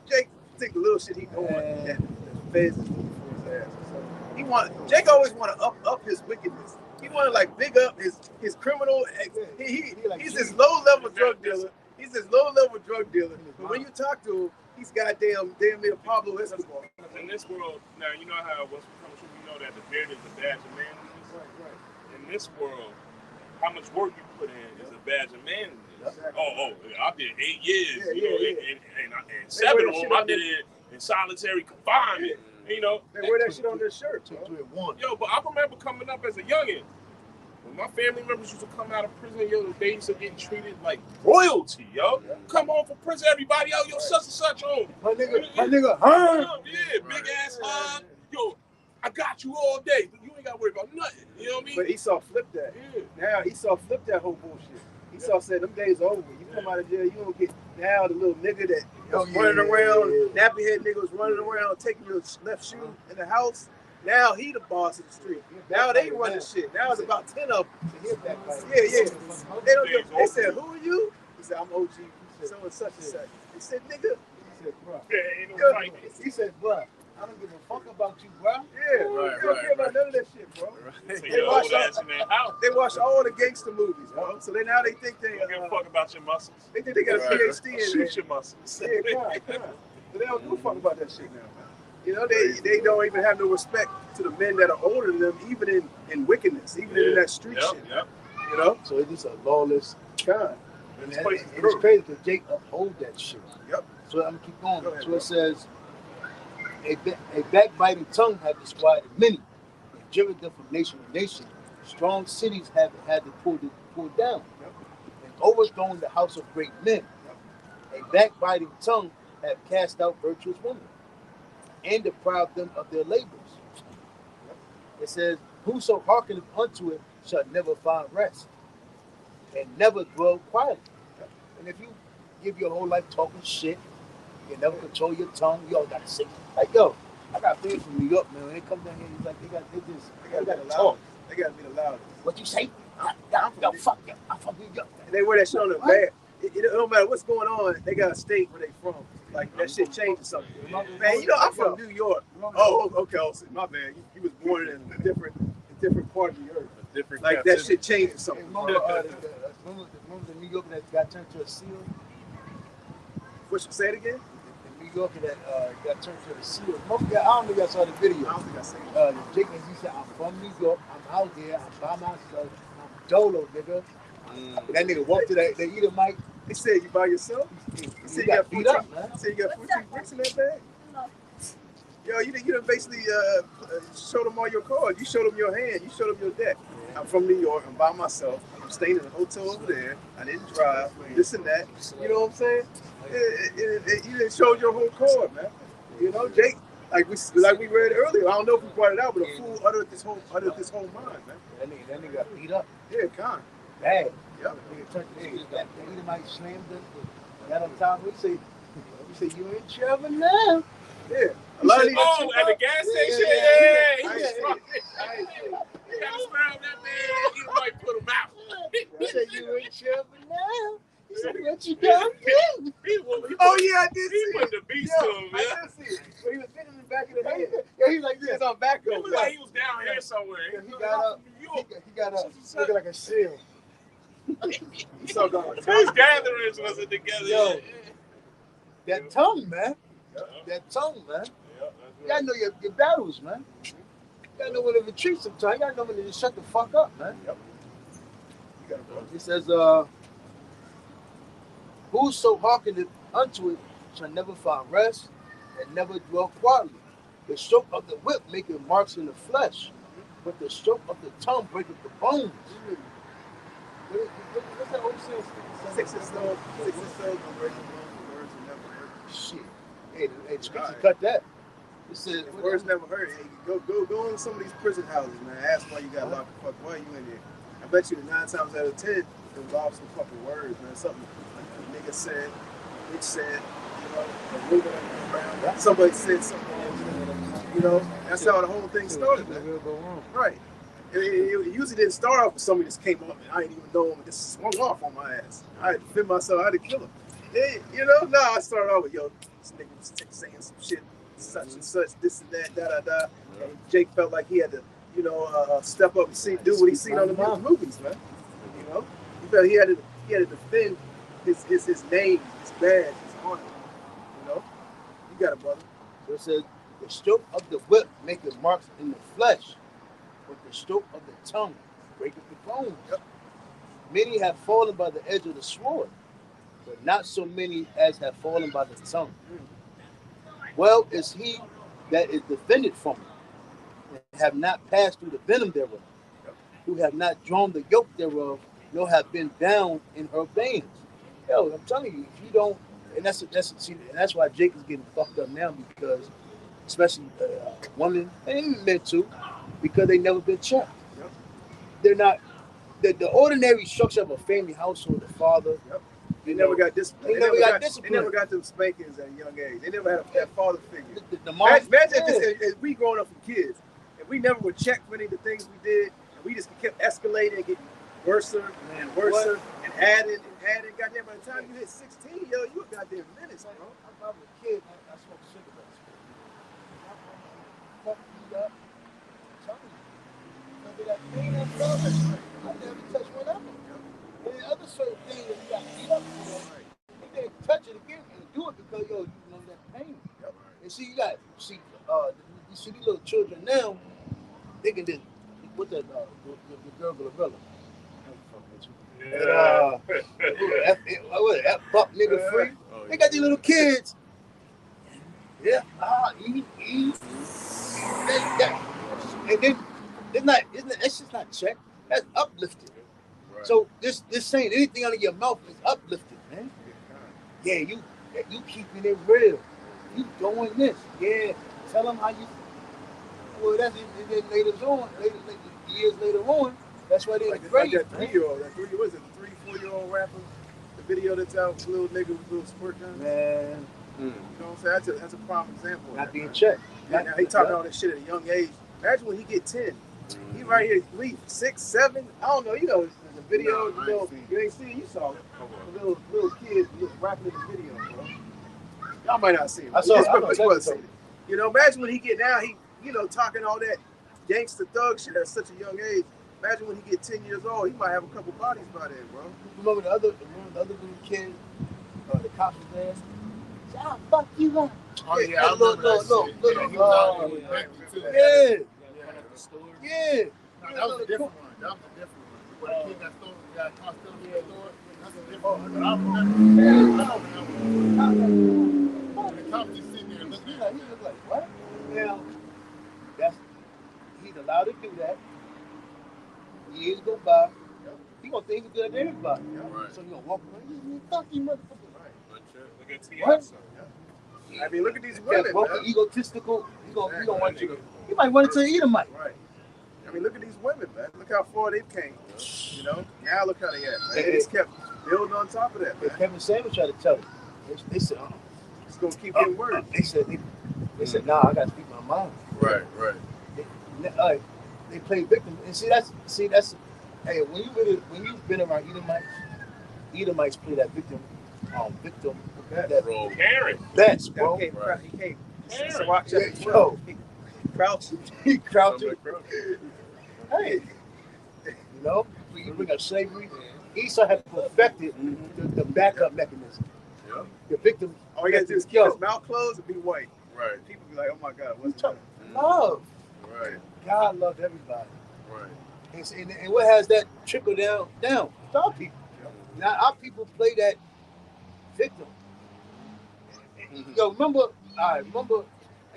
Jake think the little shit he doing that the feds is looking for his ass. So Jake always want to up his wickedness. He want to like big up his criminal. He's this low level drug dealer. He's this low level drug dealer. But when you talk to him, he's damn near Pablo Escobar. In this world, now you know how what's becoming true. You know that the beard is a badge of manliness. Right. In this world, how much work you put in is a badge of manliness. Oh, I did 8 years, and 7 of them I did it in solitary confinement. They wear that shit on their shirt. Yo, but I remember coming up as a youngin'. When my family members used to come out of prison, they used to get treated like royalty, yo. Come home from prison, everybody, yo, such and such home. My nigga, huh? Yeah, big ass hug. Yo, I got you all day. You ain't got to worry about nothing. You know what I mean? But Esau flipped that. Yeah. Now Esau flipped that whole bullshit. Esau said, them days are over. You come out of jail, you don't get now the little nigga that was running around, nappy head nigga was running around, taking your left shoe in the house. Now he the boss of the street. Now they run the shit. Now it's about 10 of them. Yeah. They said, who are you? He said, I'm OG. So and such and such. He said, nigga. He said, bro. Ain't no fighting. He said, bro, I don't give a fuck about you, bro. Yeah, you don't care about none of that shit, bro. Take your old ass in that house. They watch all the gangster movies, bro. So now they think they Don't give a fuck about your muscles. They think they got a PhD in Shoot it. your muscles. Yeah, come on. So they don't give a fuck about that shit now. They don't even have no respect to the men that are older than them, even in wickedness, even in that street shit. Yep. So it's just a lawless God. and it's crazy because Jake uphold that shit. Yep. So I'm gonna keep going. Go ahead, So it says, a backbiting tongue hath disquieted many, and driven them from nation to nation. Strong cities have had to pull down, and overthrown the house of great men. A backbiting tongue have cast out virtuous women, and deprived them of their labors. It says, whoso hearkeneth unto it shall never find rest, and never dwell quietly. And if you give your whole life talking shit, you never control your tongue, you all gotta say, like, yo, I got friends from New York, man. When they come down here, it's like they gotta talk. They gotta be the loudest. What you say? Yo, fuck you. I'm from New York. And they wear that shit on the back. It don't matter what's going on, they got to state where they from. Like, that shit changes something. Man, you know, I'm from New York. Oh, okay, Olsen, my band. You was born in a different part of the earth. A different Like, that shit changes something. Remember the New Yorker that got turned to a seal? What you say it again? The New Yorker that got turned to a seal. Remember, I don't think I saw the video. I don't think I say it. Jake, he said, I'm from New York. I'm out there. I'm by myself. I'm dolo, nigga. And that nigga walked to that Edomite. They said you by yourself? He said you got 14 bricks in that bag? Yo, you done basically showed them all your cards. You showed them your hand. You showed them your deck. I'm from New York. I'm by myself. I'm staying in a hotel over there. I didn't drive. This and that. You know what I'm saying? You didn't show your whole card, man. You know, Jake, like we read earlier. I don't know if we brought it out, but a fool uttered this whole mind, man. That nigga got beat up. Yeah, kind. Bad. Yep. That Edomite slammed got on top of it. He said, you in trouble now. Yeah. A lot of these at the gas station? I He ain't was see fucking. it. You gotta smile that man. You might put him out. He said, you in trouble now. He said, what you done? Oh yeah, I did He see put it. the beast Yo, to him, man. I did see it. But he was hitting him in the back of the head. Yeah, he's like this. It's on back It of was him. like he was down here somewhere. He got up. He got up looking like a seal. So gone. His gatherings wasn't together. Yo. That tongue, man. Yeah. That tongue, man. Yeah, You gotta know your battles, man. You gotta know when to retreat sometimes. You gotta know when to just shut the fuck up, man. Yep. You gotta go. It says, whoso hearkeneth unto it shall never find rest and never dwell quietly. The stroke of the whip maketh marks in the flesh, but the stroke of the tongue breaketh the bones. What's that old saying? Six and stone, no breaking bones, words will never hurt. Shit. Hey, the scripture cut that. It says, If words never hurt. Hey, go in some of these prison houses, man. Ask why you got locked the fuck. Why are you in there? I bet you that 9 times out of 10 it involves some fucking words, man. Something a nigga said, a bitch said, you know, a rumor around. Somebody said something. You know, that's how the whole thing started, man. Right. It usually didn't start off with somebody that came up and I didn't even know him and just swung off on my ass. I had to defend myself. I had to kill him. You know, no, I started off with, yo, this nigga was saying some shit, such and such, this and that, da. And Jake felt like he had to, you know, step up and do what he seen on the movies, man. You know, he felt he had to defend his name, his badge, his honor. You know, you got it, brother. So it says, the stroke of the whip maketh marks in the flesh, but the stroke of the tongue breaketh the bones. Yep. Many have fallen by the edge of the sword, but not so many as have fallen by the tongue. Well is he that is defended from it, and have not passed through the venom thereof, who have not drawn the yoke thereof, nor have been bound in her bands. Yo, I'm telling you, if you don't, and that's why Jake is getting fucked up now, because especially women and men too, because they never been checked. Yep. They're not the ordinary structure of a family household. The father, They never got discipline. They never got discipline. They never got them spankings at a young age. They never had that father figure. the mom. Imagine if we growing up from kids, and we never were checked for any of the things we did, and we just kept escalating and getting worse and worse and adding. Goddamn, by the time you hit 16, yo, you a goddamn menace, bro. I was a kid. I smoked cigarettes. Fuck me up. I'm telling you. Remember that pain I felt? I never touched one of them. And the other certain thing that you got beat up for, you didn't touch it again and do it because you know that pain. And see, you see these little children now, they can just what's that the girl gorilla. Yeah. That fuck nigga free. They got these little kids. Yeah, eat. And then It's just not checked. That's uplifted. Right. So this saying anything out of your mouth is uplifted, man. Yeah, you keeping it real. You doing this. Yeah, tell them how you. Well, that's and then years later on, that's why they're Like great. that 3-year-old, that 4-year-old rapper, the video that's out with little nigga with little squirt gun. Man, You know what I'm saying? That's a prime example. of not that, being man. checked. Yeah, now he talking all this shit at a young age. Imagine when he get 10. He right here, 6, 7. I don't know. You know, the video. No, I you know, ain't seen it. you ain't seen it. You saw it. The little kid was rapping in the video, bro. Y'all might not see it. I saw it. I know But you wasn't exactly. seen it. You know, imagine when he get down. He, talking all that gangster thug shit at such a young age. Imagine when he get 10 years old. He might have a couple bodies by then, bro. Remember the other little kid, the cops was there. Said, "I'll fuck you up." Oh yeah, Yeah, I remember that look, shit. look, Yeah, he was out there with yeah. Becky, too. Yeah, Yeah. yeah. No, that was a different one. That was a different one. Where the kid got caught stealing the store. That's a different one. But I remember that one. The cops just sitting there looking at He was like, what? Now, he's allowed to do that. Years go by. He gonna think he's good at everybody. Right. So he gonna walk around. Fuck you, motherfucker. Look at T.I. What? son. I mean, look at these That women, broken, man. egotistical. He gonna want you. He might want to eat a mic. Right. I mean, look at these women, man. Look how far they've came. You know. Now look how they at, man. They just kept building on top of that, man. Kevin Samuels tried to tell him. They said, It's gonna keep getting worse. They said, nah, I gotta speak my mind. Right. They play victim, and see that's hey, when you've been around Edomites play that victim that Bro. Karen. best, bro. He came. Karen. So watch Yeah, that. yo. Crouching. He crouching. Hey, you know, when you bring up slavery, Esau had perfected the backup mechanism. Yeah. The victim, All you gotta do is keep his mouth closed and be white. Right. People be like, oh my God, what's talk that? love. Right. God loved everybody. Right. And what has that trickle down to our people? Now our people play that victim. Yo, remember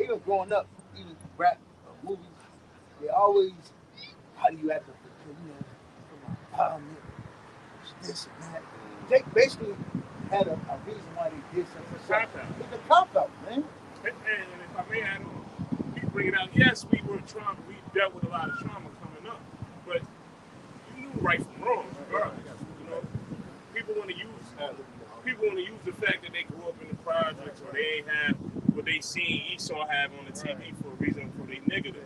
even growing up, even rap movies, they always, how do you act for my empowerment, this and that. They basically had a reason why they did something. Cop-out. It's a cop-out, man. And if I may add on, you bring it out. Yes, we dealt with a lot of trauma coming up, but you knew right from wrong. Regardless, you know, people want to use the fact that they grew up in the projects or they ain't have what they seen Esau have on the TV for a reason for they nigga them.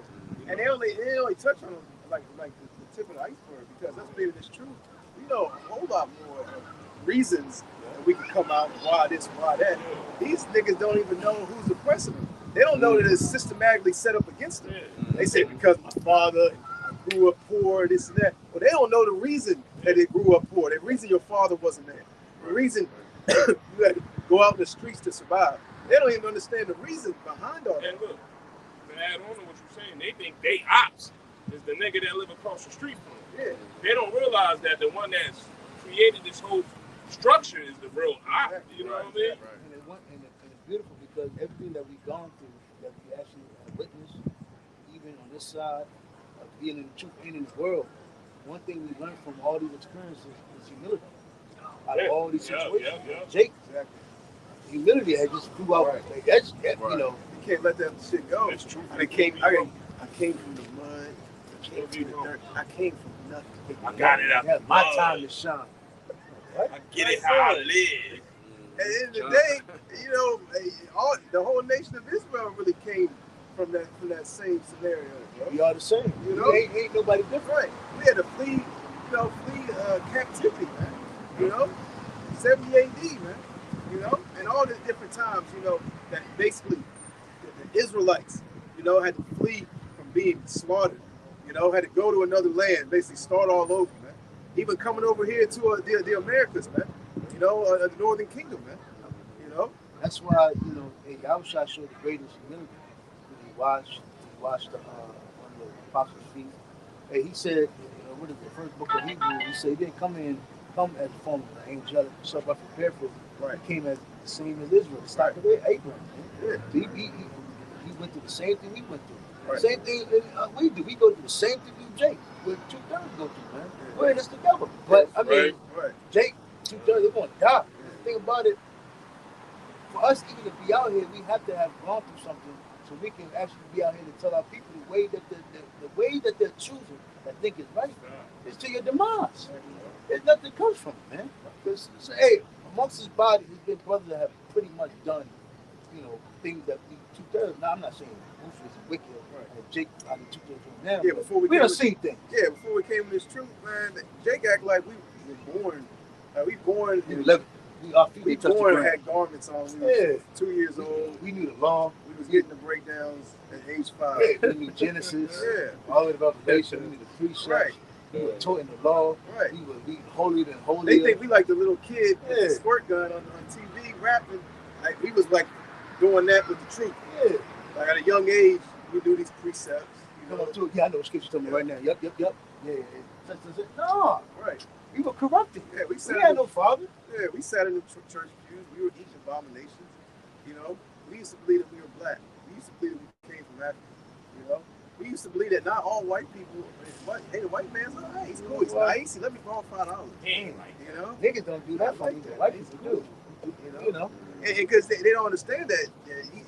And they only touch on like the tip of the iceberg, because let's believe it's true. We know a whole lot more reasons that we can come out and why this and why that. These niggas don't even know who's oppressing them. They don't know that it's systematically set up against them. They say because my father grew up poor, this and that. Well, they don't know the reason that they grew up poor. The reason your father wasn't there. The reason you had to go out in the streets to survive. They don't even understand the reason behind all that. And look, to add on to what you're saying, they think they ops is the nigga that live across the street from them. Yeah. They don't realize that the one that's created this whole structure is the real op. You know what I mean? And it's beautiful because everything that we've gone through, that we actually have witnessed, even on this side of being in the truth and in the world, one thing we learned from all these experiences is humility. Out of all these situations, Jake, humility had just flew out. Right. Like, that's you know. You can't let that shit go. It's true. I came from the mud. I came from the dirt. I came from nothing. I got it out. Yeah, my time to shine. I get it how I live. At the end of the day, you know, the whole nation of Israel really came from that same scenario, bro. We are the same. You know? Ain't nobody different. Right. We had to flee captivity, man. You know, 70 AD, man. You know, and all the different times, you know, that basically the Israelites, you know, had to flee from being slaughtered. You know, had to go to another land, basically start all over, man. Even coming over here to the Americas, man. You know, the Northern Kingdom, man. You know. That's why, you know, Yahushua showed the greatest humility when he washed one of the apostles' feet. Hey, he said, what is the first book of Hebrews? He said he didn't come as a form of an angelic, self prepared for it. Right. He came as the same as Israel. Started with Abraham. Yeah. He went through the same thing we went through. Right. Same thing we do. We go through the same thing you Jake. What 2/3 go through, man. We're in this together. But I mean, Right. Jake, 2/3, they're gonna die. The thing about it, for us even to be out here, we have to have gone through something so we can actually be out here to tell our people the way that the way that they're choosing that think is right is to your demise. There's nothing comes from it, man. Because hey, amongst his body, his big brothers that have pretty much done, things that we 2/3. Now I'm not saying Rufus is wicked and Jake out of 2/3 from now. Yeah, before we don't see things. Yeah, before we came to this truth, man, Jake act like we were born. We born We love it. We born had garments on. We were 2 years old. We knew the law. We was getting the breakdowns at age 5. Yeah, we knew Genesis. All the way to Revelation. We knew the precepts. Right. We were taught in the law. Right. We were holier than holy. They think we like the little kid with the squirt gun on TV rapping. Like we was like doing that with the truth. Yeah. Like at a young age, we do these precepts. Come on, too. Yeah, I know what scripture telling me right now. Yep. Yeah. No. Right. We were corrupted. Yeah, we had no father. Yeah, we sat in the church pews. We were eating abominations. We used to believe that we were black. We used to believe that we came from Africa. We used to believe that not all white people. Hey, the white man's all right. He's cool. He's nice. He let me borrow $5. He ain't like Niggas don't do that for me. White people do. And because they don't understand that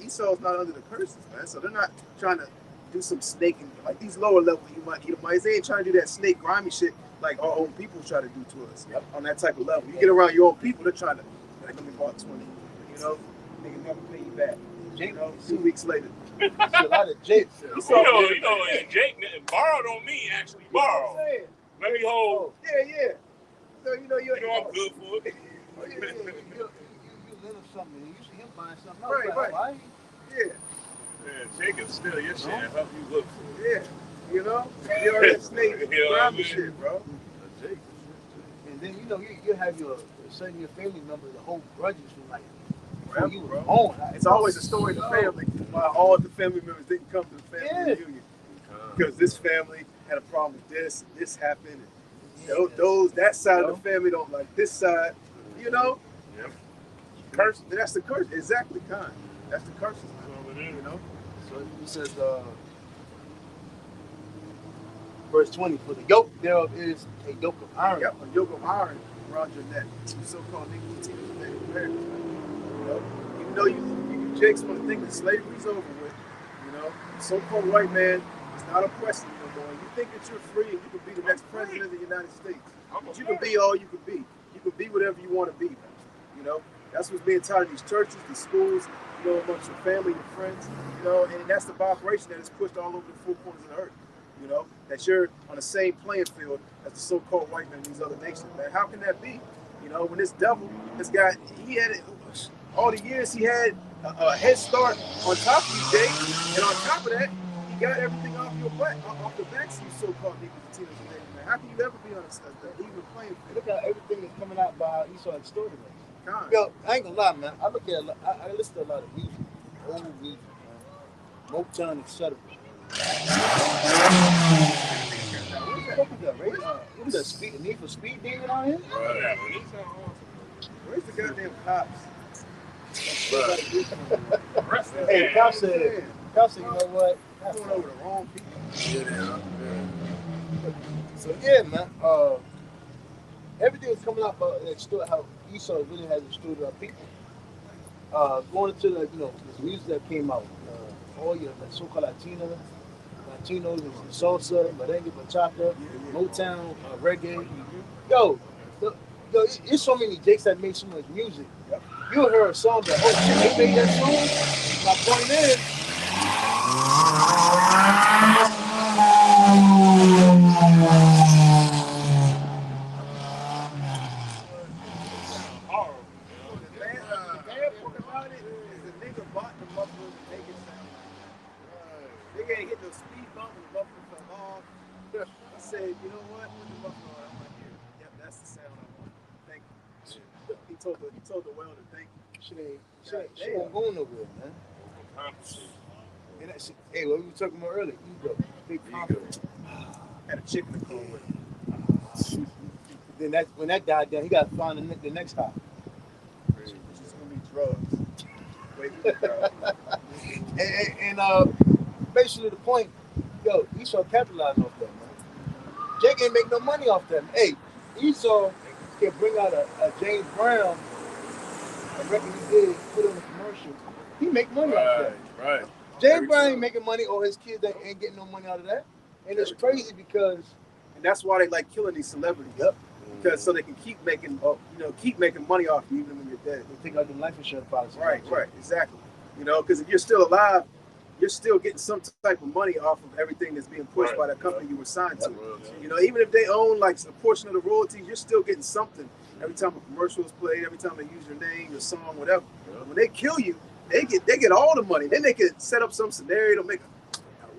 Esau's not under the curses, man. So they're not trying to do some snaking like these lower level Edomites. They ain't trying to do that snake grimy shit like our own people try to do to us on that type of level. You get around your own people, they're trying to let me borrow 20. Nigga never pay you back. 2 weeks later. It's a lot of Jake. And Jake borrowed on me, actually borrowed. Let me hold. Yeah. So I'm good for it. You little something. You see him buying something else. Right. Yeah. Man, Jake can steal your shit and help you look for it. Yeah. You're that snake grimy shit, bro. And then you have your family members that hold grudges from like Forever, you bro. own. It's always a story in the family why all the family members didn't come to the family reunion. Because this family had a problem with this happened, and that side of the family don't like this side, Yep. Curse. That's the curse. Exactly, kind. That's the curses, man. So he says, verse 20, for the yoke thereof is a yoke of iron. Yep, a yoke of iron around your neck. So-called Negroes, Native Americans. Even though you Jakes want to think that slavery's over with, so-called white man is not oppressing you no more. You think that you're free and you can be the next president of the United States. But you can be all you can be. You can be whatever you want to be. That's what's being taught in these churches, these schools, amongst your family, your friends, and that's the vibration that is pushed all over the four corners of the earth. That you're on the same playing field as the so-called white man in these other nations, man. How can that be? When this devil, this guy, he had all the years he had a head start on top of you, Jake, and on top of that, he got everything off your back, off the backs of you so-called Negroes, Latinos, and Native man. How can you ever be on an even playing field? Look how everything is coming out by Esau and story. God. Yo, I ain't gonna lie, man. I listen to a lot of music, old music, man. Motown, etc. What is that? Speed, need for speed demon on here? Where's the goddamn cops? Hey, Cal said, you know what? That's going over the wrong people. So yeah, man. Everything is coming out about how Esau really has destroyed our people. Going into the this music that came out, all your so-called Latinos and salsa, merengue, bachata, Motown, reggae. Yo, it's so many Jakes that made so much music. You'll hear a song that, oh shit, they made that song. My point is, said, you know what? Put the muffler on. I'm like, yep, that's the sound I want. Thank you. He told the welder, thank you. She ain't going nowhere, man. And that shit, hey, what we were talking about earlier, ego, big confidence. Had a chick in the car with him. Then when that died down, he got to find the next hop. Which is gonna be drugs. Wait, basically the point. Yo, Esau capitalized off that, man. Jake ain't make no money off that. Hey, Esau can bring out a James Brown, a record he did, put on a commercial. He make money off that. Right. James Brown ain't making money, or his kids ain't getting no money out of that. And it's crazy because, And that's why they like killing these celebrities. Yep. Because so they can keep making, keep making money off you even when you're dead. they take out them life insurance policies. Right, exactly. Because if you're still alive, you're still getting some type of money off of everything that's being pushed by the company you were signed to. Even if they own like a portion of the royalties, you're still getting something every time a commercial is played, every time they use your name, your song, whatever. When they kill you, they get all the money. Then they can set up some scenario to make a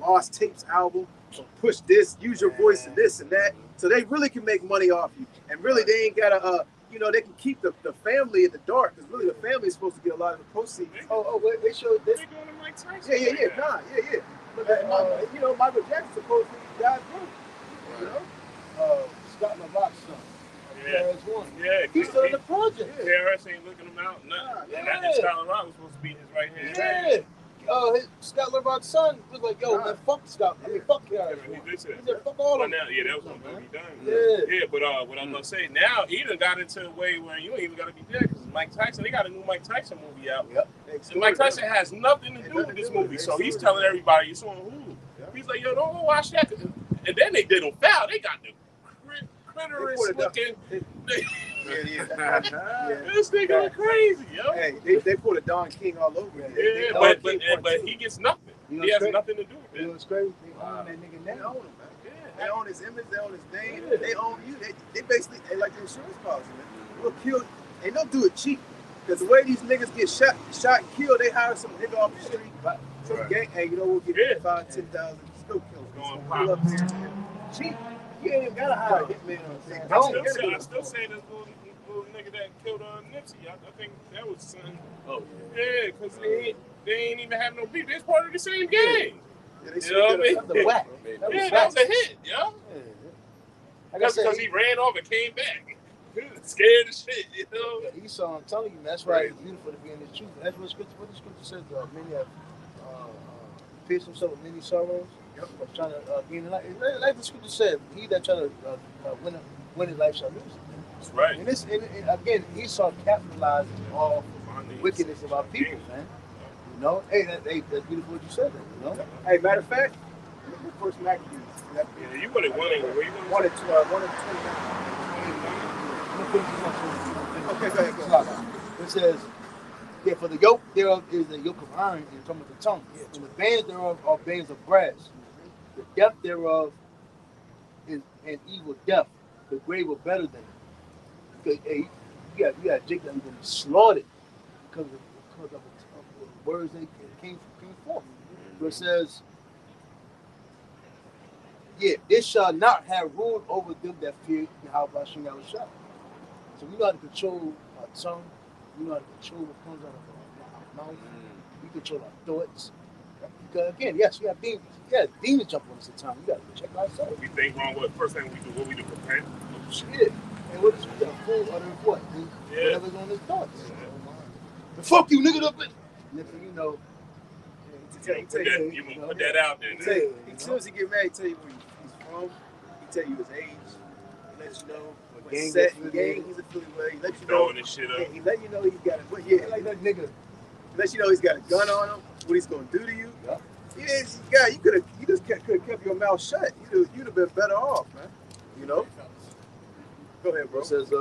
Lost Tapes album, or push this, use your voice and this and that. So they really can make money off you. And really they ain't gotta they can keep the family in the dark, because really the family is supposed to get a lot of the proceeds. Wait, they showed this. They going to Mike Tyson. Yeah. But Michael Jackson supposed to be God's brother. Scott LaRock's son. KRS-One. Yeah, He's still in the project. KRS ain't looking him out. Nothing. Yeah. And Scott LaRock was supposed to be his right hand. Yeah. Scott LaRock's son was like, yo, man, fuck Scott. Fuck KRS-One. He said, fuck all well, of them. now, that was going to be done. Yeah. But what I'm going to say, now he done got into a way where you ain't even got to be there, because Mike Tyson, they got a new Mike Tyson movie out. Yep. And Mike Tyson has nothing to do with this movie, so he's telling everybody it's on Hulu. He's like, yo, don't go watch that. And then they did him foul. They got the clitoris looking. This nigga look crazy, yo. Hey, they put a Don King all over it. Yeah, but he gets nothing. He has nothing to do with You know it. what's crazy? They own that nigga They now. own him, man. They own his image, they own his name, they own you. They basically, they like the insurance policy, man. We'll kill, and they'll do it cheap. Because the way these niggas get shot and killed, they hire some nigga off the street. Some gang, hey, we'll give you 5,000, 10,000, still kill him. Going pop. Cheap. You ain't even gotta hire a hitman on the thing. I still say this little nigga that killed Nipsey. I think that was son. Oh yeah, because they ain't even have no beef. They're part of the same gang. Yeah, they You know what I mean? The whack. Yeah, that was a hit, yo. Like Because he ran off and came back. Scared as shit, you know. Esau, I'm telling you, that's why it's beautiful to be in the truth. That's what the scripture says. Many have pierced himself with many sorrows. Of trying to gain life. Like the scripture said, he that try to win his life shall lose it. That's right. And again, Esau capitalized all the wickedness of our people, man. Hey, that's beautiful what you said. Hey, matter of fact, the first Maccabees. Yeah, you would have won it. Where you One and 29. Okay, go ahead. It says, for the yoke thereof is a yoke of iron in terms of the tongue, and the bands thereof are bands of brass. The death thereof is an evil death. The grave were better than it. Because you got Jacob who been slaughtered because of the words that came forth. So it says, it shall not have ruled over them that fear Yahweh Hashem Yahushua. So we know how to control our tongue. We know how to control what comes out of our mouth. We control our thoughts. Because again, yes, we have demons. Yeah, demons jump on us at times. We got to check ourselves. If we think wrong, first thing we do, repent. Shit. And what is we got full of what? Whatever's on his thoughts. Fuck you, nigga. Next thing you know, You put that out there. As soon as he get married, he tell you where he's from. He tell you his age. He let you know what gang he's affiliated with. He let you know. Throwing this shit up. He let you know he's got it. like that nigga. He let you know he's got a gun on him. What he's gonna do to you. Yeah. You just could have kept your mouth shut. You'd have been better off, man. Go ahead, bro. It says,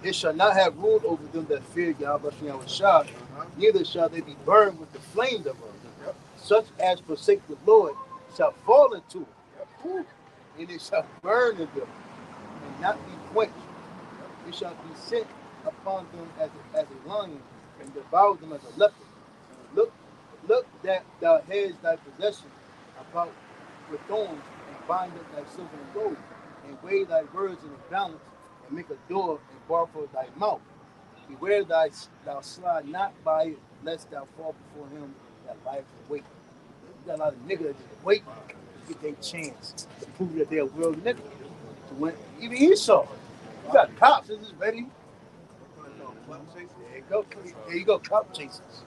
it shall not have ruled over them that fear Yahweh Yahushua, neither shall they be burned with the flame thereof. Such as forsake the Lord shall fall into it, and it shall burn in them, and not be quenched. It shall be sent upon them as a lion, and devour them as a leopard. Look that thou hast thy possession about with thorns, and bind up thy silver and gold, and weigh thy words in a balance, and make a door and bar for thy mouth. Beware thou slide not by it, lest thou fall before him that lieth in wait. You got a lot of niggas that just wait to get their chance to prove that they're a real nigga. So when even Esau, you got cops that is ready. There you go, cop chasers.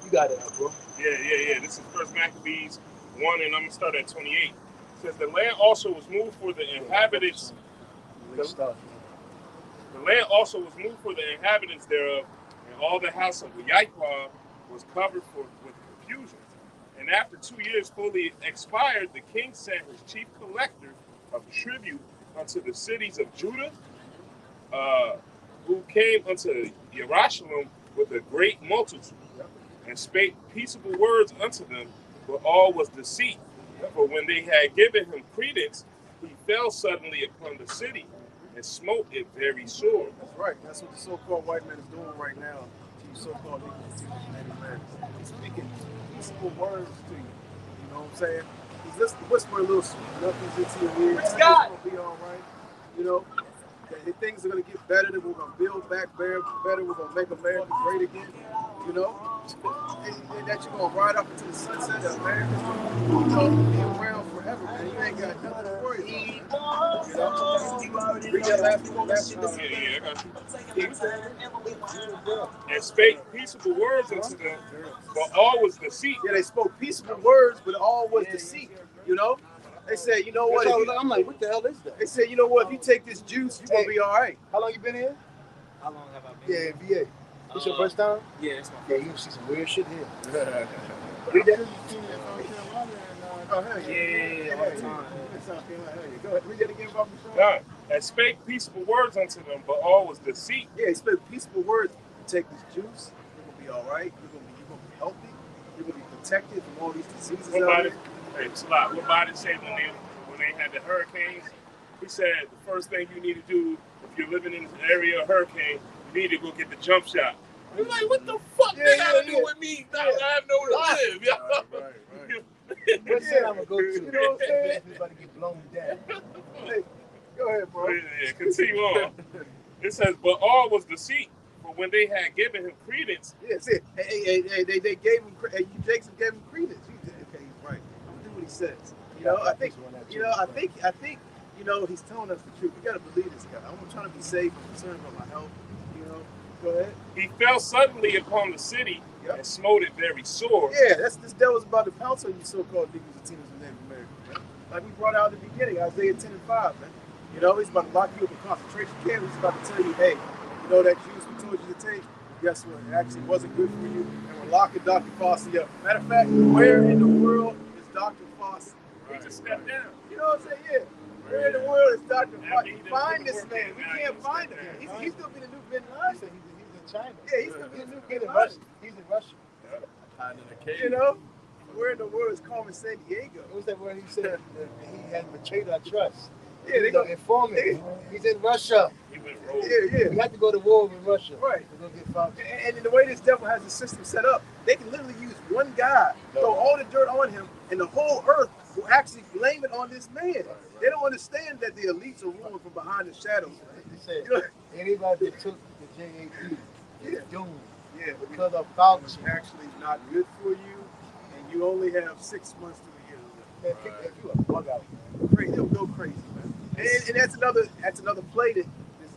You got it, bro. Yeah. This is First Maccabees 1, and I'm going to start at 28. It says, the land also was moved for the inhabitants. The land also was moved for the inhabitants thereof, and all the house of Yahweh was covered with confusion. And after 2 years fully expired, the king sent his chief collector of tribute unto the cities of Judah, who came unto Jerusalem with a great multitude, and spake peaceable words unto them, but all was deceit. For when they had given him credence, he fell suddenly upon the city and smote it very sore. That's right. That's what the so-called white man is doing right now to you so-called Negroes and Native Americans. He's speaking peaceful words to you. You know what I'm saying? He's just whispering little sweet nothings into your ear. It's going to be all right. You know, that things are going to get better. That we're going to build back better. We're going to make America great again. You know, and that you're going to ride up into the sunset. That America's going to be around forever, man. You ain't got nothing to worry about. You know, read that last one. Yeah, I got you. And spake peaceable words unto them, but all was deceit. Yeah, they spoke peaceable words, but all was deceit. You know, they said, you know what? I'm like, what the hell is that? They said, you know what? If you take this juice, you're gonna be all right. How long you been here? How long have I been? Yeah, VA. This your first time? Yeah, it's my Yeah, you see some weird shit here. Read that. Oh, hell Yeah, all the time. Go ahead. Read that again, Bob. God, and spake peaceable words unto them, but all was deceit. Yeah, he spoke peaceful words. You take this juice, you're gonna be all right. You're gonna be healthy. You're gonna be protected from all these diseases. What Biden said when they had the hurricanes, he said the first thing you need to do if you're living in an area of hurricane, you need to go get the jump shot. I'm like, what the fuck that got to do with me? I have nowhere to live. Right. What city I'm gonna go to? You know what I'm saying? Everybody get blown down. Hey, go ahead, bro. Yeah, continue on. It says, but all was deceit. For when they had given him credence, Yeah, see, they gave him. Jackson gave him credence. He did, okay, he's right. Do what he says. You know, I think. You know, he's telling us the truth. We gotta believe this guy. I'm trying to be safe. I'm concerned about my health. You know, go ahead. he fell suddenly upon the city and smote it very sore. Yeah, this devil's about to pounce on you, so-called Negroes, Latinos, and Native Americans, man. Like we brought out at the beginning, Isaiah 10 and 5, man. You know, he's about to lock you up in concentration camp. He's about to tell you, hey, you know that juice we told you to take? Guess what? It actually wasn't good for you, and we're locking Dr. Fossey up. Matter of fact, where in the world is Dr. Fossey? He just stepped down. You know what I'm saying? Yeah. Where in the world is Dr. Fossey? Find this man. We can't find him. He's going to be the new Bin Laden. He's in China. Yeah, he's going to be the new Bin He's in Laden. Russia. He's in Russia. Hiding in a cave. You know? Where in the world is Carmen San Diego? What was that word he said? That he had betrayed our trust. Yeah, they go. Informant. He's in Russia. He went rogue. Yeah. We had to go to war with Russia. Right. We're gonna get found. And in the way this devil has the system set up, they can literally use one guy, throw all the dirt on him, and the whole earth will actually blame it on this man. They don't understand that the elites are ruling from behind the shadows. He said, You know? anybody that took the JAP is Yeah. doomed Yeah, because of thousands. it's actually not good for you, and you only have 6 months to a year to live. Man, if you a bug out. Crazy, they'll go crazy, man. And that's another play that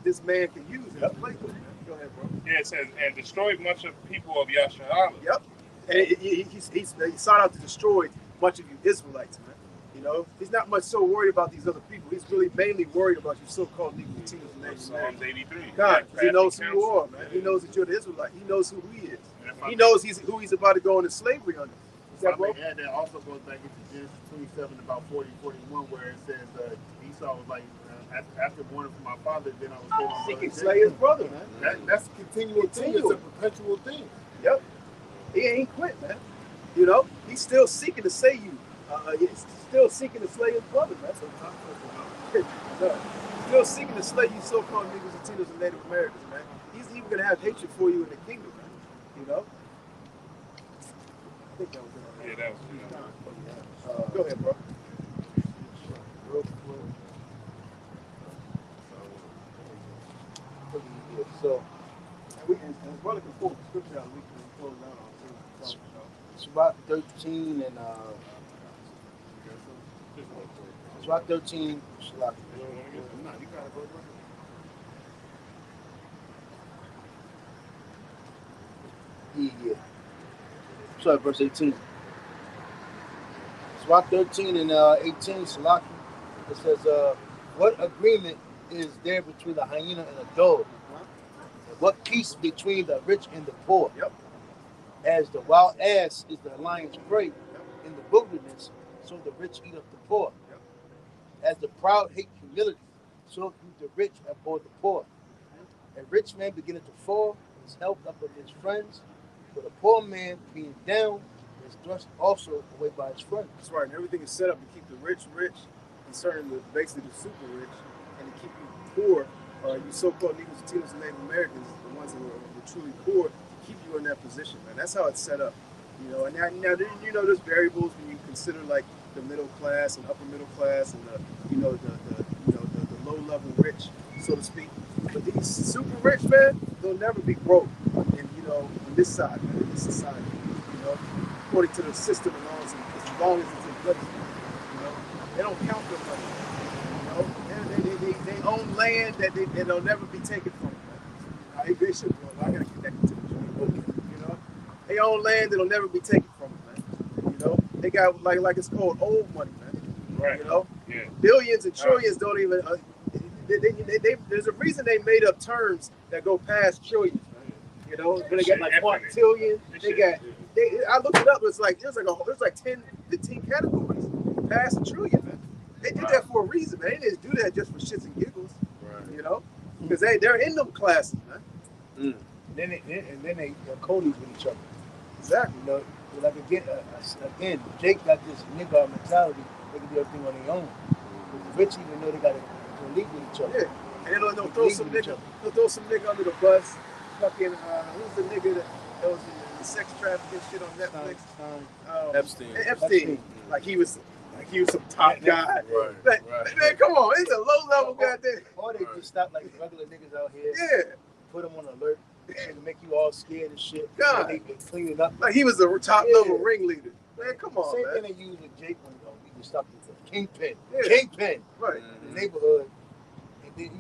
this man can use. Yep. Play with, man. Go ahead, bro. Yeah, it says, and destroyed much of the people of Yasharala. Yep. And he sought out to destroy much of you Israelites, man. You know, he's not much so worried about these other people. He's really mainly worried about you so-called Negroes, Latinos, and Native Psalms Americans. 83. God, Yeah, he knows who crafty you are, counsel. man. He knows that you're the Israelite. He knows who he is. And if I He knows who he's about to go into slavery under. Is that bro? And that also goes back into Genesis 27, about 40, 41, where it says Esau was like, after born from my father, then I was born He from can slay his brother, man. That's a continual thing. It's a perpetual thing. Yep. He ain't quit, man. You know, he's still seeking to slay you. He's still seeking to slay his brother, man. No. Still seeking to slay you so-called Negroes, Latinos, and Native Americans, man. He's even going to have hatred for you in the kingdom, man. You know? I think that was it. Yeah, that was Go ahead, bro. Real quick. So, And brother can quote the scripture out, we can close out on too. it's about 13 and it's about 13. Shalak. Yeah. Sorry, verse 18. Sirach 13 and 18, Salaki, it says, what agreement is there between the hyena and a dog? And what peace between the rich and the poor? Yep. As the wild ass is the lion's prey in the wilderness, so the rich eat up the poor. Yep. As the proud hate humility, so do the rich abhor the poor. A rich man beginneth to fall is helped up of his friends, but a poor man being down is thrust also away by his friends. That's right. And everything is set up to keep the rich rich, and certain basically the super rich, and to keep you poor, you so-called Negroes, Latinos, and Native Americans, the ones that are truly poor, to keep you in that position, man. That's how it's set up. You know, and now you know there's variables when you consider like the middle class and upper middle class and the low level rich, so to speak. But these super rich, man, they'll never be broke. And on this side, man, in this society, according to the system and laws, as long as it's in place, they don't count their money. They own land that'll never be taken from them. They should. I gotta connect it to the joint. They own land that'll never be taken from them, man. They got like it's called old money, man. Right. Yeah. Billions and trillions don't even. There's a reason they made up terms that go past trillions, man. When they got like quintillion, they got. I looked it up. It's like there's like 10, 15 categories past a trillion, man. They did that for a reason, man. They didn't do that just for shits and giggles, right? Because they're in them classes, man. And then they codies with each other. Exactly. Like again, Jake got this nigga mentality. They can do everything on their own. But the rich even know they got to lead with each other. Yeah, and they'll throw some nigga under the bus. Fucking who's the nigga that was in the sex trafficking shit on Netflix? Epstein. Like he was some top guy. Right. Man, come on, it's a low level goddamn. Or they just stop like regular niggas out here. Yeah. Put them on alert. To make you all scared and shit. God. They clean it up. Like he was the top level ringleader. Man, come on, Same man. thing they use with Jake when we just stopped with Kingpin. Yeah. Kingpin. Right. In the neighborhood. And then,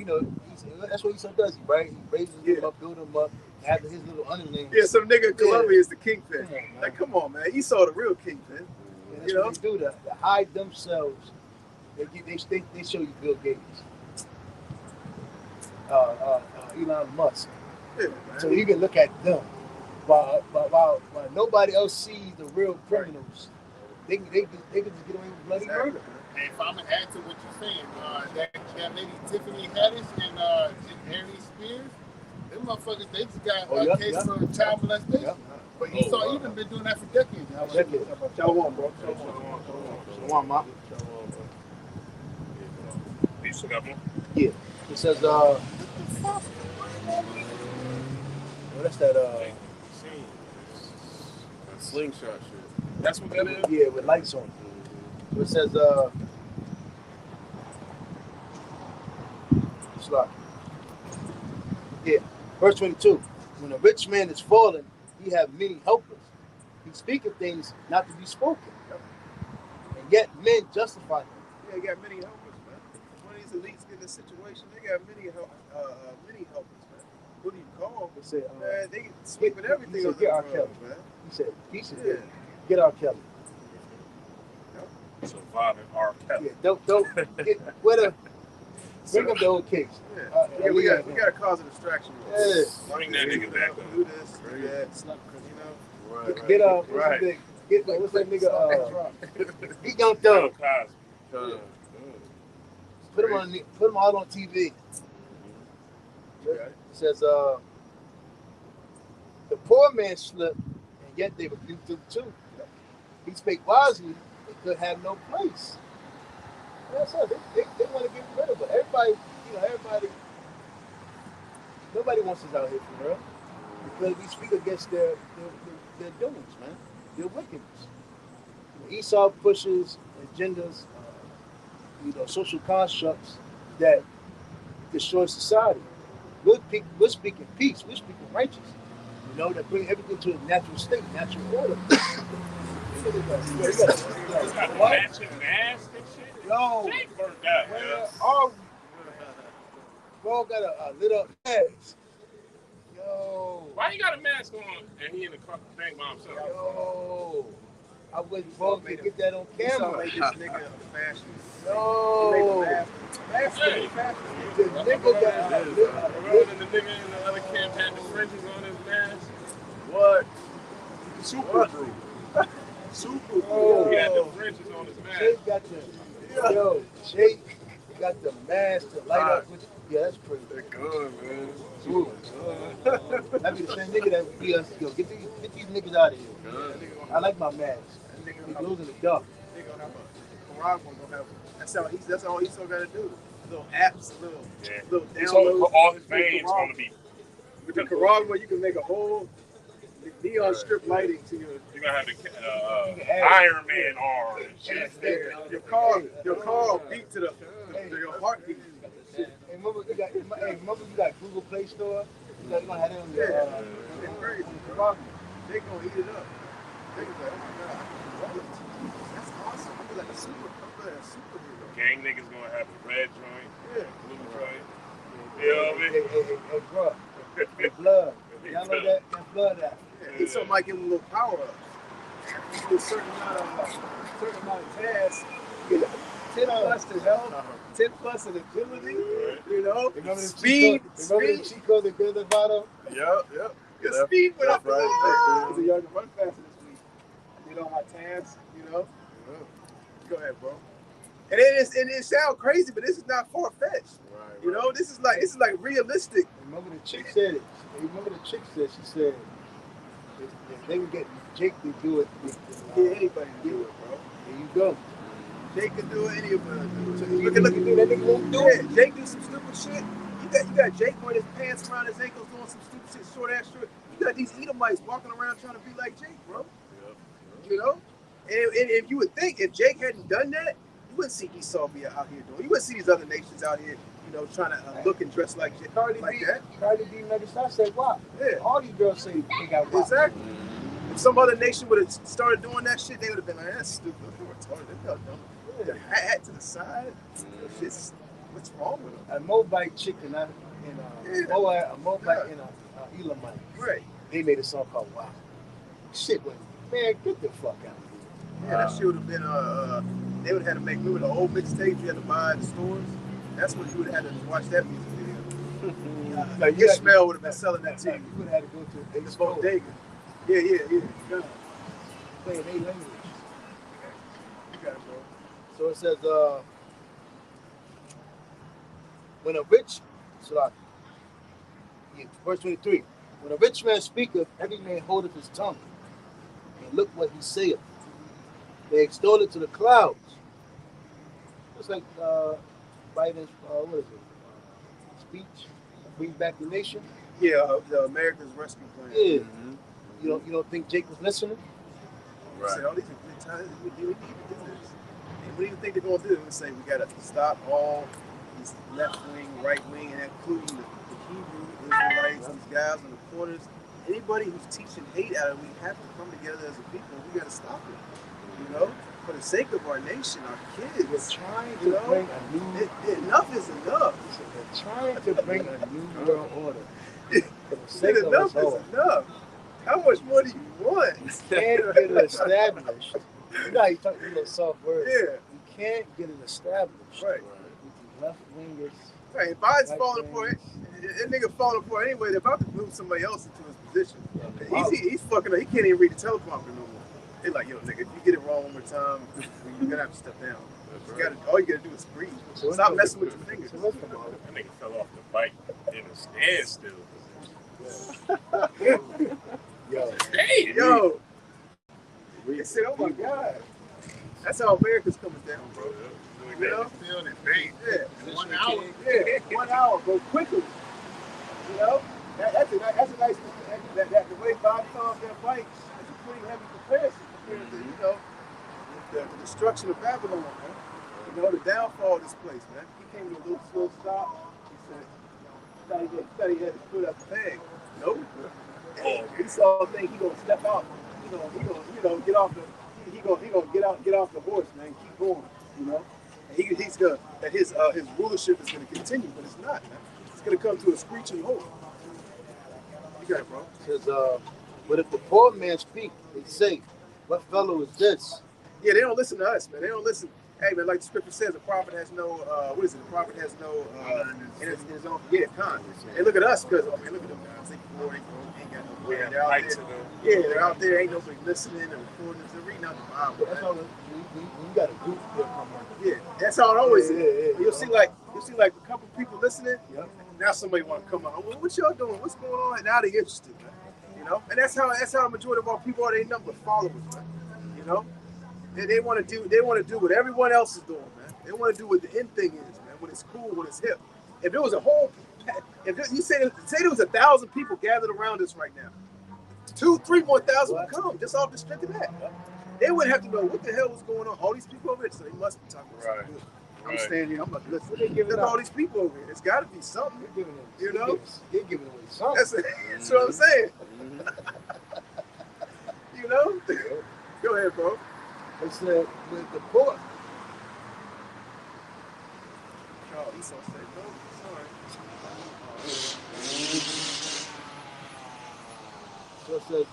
that's what he does, right? He raises them up, build them up, have his little underlings. Yeah, some nigga in Colombia is the Kingpin. Come on, man. You saw the real Kingpin. That's what they do, to hide themselves. They show you Bill Gates. Elon Musk. Yeah, so you can look at them while nobody else sees the real criminals. They can just get away with bloody murder. And if I'm gonna add to what you're saying, that lady Tiffany Haddish and Harry Spears, them motherfuckers, they just got a case for child molestation. But Esau even been doing that for decades. Shalom, bro. Shalom, ma. You still got more? Yeah. It says, what's that? Slingshot shit. That's what that is? Yeah, with lights on. So it says, it's like, yeah, verse 22. When a rich man is fallen, he have many helpers. He speaketh things not to be spoken. And yet men justify him. Yeah, you got many helpers, man. When these elites get in this situation, they got many helpers, man. Who do you call? They say, man, they sweeping everything on get R. the Kelly, man. He said, get R. Kelly. Surviving R. Kelly. Yeah, don't get bring up the old case. Yeah, we got to cause a distraction. Yeah. Bring that nigga back up. Do this, do that, Right. Get what's that nigga? He Young Thug. Put him out on TV. It says, the poor man slipped, and yet they rebuked him too. He spake wisely, they could have no place. That's all. They want to get rid of it. Everybody, nobody wants us out here for real. Because we speak against their doings, man. Their wickedness. Esau pushes agendas, social constructs that destroy society. We're speaking peace. We're speaking righteousness. That bring everything to a natural state, natural order. Matching mask and shit. Yo, Jake burnt out, we all got a lit up mask. Yo. Why you got a mask on and he in the bank by himself? Yo. I was supposed to get that on He sound camera. like this nigga a fascist. No. Fascist. The nigga that Remember the nigga in the other camp had the fringes on his mask? What? Super Brew. Super. Oh. He had the fringes on his mask. Jake got the Jake got the mask to light up with. Yeah, that's crazy. They're good, man. Ooh. That be the same nigga that be us. Yo, get these niggas out of here. I like my mask. He glows in the dark. They gonna have a Quran one gonna have. That's all he's still gotta do. Little apps, little downloads. All his veins gonna be. With the Quran one, you can make a whole neon strip lighting to your. You're gonna have the Iron Man arm and shit. Your car will beat to your heartbeat. Hey, remember you got Google Play Store. You're gonna have it on your. It's crazy. They gonna eat it up. They gonna be like, oh my god, that's awesome. I feel like a superhero. Gang niggas gonna have a red joint, Yeah. blue joint. You know what I mean? Hey, bro. The blood. Y'all know that blood out. Yeah, something might give them a little power up. You do a certain amount of tasks, you get 10 plus to health, 10 plus in agility, you know, Remember speed. the Chico, the Grand Theft Auto? Yep. Your speed went up. That's right. Because y'all can run faster this week. I did all my tasks, you know. Go ahead, bro. And it sounds crazy, but this is not far fetched. Right. You know, this is like realistic. Remember the chick said it. Remember the chick said, she said, if they would get Jake to do it. Yeah, anybody can do it, bro. There you go. Jake can do it. Anybody can do it. So Look look at at that nigga won't do it. Yeah, Jake do some stupid shit. You got Jake wearing his pants around his ankles doing some stupid shit, short ass shit. You got these Edomites walking around trying to be like Jake, bro. You know? And if you would think if Jake hadn't done that, you wouldn't see Esau be out here doing. You wouldn't see these other nations out here, you know, trying to look and dress like Jake. Cardi B never started saying why. Yeah. All these girls say they got why. Exactly. If some other nation would have started doing that shit, they would have been like, that's stupid. They're retarded. They're dumb. The hat to the side. Shit's, what's wrong with them? A Moabite chick and a Moabite and a Elamite. Right. They made a song called Wow. Shit, man, get the fuck out of here. Yeah, that shit would have been they would have had to make, remember the old mixtapes you had to buy at the stores? That's what you would have had to watch that music video. Like Ishmael would have been selling that to you. You would have had to go to In the bodega. Yeah. Play in 8 language. You got it, bro. So it says, when a rich, verse 23, when a rich man speaketh, every man holdeth his tongue, and look what he saith. They extol it to the clouds. It's like Biden's, what is it? Speech, bring back the nation. Yeah, the America's Rescue Plan. Yeah. You don't think Jake was listening? Right. Say, oh, these are good times. We need to do this. And what do you think they're going to do? They're going to say, we got to stop all these left wing, right wing, and including the Hebrew Israelites, these guys in the corners. Anybody who's teaching hate out of it, we have to come together as a people. We got to stop it. You know? For the sake of our nation, our kids. We're trying to bring a new... Enough is enough. We're trying to bring a new world order. For the sake of Enough us all. is enough. How much more do you want? You can't get it established. You know how you talk a little soft words. Yeah. You can't get it established. Right. With these left wingers. Right. Biden's Right falling wingers. apart. That nigga falling apart anyway. They're about to move somebody else into his position. He's fucking up. He can't even read the teleprompter no more. They're like, yo, nigga, if you get it wrong one more time, you're gonna have to step down. All you gotta do is breathe. Stop messing with your fingers. So what's the matter? That nigga fell off the bike in a standstill. Yo. Hey, Yo. They said, oh my God. That's how America's coming down, bro. You know? Still in bait. Yeah. 1 hour. Yeah. 1 hour, go quickly. You know? That's a nice the way Bob comes that bike, it's a pretty heavy comparison compared to, you know, the destruction of Babylon, man. You know, the downfall of this place, man. He came to a little slow stop. He said, thought he had to put up the bag. Nope. He saw a thing, he gonna step out. He gonna get off get off the horse, man. Keep going, you know. And he's gonna that his rulership is gonna continue, but it's not, man. It's gonna come to a screeching halt. You got it, bro. It says, but if the poor man speak, they say, What fellow is this? Yeah, they don't listen to us, man. They don't listen. Hey, man, like the scripture says, a prophet has no, what is it? A prophet has no, in his own, yeah, con. They look at us because, oh, man, look at them guys. They poor, they ain't got no way. They're out there. Yeah, they're out there. Ain't nobody listening and recording. They're reading out the Bible. That's all. We got a group here come on. Yeah, that's how it always is. Yeah. You'll see like a couple people listening. Yep. Now somebody want to come on. Well, what y'all doing? What's going on? Now they're interested, man. You know, and that's how the majority of our people are. They number followers, man. You know, they want to do what everyone else is doing, man. They want to do what the end thing is, man. When it's cool, when it's hip. If it was a whole, you say there was 1,000 people gathered around us right now, 2,000-3,000 more would come just off the strength of that. They wouldn't have to know what the hell was going on. All these people over there, so they must be talking about something good. I'm standing here. I'm like, listen. There's all these people over here. There's got to be something. You know, they're giving away something. That's what I'm saying. You know, go ahead, bro. They said with the poor. Oh, Esau said no. Sorry. So it says,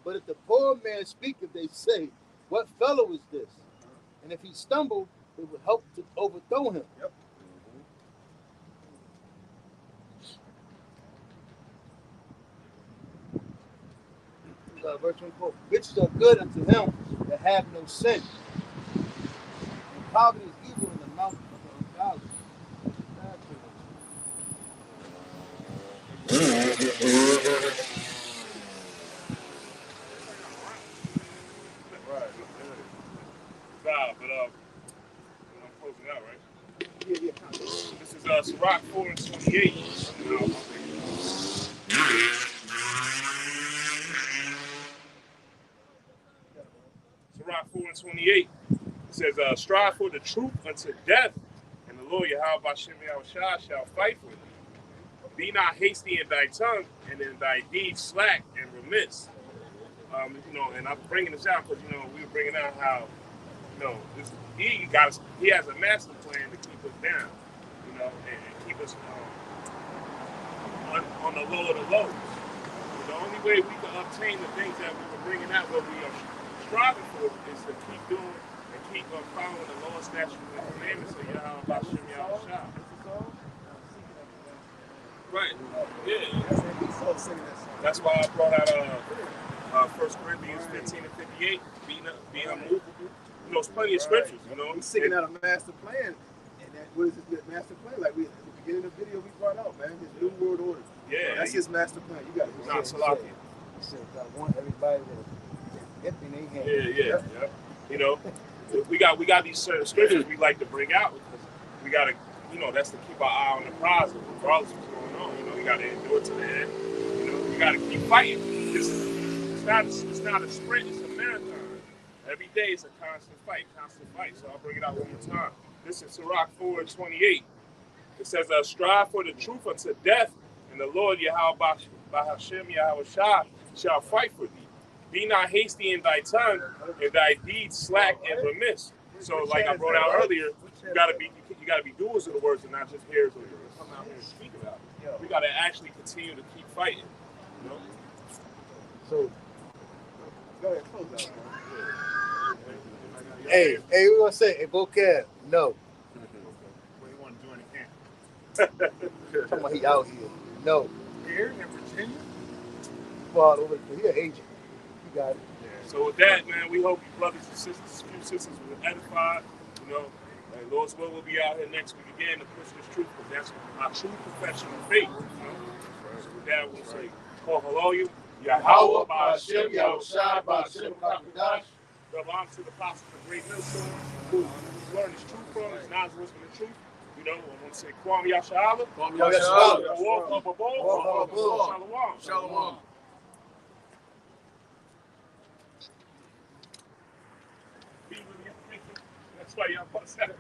but if the poor man speaketh, they say, what fellow is this? And if he stumble, it would help to overthrow him. Yep. Verse 24, riches are good unto him that have no sin. And poverty is evil in the mouth of the ungodly. But I'm closing out, right? Yeah. This is Sirach 4:28. Sirach 4:28. It says, strive for the truth unto death, and the Lord Yahweh Bashem Yahushua shall fight for thee. Be not hasty in thy tongue, and in thy deeds slack and remiss. You know, and I'm bringing this out because, you know, we were bringing out how, you know, he has a master plan to keep us down, you know, and keep us on the low of the lows. The only way we can obtain the things that we were bringing out, what we are striving for, is to keep doing and keep following the law, statutes, and commandments of Yahweh Bashem Yahushua. Right. Yeah. That's why I brought out 1 Corinthians 15 and 58, be unmovable. You know, there's plenty of scriptures, you know. He's seeking out a master plan. And that, what is his master plan? Like at the beginning of the video we brought out, man. His new world order. Yeah. That's his master plan. You got it. Not Salakia. He said, I want everybody to get in their hand. Yeah. You know, we got these certain scriptures we like to bring out because we got to, you know, that's to keep our eye on the prize, regardless of what's going on. You know, you got to endure to the end. You know, you got to keep fighting. It's not a sprint, it's a marathon. Every day is a constant fight. So I'll bring it out one more time. This is Sirach 4:28. It says, strive for the truth unto death, and the Lord Yahweh Bashem Yahushua shall fight for thee. Be not hasty in thy tongue, and thy deeds slack and remiss. So, like I brought out earlier, you gotta be doers of the words and not just hearers of the words. Come out here and speak about it. We gotta actually continue to keep fighting. You know? So, Go ahead, close out, man. hey, we're gonna say, hey, vocab, no. What do you want to do in the camp? Talking about he out here. No. Here in Virginia? Well, over here, agent. You got it. Yeah. So with that, man, we hope you brothers and sisters were edified. You know, and Lord's will we'll be out here next week again to push this truth, because that's our true profession of faith. You know? So with that, we'll say, call hello you. Yahweh Bashem Yahushua Bashem Kakadash. Belong to the apostles of Great Millstone, who learned his truth from, his knowledge was from the truth. You know, I want to say Kwam Yashala. Kwam Yashala. Walk up above. Shalom. Shalom. That's why y'all bust that.